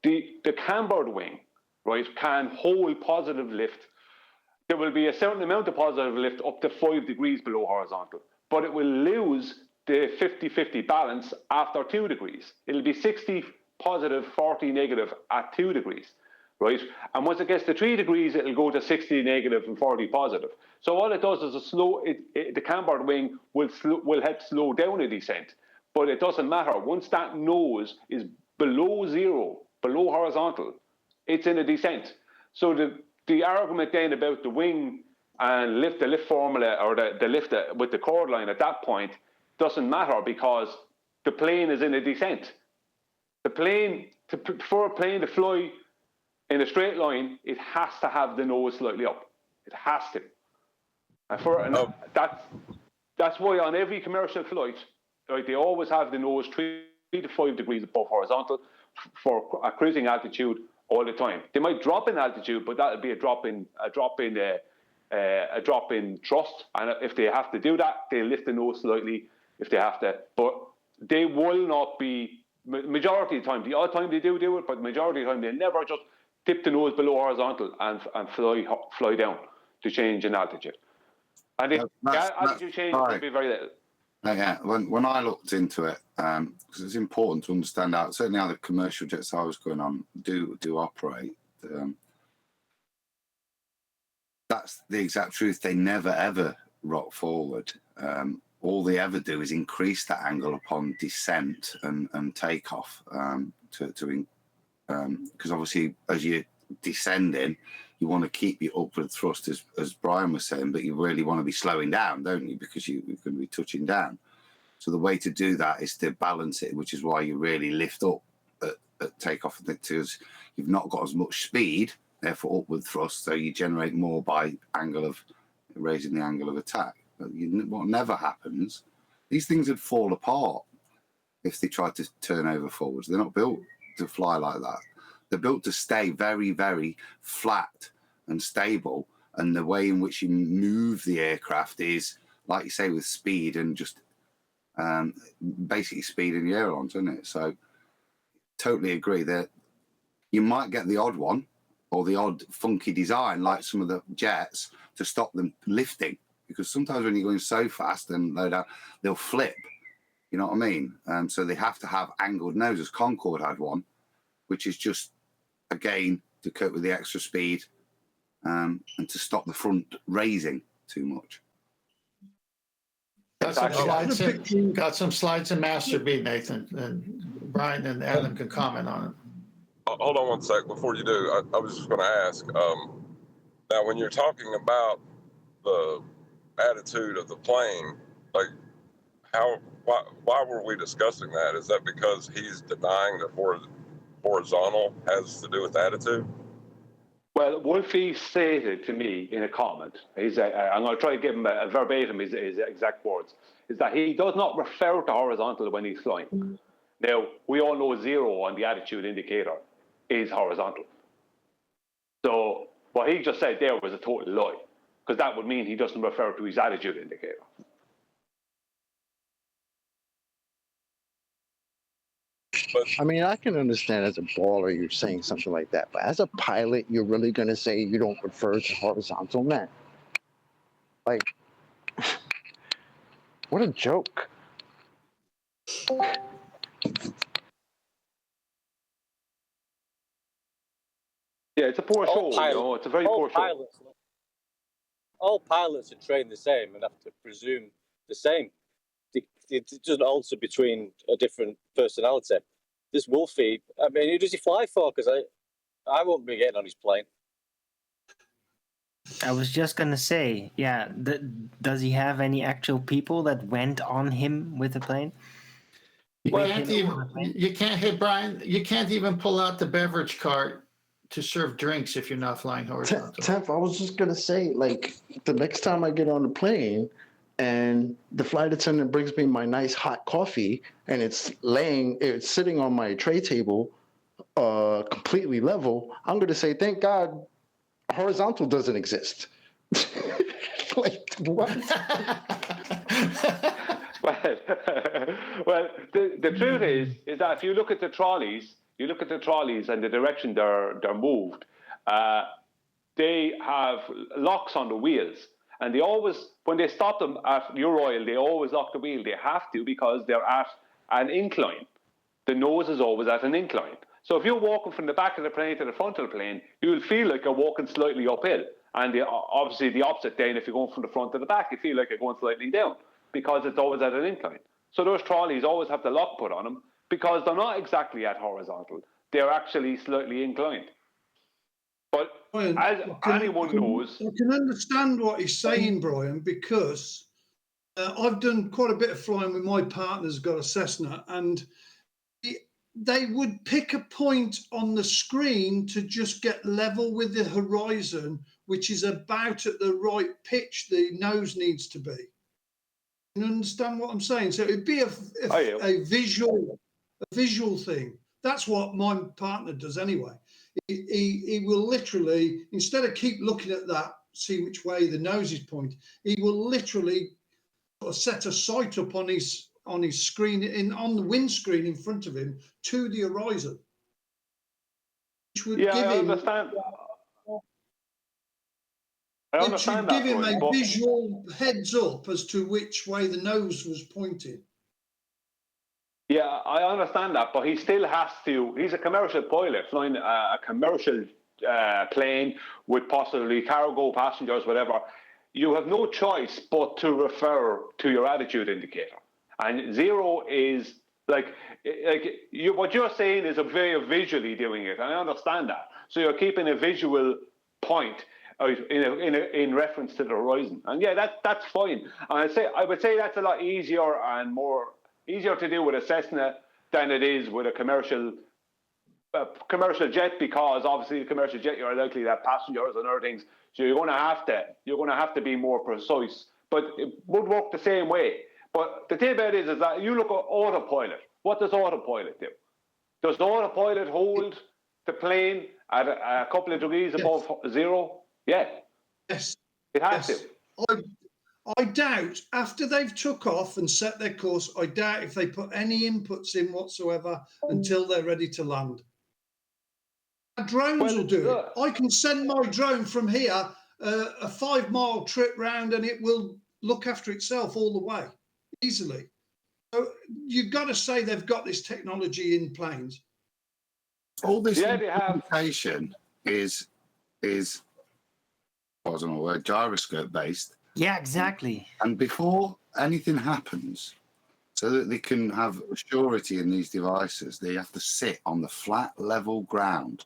The cambered wing, right, can hold positive lift. There will be a certain amount of positive lift up to 5 degrees below horizontal, but it will lose the 50-50 balance after 2 degrees. It'll be 60 positive, 40 negative at 2 degrees, right? And once it gets to 3 degrees, it'll go to 60 negative and 40 positive. So all it does is the cambered wing will help slow down a descent, but it doesn't matter. Once that nose is below zero, below horizontal, it's in a descent. So the argument then about the wing and the lift formula, or the lift with the chord line at that point, doesn't matter, because the plane is in a descent. For a plane to fly in a straight line, it has to have the nose slightly up. It has to. And that's why on every commercial flight, right, they always have the nose 3 to 5 degrees above horizontal for a cruising altitude all the time. They might drop in altitude, but that'll be a drop in thrust. And if they have to do that, they lift the nose slightly if they have to. But they will not be, majority of the time, the odd time they do it, but the majority of the time they never just tip the nose below horizontal and fly down to change in altitude. And if altitude change, will be very little. Yeah, when I looked into it, because it's important to understand out, certainly how the commercial jets I was going on do operate. That's the exact truth. They never ever rock forward. All they ever do is increase that angle upon descent and takeoff. Because obviously, as you're descending, you want to keep your upward thrust, as Brian was saying, but you really want to be slowing down, don't you? Because you're going to be touching down. So the way to do that is to balance it, which is why you really lift up at takeoff, because you've not got as much speed, therefore upward thrust, so you generate more by angle of raising the angle of attack. But what never happens, these things would fall apart if they tried to turn over forwards. They're not built to fly like that. They're built to stay very, very flat and stable. And the way in which you move the aircraft is, like you say, with speed and just basically speed in the ailerons, isn't it? So totally agree that you might get the odd one or the odd funky design, like some of the jets, to stop them lifting. Because sometimes when you're going so fast and low down, they'll flip. You know what I mean? So they have to have angled noses. Concorde had one, which is just, again, to cope with the extra speed and to stop the front raising too much. Got some slides in Master B, Nathan, and Brian and Adam can comment on it. Hold on one sec before you do. I was just going to ask. Now, when you're talking about the attitude of the plane, like why were we discussing that? Is that because he's denying that horizontal has to do with attitude? Well, Wolfie stated to me in a comment, I'm going to try to give him a verbatim his exact words, is that he does not refer to horizontal when he's flying. Now, we all know 0 on the attitude indicator is horizontal. So what he just said there was a total lie, because that would mean he doesn't refer to his attitude indicator. I mean, I can understand as a baller you're saying something like that, but as a pilot, you're really going to say you don't refer to horizontal, man? Like, what a joke. Yeah, it's a poor show, you know, it's a very poor show. All pilots are trained the same and have to presume the same. It doesn't alter between a different personality. This Wolfie, I mean, who does he fly for? Because I won't be getting on his plane. I was just gonna say, yeah. Does he have any actual people that went on him with the plane? Well, you can't hit Brian. You can't even pull out the beverage cart to serve drinks if you're not flying horizontal. Temp, I was just gonna say, like, the next time I get on the plane and the flight attendant brings me my nice hot coffee and it's sitting on my tray table, completely level, I'm gonna say, thank God, horizontal doesn't exist. Like, what? Well, the truth is that if you look at the trolleys, and the direction they're moved, they have locks on the wheels. And they always, when they stop them at Uroil, they always lock the wheel. They have to, because they're at an incline. The nose is always at an incline. So if you're walking from the back of the plane to the front of the plane, you will feel like you're walking slightly uphill. And obviously the opposite then, if you're going from the front to the back, you feel like you're going slightly down, because it's always at an incline. So those trolleys always have the lock put on them, because they're not exactly at horizontal. They're actually slightly inclined. But Brian, as anyone knows... I can understand what he's saying, Brian, because I've done quite a bit of flying with my partner's got a Cessna, and they would pick a point on the screen to just get level with the horizon, which is about at the right pitch the nose needs to be. You understand what I'm saying? So it'd be a visual thing. That's what my partner does anyway. He will literally, instead of keep looking at that, see which way the nose is pointing, he will literally sort of set a sight up on his screen, on the windscreen in front of him, to the horizon. Which would give him, which would give him a visual heads up as to which way the nose was pointing. Yeah, I understand that, but he still has to. He's a commercial pilot flying a commercial plane with possibly cargo, passengers, whatever. You have no choice but to refer to your attitude indicator. And 0 is what you're saying is a way of visually doing it, and I understand that. So you're keeping a visual point in reference to the horizon, and yeah, that's fine. And I would say that's a lot easier to do with a Cessna than it is with a commercial commercial jet, because obviously a commercial jet you're likely to have passengers and other things, so you're going to have to be more precise. But it would work the same way. But the thing about it is that you look at autopilot. What does autopilot do? Does autopilot hold the plane at a couple of degrees above zero? Yeah. Yes. It has to. I doubt, after they've took off and set their course, I doubt if they put any inputs in whatsoever until they're ready to land. Drones will do it. I can send my drone from here a 5-mile trip round and it will look after itself all the way, easily. So you've got to say they've got this technology in planes. All this implementation is what's my word, gyroscope based. Yeah, exactly. And before anything happens, so that they can have surety in these devices, they have to sit on the flat, level ground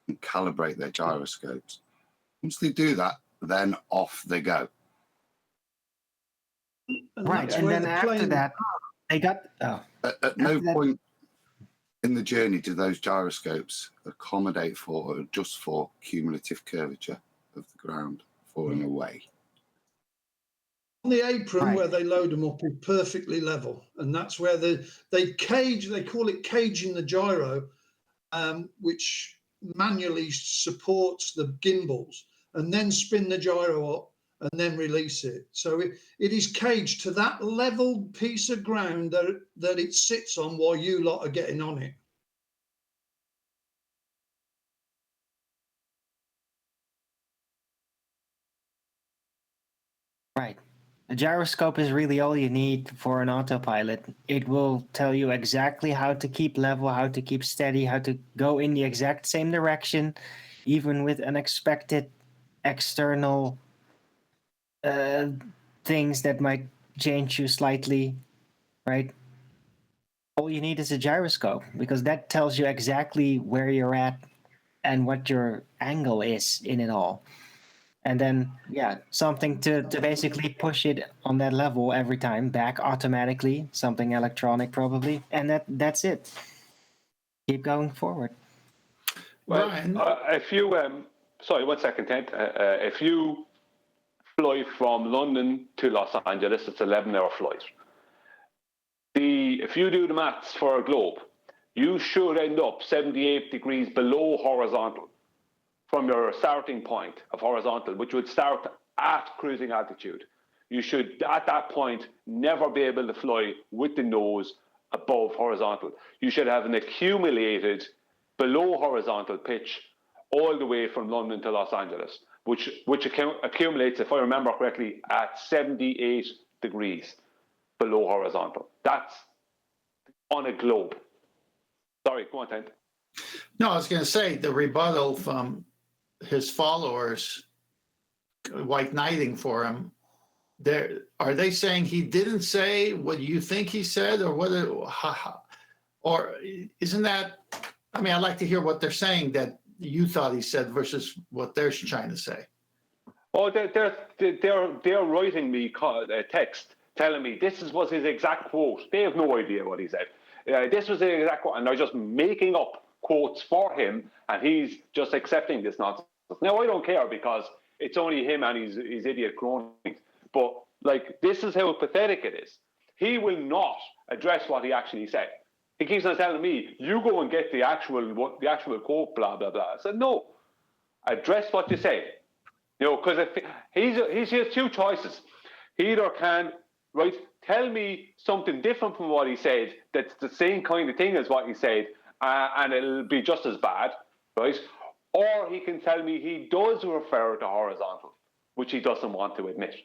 and calibrate their gyroscopes. Once they do that, then off they go. Right, and then after that, they got... At no point in the journey do those gyroscopes accommodate for or adjust for cumulative curvature of the ground falling away. On the apron where they load them up is perfectly level, and that's where they call it caging the gyro, which manually supports the gimbals, and then spin the gyro up and then release it. So it is caged to that level piece of ground that it sits on while you lot are getting on it. Right. A gyroscope is really all you need for an autopilot. It will tell you exactly how to keep level, how to keep steady, how to go in the exact same direction, even with unexpected external things that might change you slightly, right? All you need is a gyroscope, because that tells you exactly where you're at and what your angle is in it all. And then, something to basically push it on that level every time, back automatically, something electronic probably, and that's it. Keep going forward. Well, if you, sorry, 1 second, Ted. If you fly from London to Los Angeles, it's an 11-hour flight. If you do the maths for a globe, you should end up 78 degrees below horizontal from your starting point of horizontal, which would start at cruising altitude. You should, at that point, never be able to fly with the nose above horizontal. You should have an accumulated below horizontal pitch all the way from London to Los Angeles, which accumulates, if I remember correctly, at 78 degrees below horizontal. That's on a globe. Sorry, go on, Ted. No, I was going to say the rebuttal from his followers white knighting for him. Are they saying he didn't say what you think he said, or whether, or isn't that? I mean, I'd like to hear what they're saying that you thought he said versus what they're trying to say. Oh, they're writing me a text telling me this was his exact quote. They have no idea what he said. This was the exact quote, and they're just making up quotes for him, and he's just accepting this nonsense. Now, I don't care, because it's only him and his idiot cronies. But, like, this is how pathetic it is. He will not address what he actually said. He keeps on telling me, you go and get the actual quote, blah, blah, blah. I said, no, address what you said. You know, because he has two choices. He either can, tell me something different from what he said that's the same kind of thing as what he said, and it'll be just as bad, right? Or he can tell me he does refer to horizontal, which he doesn't want to admit.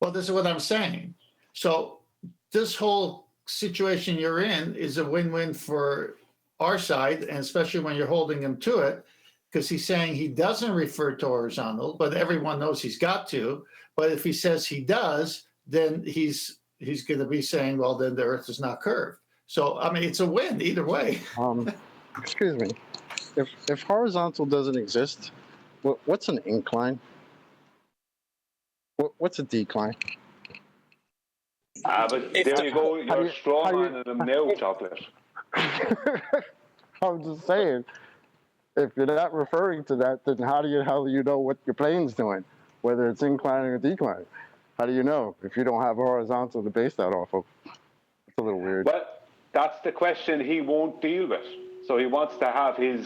Well, this is what I'm saying. So this whole situation you're in is a win-win for our side, and especially when you're holding him to it, because he's saying he doesn't refer to horizontal, but everyone knows he's got to. But if he says he does, then he's going to be saying, well, then the Earth is not curved. So, I mean, it's a win either way. Excuse me. If horizontal doesn't exist, what's an incline? What's a decline? But there you go. You're strong on them now, chocolate. I'm just saying, if you're not referring to that, then how do you know what your plane's doing, whether it's inclining or declining? How do you know if you don't have a horizontal to base that off of? It's a little weird. Well, that's the question he won't deal with. So he wants to have his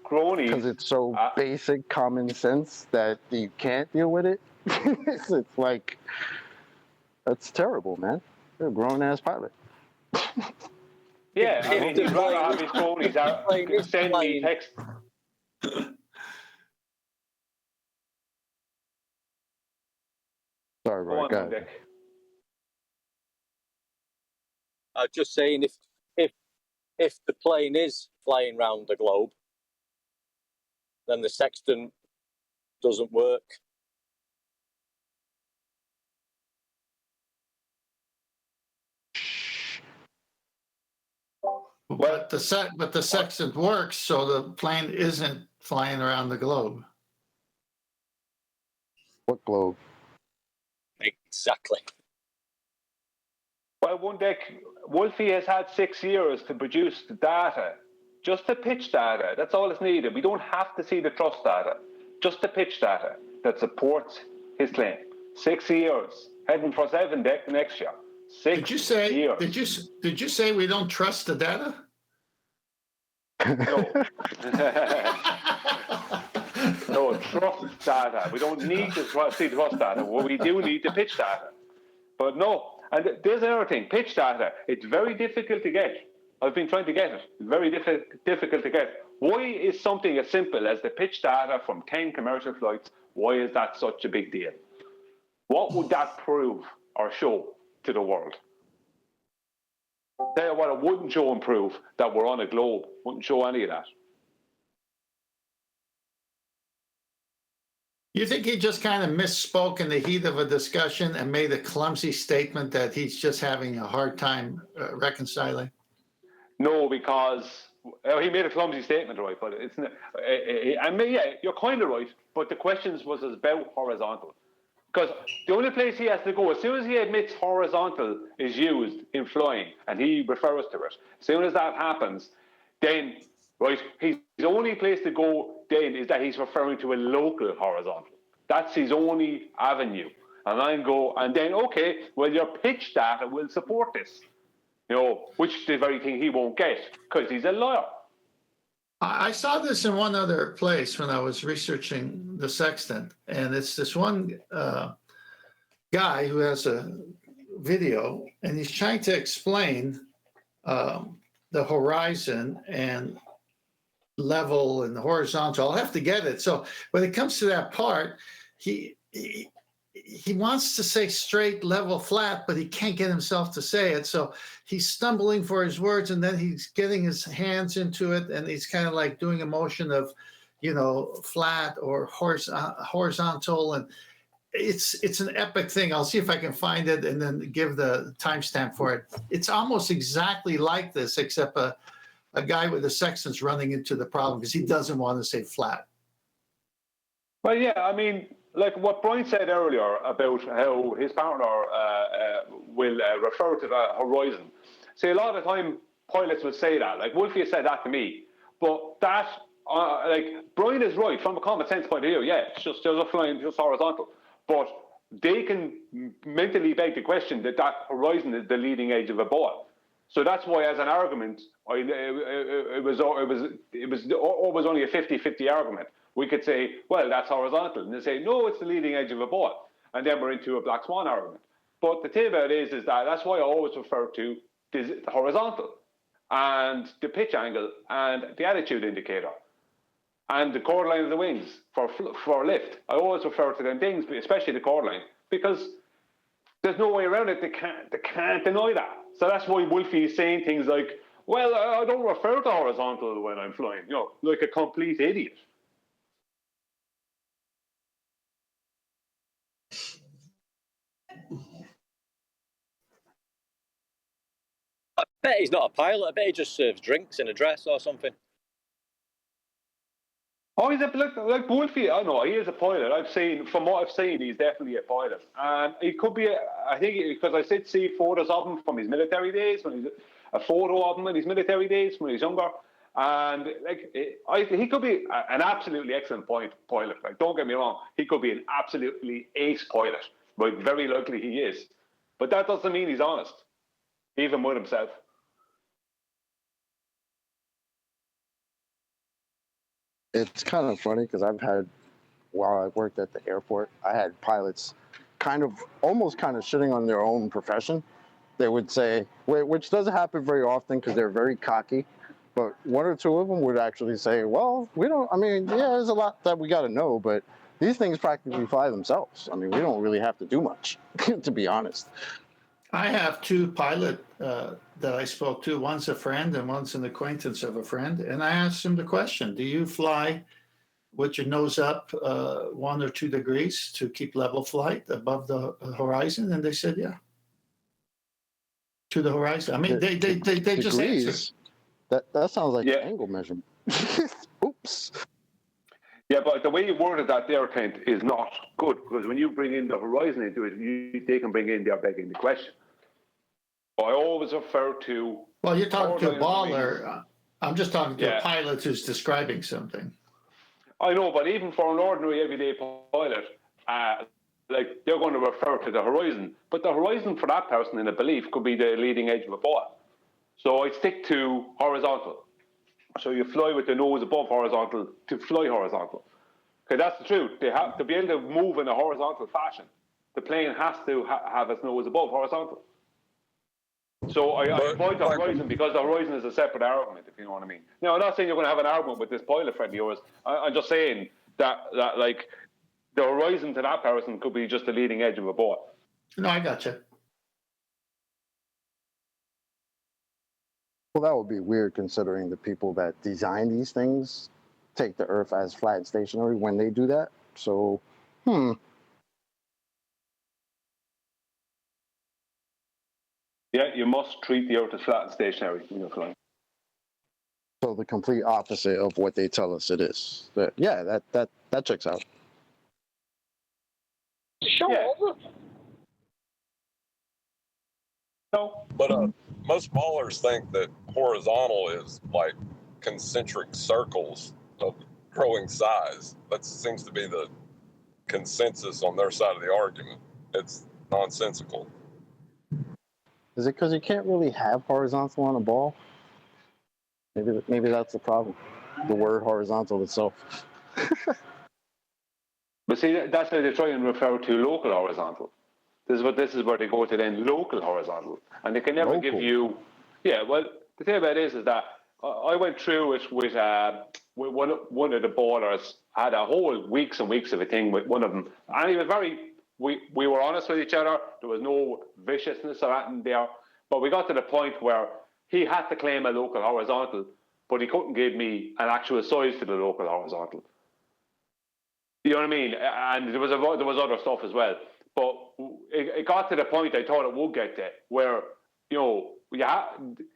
cronies. Because it's so basic common sense that you can't deal with it. It's like, that's terrible, man. You're a grown-ass pilot. Yeah, I mean, he'd rather have his cronies send me text. Sorry, Roy. Go ahead. I'm just saying, if the plane is flying round the globe, then the sextant doesn't work. But the sextant works, so the plane isn't flying around the globe. What globe? Exactly. Well, one deck, Wolfie has had 6 years to produce the data, just the pitch data. That's all that's needed. We don't have to see the thrust data, just the pitch data that supports his claim. 6 years, heading for 7 deck next year. 6 Did you say? years. Did you say we don't trust the data? No. No, trust data. We don't need to see the trust data. Well, we do need the pitch data. But no. And there's another thing, pitch data, it's very difficult to get. I've been trying to get it. It's very difficult to get. Why is something as simple as the pitch data from 10 commercial flights, why is that such a big deal? What would that prove or show to the world? Tell you what, it wouldn't show and prove that we're on a globe. Wouldn't show any of that. You think he just kind of misspoke in the heat of a discussion and made a clumsy statement that he's just having a hard time reconciling? No, because he made a clumsy statement, right? But it's not, I mean, yeah, you're kind of right. But the questions was about horizontal, because the only place he has to go, as soon as he admits horizontal is used in flying, and he refers to it, as soon as that happens, then right, his only place to go then is that he's referring to a local horizontal. That's his only avenue. And then okay, well, your pitch data will support this. You know, which is the very thing he won't get because he's a liar. I saw this in one other place when I was researching the sextant, and it's this one guy who has a video, and he's trying to explain the horizon and level and the horizontal. I'll have to get it. So when it comes to that part, he wants to say straight, level, flat, but he can't get himself to say it. So he's stumbling for his words, and then he's getting his hands into it, and he's kind of like doing a motion of, you know, flat or horizontal, and it's an epic thing. I'll see if I can find it and then give the timestamp for it. It's almost exactly like this, except a guy with a sextant's running into the problem because he doesn't want to say flat. Well, yeah, I mean, like what Brian said earlier about how his partner will refer to the horizon. See, a lot of the time pilots will say that. Like Wolfie said that to me, but that, like Brian is right from a common sense point of view. Yeah, it's just there's a flying just horizontal, but they can mentally beg the question that horizon is the leading edge of a ball. So that's why, as an argument, it was always only a 50-50 argument. We could say, well, that's horizontal. And they say, no, it's the leading edge of a ball. And then we're into a black swan argument. But the thing about it is that that's why I always refer to the horizontal and the pitch angle and the attitude indicator and the chord line of the wings for lift. I always refer to them things, especially the chord line, because there's no way around it. They can't deny that. So that's why Wolfie is saying things like, well, I don't refer to horizontal when I'm flying, you know, like a complete idiot. I bet he's not a pilot. I bet he just serves drinks in a dress or something. Oh, he's like Wolfie. I know he is a pilot. From what I've seen, he's definitely a pilot, and he could be. I think because I did see photos of him from his military days, when he's a photo of him in his military days when he was younger, And like, he could be an absolutely excellent pilot. Like, don't get me wrong, he could be an absolutely ace pilot. But very likely he is. But that doesn't mean he's honest, even with himself. It's kind of funny because while I worked at the airport, I had pilots almost shitting on their own profession. They would say, which doesn't happen very often because they're very cocky, but one or two of them would actually say, well, there's a lot that we got to know, but these things practically fly themselves. I mean, we don't really have to do much, to be honest. I have two pilot that I spoke to. One's a friend and one's an acquaintance of a friend. And I asked him the question, do you fly with your nose up 1 or 2 degrees to keep level flight above the horizon? And they said, yeah. To the horizon. I mean, they just answered. That sounds like an angle measurement. Oops. Yeah, but the way you worded that there, Kent, is not good, because when you bring in the horizon into it, they can bring in their begging the question. I always refer to... Well, you're talking to a baller. I'm just talking to a pilot who's describing something. I know, but even for an ordinary everyday pilot, like, they're going to refer to the horizon. But the horizon for that person in a belief could be the leading edge of a ball. So I stick to horizontal. So you fly with the nose above horizontal to fly horizontal. Okay, that's the truth. They have to be able to move in a horizontal fashion. The plane has to have its nose above horizontal. So I avoid the horizon because the horizon is a separate argument, if you know what I mean. Now, I'm not saying you're going to have an argument with this pilot friend of yours. I'm just saying that like, the horizon to that person could be just the leading edge of a board. No, I gotcha. Well, that would be weird considering the people that design these things take the Earth as flat and stationary when they do that. So, Yeah, you must treat the Earth as flat and stationary when you're flying. So the complete opposite of what they tell us it is. But yeah, that checks out. Sure. No, but most ballers think that horizontal is like concentric circles of growing size. That seems to be the consensus on their side of the argument. It's nonsensical. Is it because you can't really have horizontal on a ball? Maybe that's the problem. The word horizontal itself. But see, that's why they try and refer to local horizontal. This is where they go to then local horizontal, and they can never give you. Yeah, well, the thing about it is that I went through it with one of the ballers. Had a whole weeks and weeks of a thing with one of them, and he was very. We were honest with each other. There was no viciousness or that in there, but we got to the point where he had to claim a local horizontal, but he couldn't give me an actual size to the local horizontal. You know what I mean? And there was other stuff as well. But it got to the point I thought it would get to, where, you know,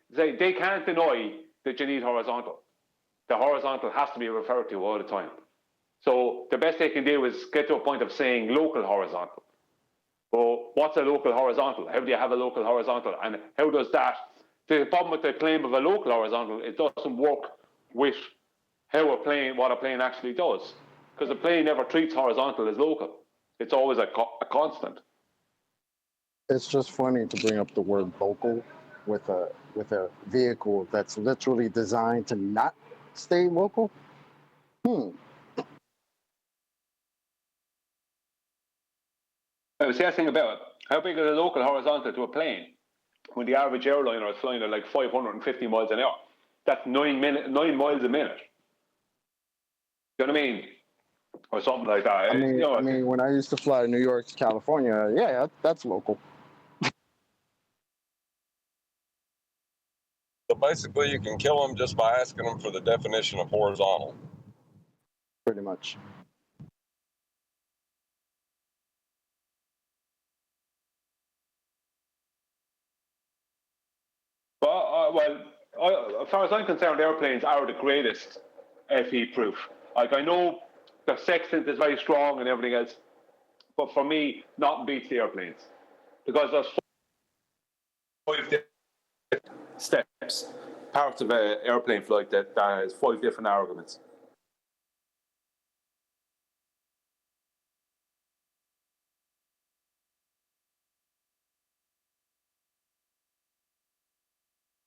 they can't deny that you need horizontal. The horizontal has to be referred to all the time. So the best they can do is get to a point of saying local horizontal. Well, what's a local horizontal? How do you have a local horizontal? And how does that... The problem with the claim of a local horizontal, it doesn't work with what a plane actually does. Because a plane never treats horizontal as local. It's always a constant. It's just funny to bring up the word local with a vehicle that's literally designed to not stay local. See, the thing about it, how big is a local horizontal to a plane? When the average airliner is flying at like 550 miles an hour, that's 9 miles a minute. You know what I mean? Or something like that. I mean, when I used to fly to New York to California, yeah, that's local. So basically, you can kill them just by asking them for the definition of horizontal. Pretty much. As far as I'm concerned, airplanes are the greatest FE proof. Like, I know the Sextant is very strong and everything else, but for me, nothing beats the airplanes. Because there's 5 steps. parts of an airplane flight that has 5 different arguments.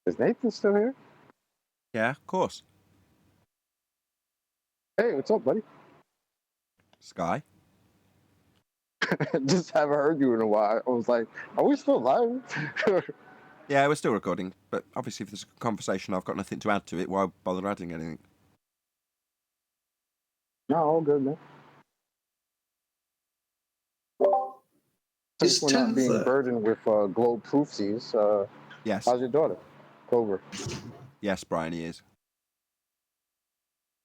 Is Nathan still here? Yeah, of course. Hey, what's up, buddy? Sky. Just haven't heard you in a while. I was like, are we still live? Yeah, we're still recording, but obviously if there's a conversation, I've got nothing to add to it. Why bother adding anything? No, all good, man. Since we're not being burdened with globe proofsies, yes. How's your daughter, Clover? Yes, Brian, he is.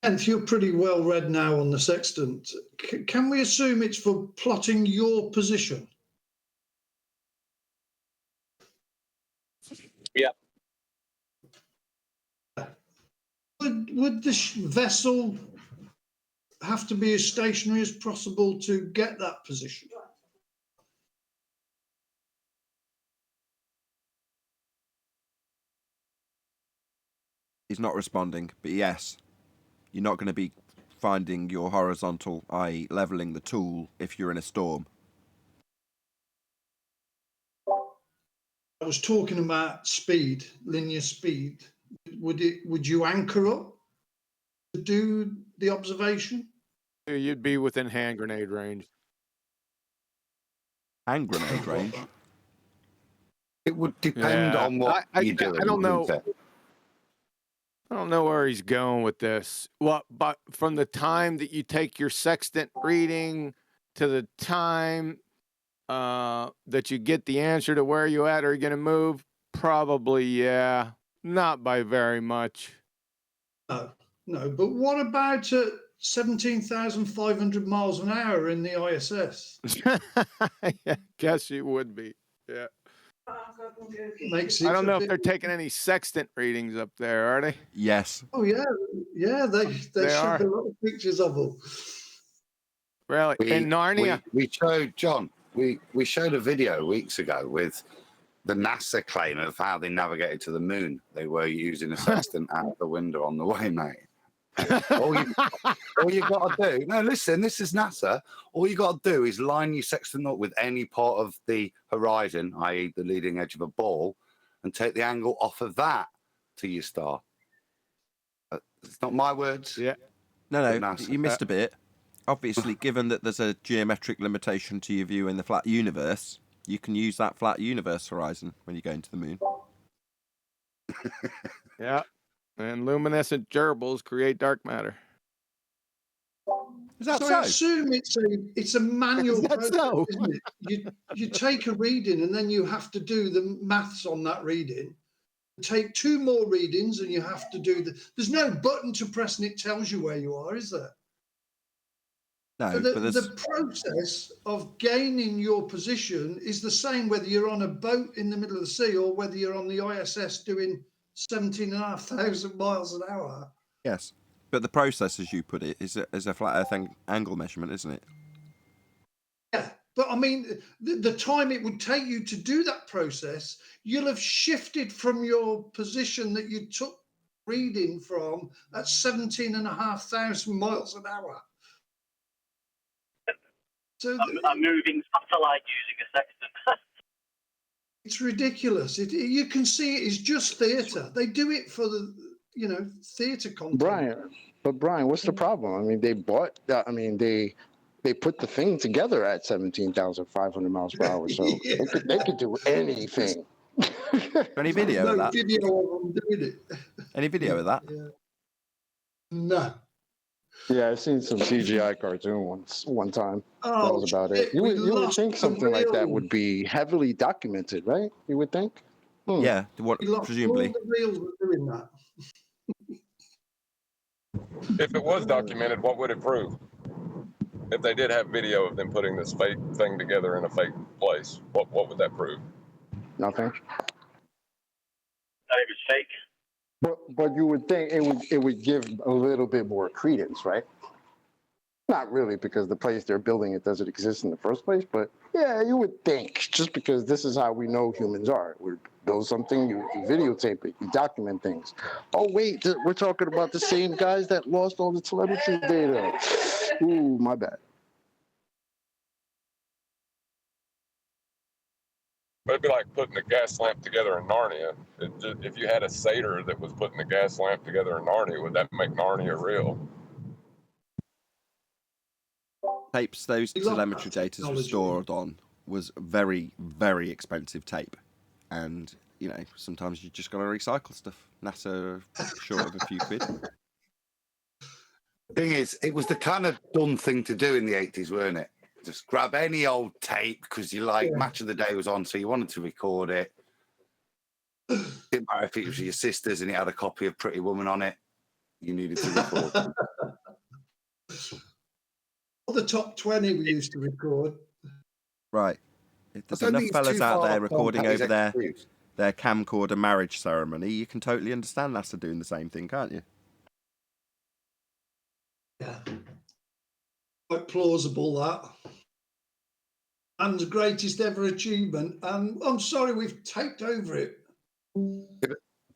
And you're pretty well read now on the Sextant. Can we assume it's for plotting your position? Yeah. Would the vessel have to be as stationary as possible to get that position? He's not responding, but yes, you're not going to be finding your horizontal, i.e. levelling the tool, if you're in a storm. I was talking about speed, linear speed. Would you anchor up to do the observation? You'd be within hand grenade range. Hand grenade range? It would depend on what you're doing. I don't know. I don't know where he's going with this. Well, but from the time that you take your sextant reading to the time that you get the answer to where you at, are you going to move? Probably, yeah. Not by very much. No. But what about at 17,500 miles an hour in the ISS? I guess you would be. Yeah. Makes it I don't know if bit... they're taking any sextant readings up there, are they? Yes. Oh yeah. They showed a lot of pictures of them. Really? In Narnia? We showed John. We showed a video weeks ago with the NASA claim of how they navigated to the moon. They were using a sextant out the window on the way, mate. all you got to do. No, listen. This is NASA. All you got to do is line your sextant up with any part of the horizon, i.e., the leading edge of a ball, and take the angle off of that to your star. It's not my words. Yeah. No, you missed a bit. Obviously, given that there's a geometric limitation to your view in the flat universe, you can use that flat universe horizon when you go into the moon. Yeah. And luminescent gerbils create dark matter. Is that so? So? I assume it's a manual process, so? Isn't it? You take a reading and then you have to do the maths on that reading. Take 2 more readings and you have to do there's no button to press and it tells you where you are, is there? No, so but the process of gaining your position is the same whether you're on a boat in the middle of the sea or whether you're on the ISS doing 17,500 miles an hour. Yes, but the process, as you put it, is a flat Earth angle measurement, isn't it? Yeah, but I mean, the time it would take you to do that process, you'll have shifted from your position that you took reading from at 17,500 miles an hour. So a moving satellite using a sextant. It's ridiculous. You can see it is just theatre. They do it for the, theatre content. Brian, what's the problem? I mean, they bought that. I mean, they put the thing together at 17,500 miles per hour. So they could do anything. Any video of that? Video of them doing it. Any video of that? Yeah. No. Yeah, I've seen some CGI cartoon one time. Oh, that was about it. You would think something like that would be heavily documented, right? You would think? Yeah, presumably. All the reels were doing that. If it was documented, what would it prove? If they did have video of them putting this fake thing together in a fake place, what would that prove? Nothing. That it was fake. But you would think it would give a little bit more credence, right? Not really, because the place they're building it doesn't exist in the first place. But yeah, you would think, just because this is how we know humans are. We build something, you videotape it, you document things. Oh wait, we're talking about the same guys that lost all the telemetry data. Ooh, my bad. But it'd be like putting a gas lamp together in Narnia. If you had a satyr that was putting a gas lamp together in Narnia, would that make Narnia real? Tapes those telemetry data were stored on was very, very expensive tape. And, you know, sometimes you just got to recycle stuff. NASA short of a few quid. Thing is, it was the kind of dumb thing to do in the 80s, weren't it? Just grab any old tape because you like Match of the Day was on, so you wanted to record it. Didn't matter if it was your sister's and it had a copy of Pretty Woman on it. You needed to record. The top 20 we used to record. Right. There's enough fellas out there recording over their camcorder marriage ceremony. You can totally understand NASA doing the same thing, can't you? Yeah. Quite plausible, that. Man's greatest ever achievement. And I'm sorry, we've taped over it.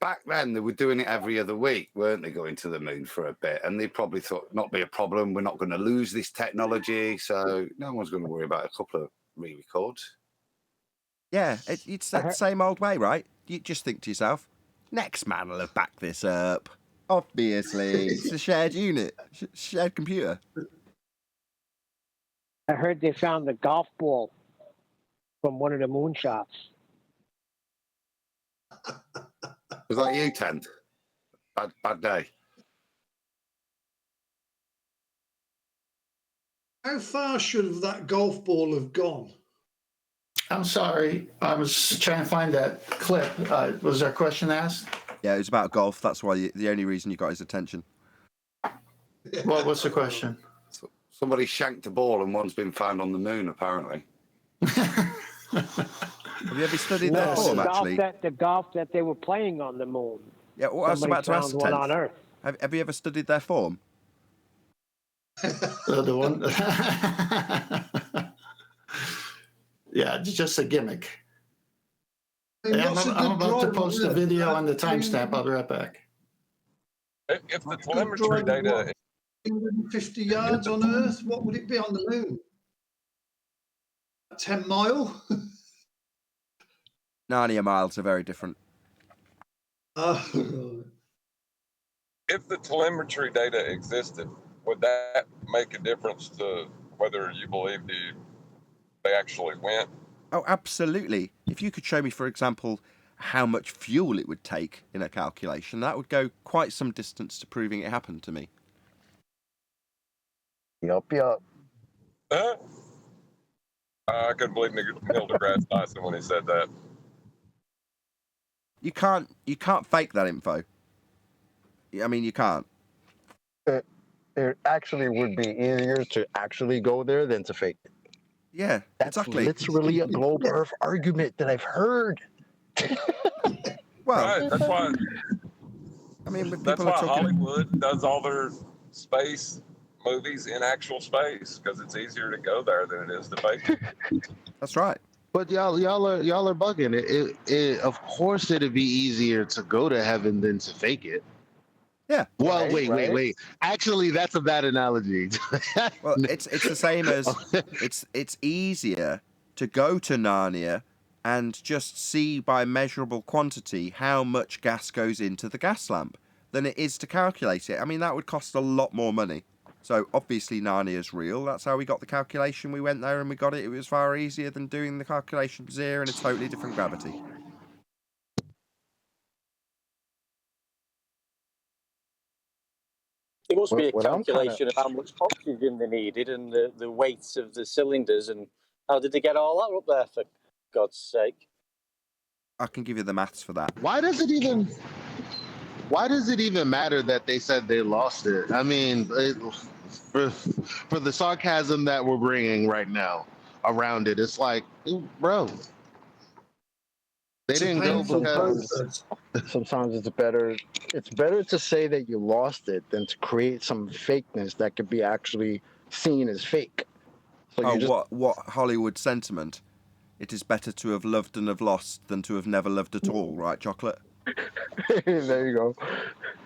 Back then, they were doing it every other week, weren't they, going to the moon for a bit? And they probably thought, not be a problem, we're not going to lose this technology, so no one's going to worry about a couple of re-records. Yeah, it's that same old way, right? You just think to yourself, next man will have backed this up. Obviously, it's a shared unit, shared computer. I heard they found the golf ball from one of the moonshots. Was that you, Tent? Bad day. How far should that golf ball have gone? I'm sorry. I was trying to find that clip. Was there a question asked? Yeah, it was about golf. That's why the only reason you got his attention. What's the question? Somebody shanked a ball and one's been found on the moon, apparently. Have you ever studied their form, actually? The golf that they were playing on the moon. Yeah, well, I was about to ask one on Earth. Have you ever studied their form? The one. Yeah, it's just a gimmick. Yeah, I'm about to post a video on the timestamp. I'll be right back. If the telemetry data... 150 yards on Earth, what would it be on the moon? 10 mile? Narnia miles are very different. If the telemetry data existed, would that make a difference to whether you believe they actually went? Oh, absolutely. If you could show me, for example, how much fuel it would take in a calculation, that would go quite some distance to proving it happened to me. Yup. I couldn't believe Neil deGrasse Tyson when he said that. You can't fake that info. I mean, you can't. It actually would be easier to actually go there than to fake it. Yeah, that's exactly. literally a globe Earth argument that I've heard. Well, right, that's why. I mean, that's why Hollywood does all their space movies in actual space, because it's easier to go there than it is to fake it. That's right. But y'all are bugging. It of course it'd be easier to go to heaven than to fake it. Yeah. Well, wait. Actually, that's a bad analogy. Well, it's the same as it's easier to go to Narnia and just see by measurable quantity how much gas goes into the gas lamp than it is to calculate it. I mean, that would cost a lot more money. So obviously Narnia is real. That's how we got the calculation. We went there and we got it. It was far easier than doing the calculations here in a totally different gravity. There must be a calculation of how much oxygen they needed and the weights of the cylinders and how did they get all that up there, for God's sake? I can give you the maths for that. Why does it even matter that they said they lost it? I mean, for the sarcasm that we're bringing right now around it, it's like, bro, they didn't go because... Sometimes it's better to say that you lost it than to create some fakeness that could be actually seen as fake. So Oh, you just, what Hollywood sentiment? It is better to have loved and have lost than to have never loved at all, right, Chocolate? there you go.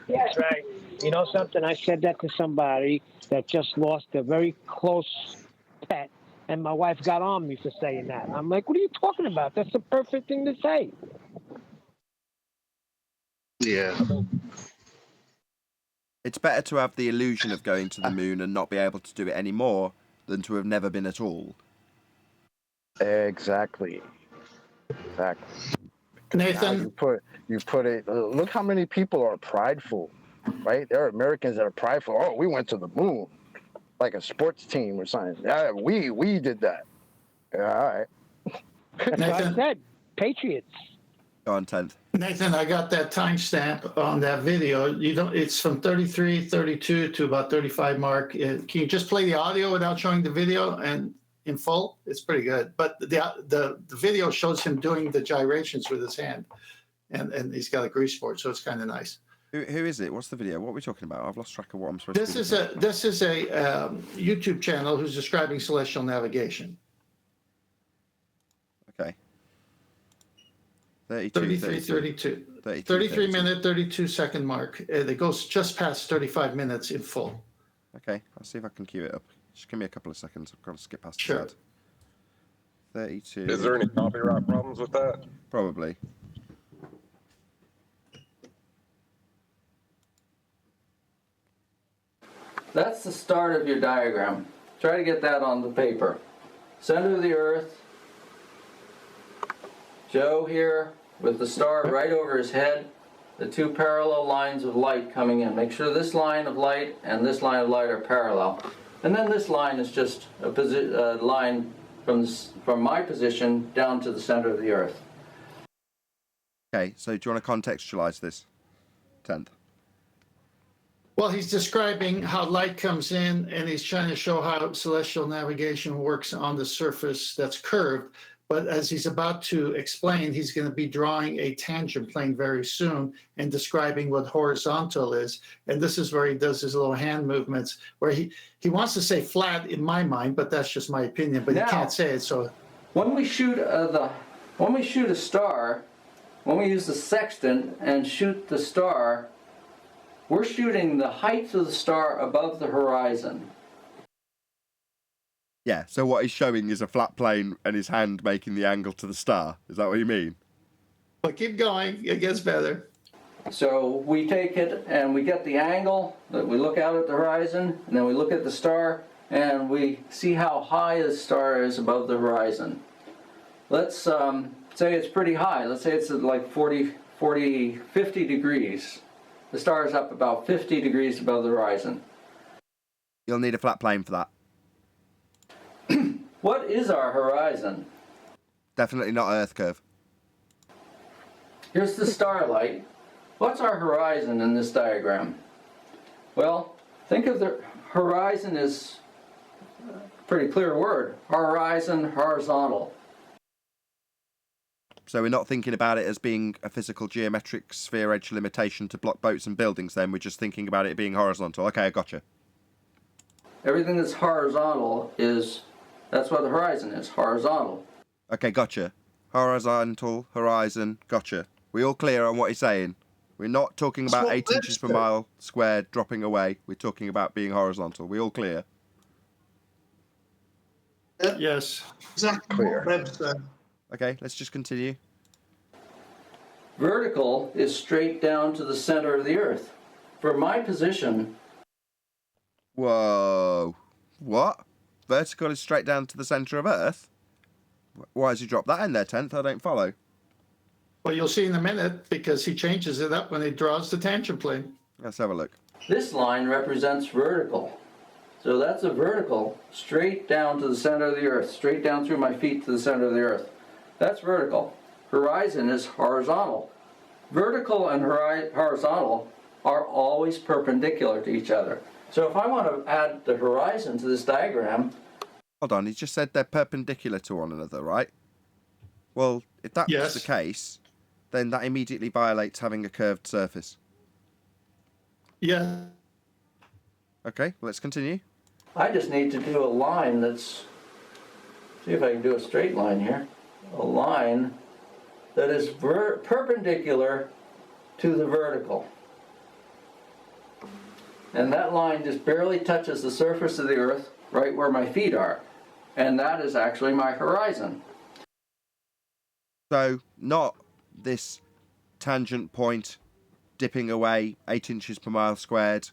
That's right. You know something? I said that to somebody that just lost a very close pet, and my wife got on me for saying that. I'm like, what are you talking about? That's the perfect thing to say. Yeah. It's better to have the illusion of going to the moon and not be able to do it anymore than to have never been at all. Exactly. Nathan, Now you put it. Look how many people are prideful, right? There are Americans that are prideful. Oh, we went to the moon, like a sports team or something. Yeah, we did that. Yeah, all right. That's what I said. Patriots. Go on, 10th. Nathan, I got that timestamp on that video. It's from 33, 32 to about 35 mark. Can you just play the audio without showing the video and in full? It's pretty good. But the video shows him doing the gyrations with his hand, and he's got a grease board, so it's kind of nice. Who is it? What's the video? What are we talking about? I've lost track of what I'm supposed This to be. This is a YouTube channel who's describing celestial navigation. Okay. 33 minute, 32 second mark. It goes just past 35 minutes in full. Okay, I'll see if I can cue it up. Just give me a couple of seconds. I've got to skip past Sure. that. 32. Is there any copyright problems with that? Probably. That's the start of your diagram. Try to get that on the paper. Center of the Earth. Joe here with the star right over his head. The two parallel lines of light coming in. Make sure this line of light and this line of light are parallel. And then this line is just a line from my position down to the center of the Earth. Okay, so do you want to contextualize this? 10th. Well, he's describing how light comes in, and he's trying to show how celestial navigation works on the surface that's curved. But as he's about to explain, he's going to be drawing a tangent plane very soon and describing what horizontal is. And this is where he does his little hand movements, where he wants to say flat in my mind, but that's just my opinion. But now, he can't say it. So when we shoot a star, when we use the sextant and shoot the star, we're shooting the height of the star above the horizon. Yeah, so what he's showing is a flat plane and his hand making the angle to the star. Is that what you mean? But keep going. It gets better. So we take it and we get the angle, that we look out at the horizon, and then we look at the star, and we see how high the star is above the horizon. Let's say it's pretty high. Let's say it's at like 50 degrees. The star is up about 50 degrees above the horizon. You'll need a flat plane for that. What is our horizon? Definitely not Earth curve. Here's the starlight. What's our horizon in this diagram? Well, think of the horizon as a pretty clear word. Horizon, horizontal. So we're not thinking about it as being a physical geometric sphere edge limitation to block boats and buildings then. We're just thinking about it being horizontal. Okay, I gotcha. Everything that's horizontal that's what the horizon is, horizontal. Okay, gotcha. Horizontal, horizon, gotcha. We all clear on what he's saying? We're not talking about 8 inches per mile squared dropping away. We're talking about being horizontal. We all clear? Yes. Exactly. Clear. Okay, let's just continue. Vertical is straight down to the center of the Earth. For my position... Whoa. What? Vertical is straight down to the centre of Earth? Why has he dropped that in there, 10th? I don't follow. Well, you'll see in a minute, because he changes it up when he draws the tangent plane. Let's have a look. This line represents vertical. So that's a vertical straight down to the center of the Earth, straight down through my feet to the center of the Earth. That's vertical. Horizon is horizontal. Vertical and horizontal are always perpendicular to each other. So if I want to add the horizon to this diagram... Hold on, he just said they're perpendicular to one another, right? Well, if that's the case, then that immediately violates having a curved surface. Yeah. Okay, let's continue. I just need to do a line that's, see if I can do a straight line here, a line that is perpendicular to the vertical. And that line just barely touches the surface of the earth right where my feet are. And that is actually my horizon. So not this tangent point dipping away 8 inches per mile squared,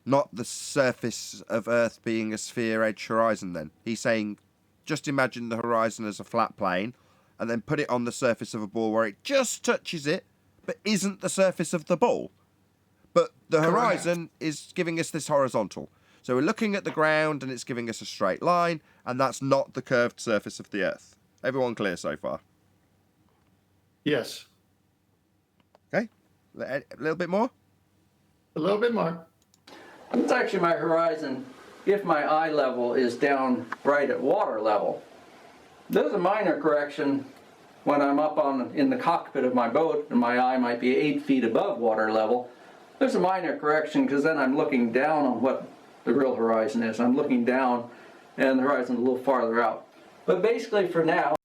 not the surface of Earth being a sphere edge horizon then. He's saying just imagine the horizon as a flat plane and then put it on the surface of a ball where it just touches it but isn't the surface of the ball. But the horizon is giving us this horizontal. So we're looking at the ground and it's giving us a straight line, and that's not the curved surface of the Earth. Everyone clear so far? Yes. Okay. A little bit more? A little bit more. It's actually my horizon if my eye level is down right at water level. There's a minor correction when I'm up in the cockpit of my boat and my eye might be 8 feet above water level. There's a minor correction because then I'm looking down on what the real horizon is. I'm looking down and the horizon's a little farther out. But basically for now...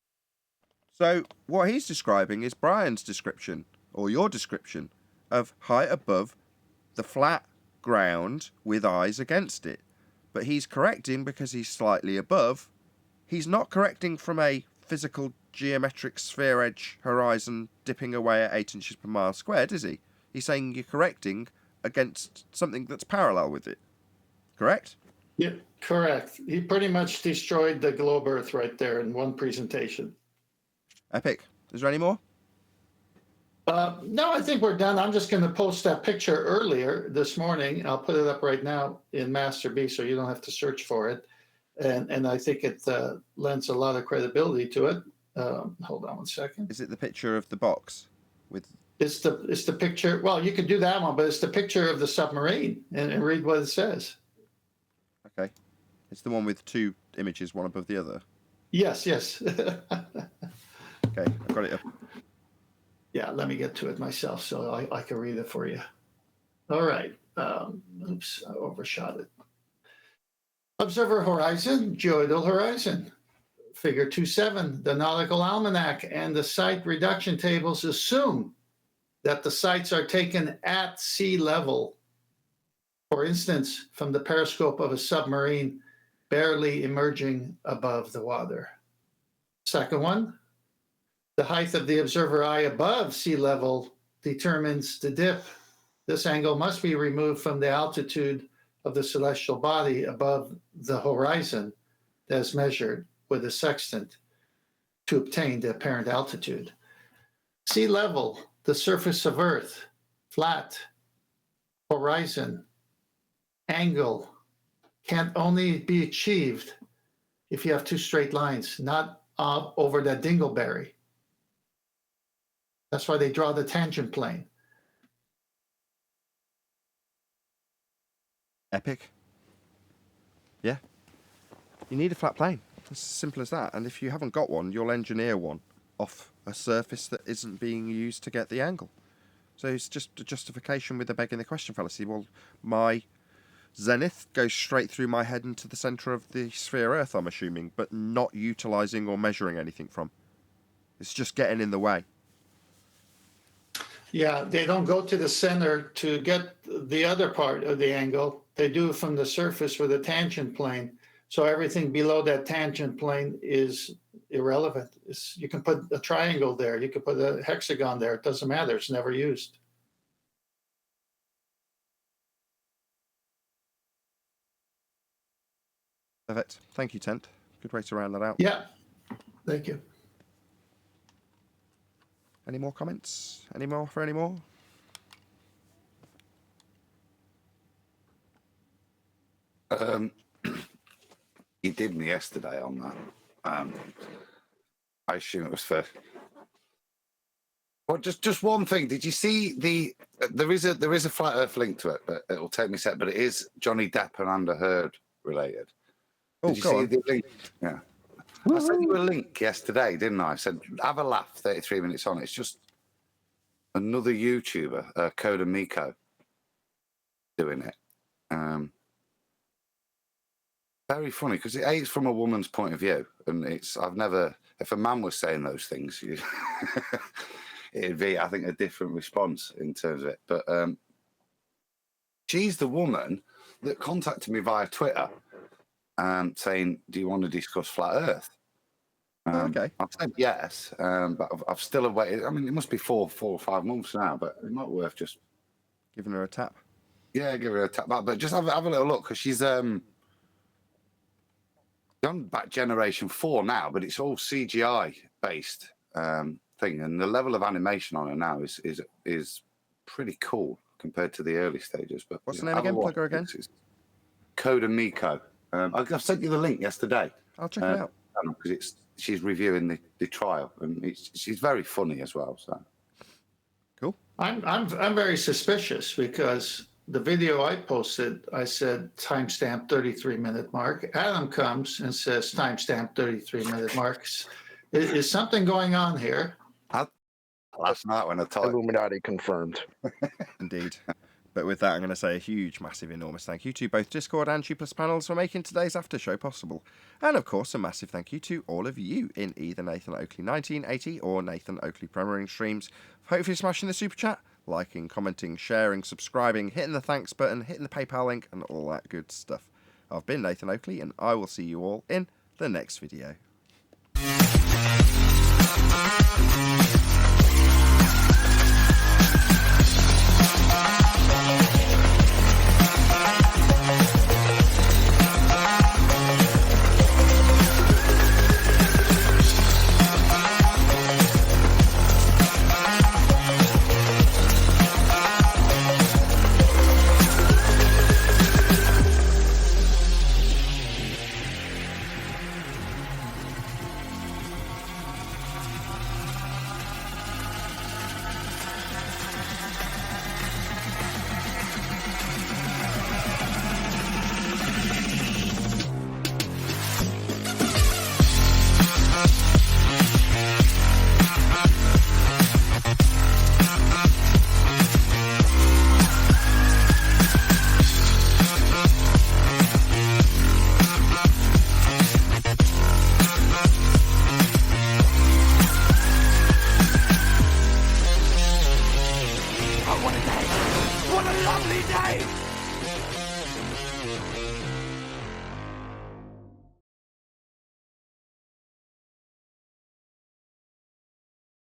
So what he's describing is Brian's description, or your description, of height above the flat ground with eyes against it. But he's correcting because he's slightly above. He's not correcting from a physical geometric sphere edge horizon dipping away at 8 inches per mile squared, is he? He's saying you're correcting against something that's parallel with it. Correct? Yeah, correct. He pretty much destroyed the globe Earth right there in one presentation. Epic. Is there any more? No, I think we're done. I'm just going to post that picture earlier this morning. I'll put it up right now in Master B so you don't have to search for it. And I think it lends a lot of credibility to it. Hold on one second. Is it the picture of the box with... It's the picture. Well, you could do that one, but it's the picture of the submarine and read what it says. Okay. It's the one with two images, one above the other. Yes. Okay, I've got it up. Yeah, let me get to it myself so I can read it for you. All right. Oops, I overshot it. Observer horizon, geoidal horizon. Figure 2.7, the Nautical Almanac and the site reduction tables assume that the sites are taken at sea level. For instance, from the periscope of a submarine barely emerging above the water. Second one, the height of the observer eye above sea level determines the dip. This angle must be removed from the altitude of the celestial body above the horizon as measured with a sextant to obtain the apparent altitude. Sea level, the surface of Earth, flat, horizon, angle, can only be achieved if you have two straight lines, not over that dingleberry. That's why they draw the tangent plane. Epic. Yeah. You need a flat plane. It's as simple as that. And if you haven't got one, you'll engineer one off a surface that isn't being used to get the angle. So it's just a justification with the begging the question fallacy. Well, my zenith goes straight through my head into the centre of the sphere Earth, I'm assuming, but not utilising or measuring anything from. It's just getting in the way. Yeah, they don't go to the center to get the other part of the angle. They do it from the surface with a tangent plane. So everything below that tangent plane is irrelevant. You can put a triangle there. You can put a hexagon there. It doesn't matter. It's never used. Perfect. Thank you, Tent. Good way to round that out. Yeah. Thank you. Any more comments? Any more for any more? He did me yesterday on that. I assume it was for. Well, just one thing. Did you see the? There is a flat Earth link to it, but it will take me a sec. But it is Johnny Depp and Amber Heard related. Did you see the link? Yeah. I sent you a link yesterday, didn't I? I said, have a laugh, 33 minutes on. It's just another YouTuber, Coda Miko, doing it. Very funny because it's from a woman's point of view, and I've never, if a man was saying those things, it'd be, I think, a different response in terms of it. But she's the woman that contacted me via Twitter, saying, "Do you want to discuss flat Earth?" Okay. I've said yes, but I've still awaited. I mean, it must be 4 or 5 months now, but it might be worth just giving her a tap. Yeah, give her a tap back, but just have a little look because she's on back generation 4 now, but it's all CGI based thing, and the level of animation on her now is pretty cool compared to the early stages. But what's the name again? Plug her again. It's Coda Miko. I've sent you the link yesterday. I'll check it out because she's reviewing the trial, and she's very funny as well. So cool. I'm very suspicious because the video I posted, I said timestamp 33-minute mark. Adam comes and says timestamp 33-minute marks. Is something going on here? Last night when I typed Illuminati confirmed. Indeed. But with that, I'm going to say a huge, massive, enormous thank you to both Discord and G+ panels for making today's after show possible. And of course, a massive thank you to all of you in either Nathan Oakley 1980 or Nathan Oakley Premiering streams for hopefully smashing the super chat, liking, commenting, sharing, subscribing, hitting the thanks button, hitting the PayPal link, and all that good stuff. I've been Nathan Oakley, and I will see you all in the next video.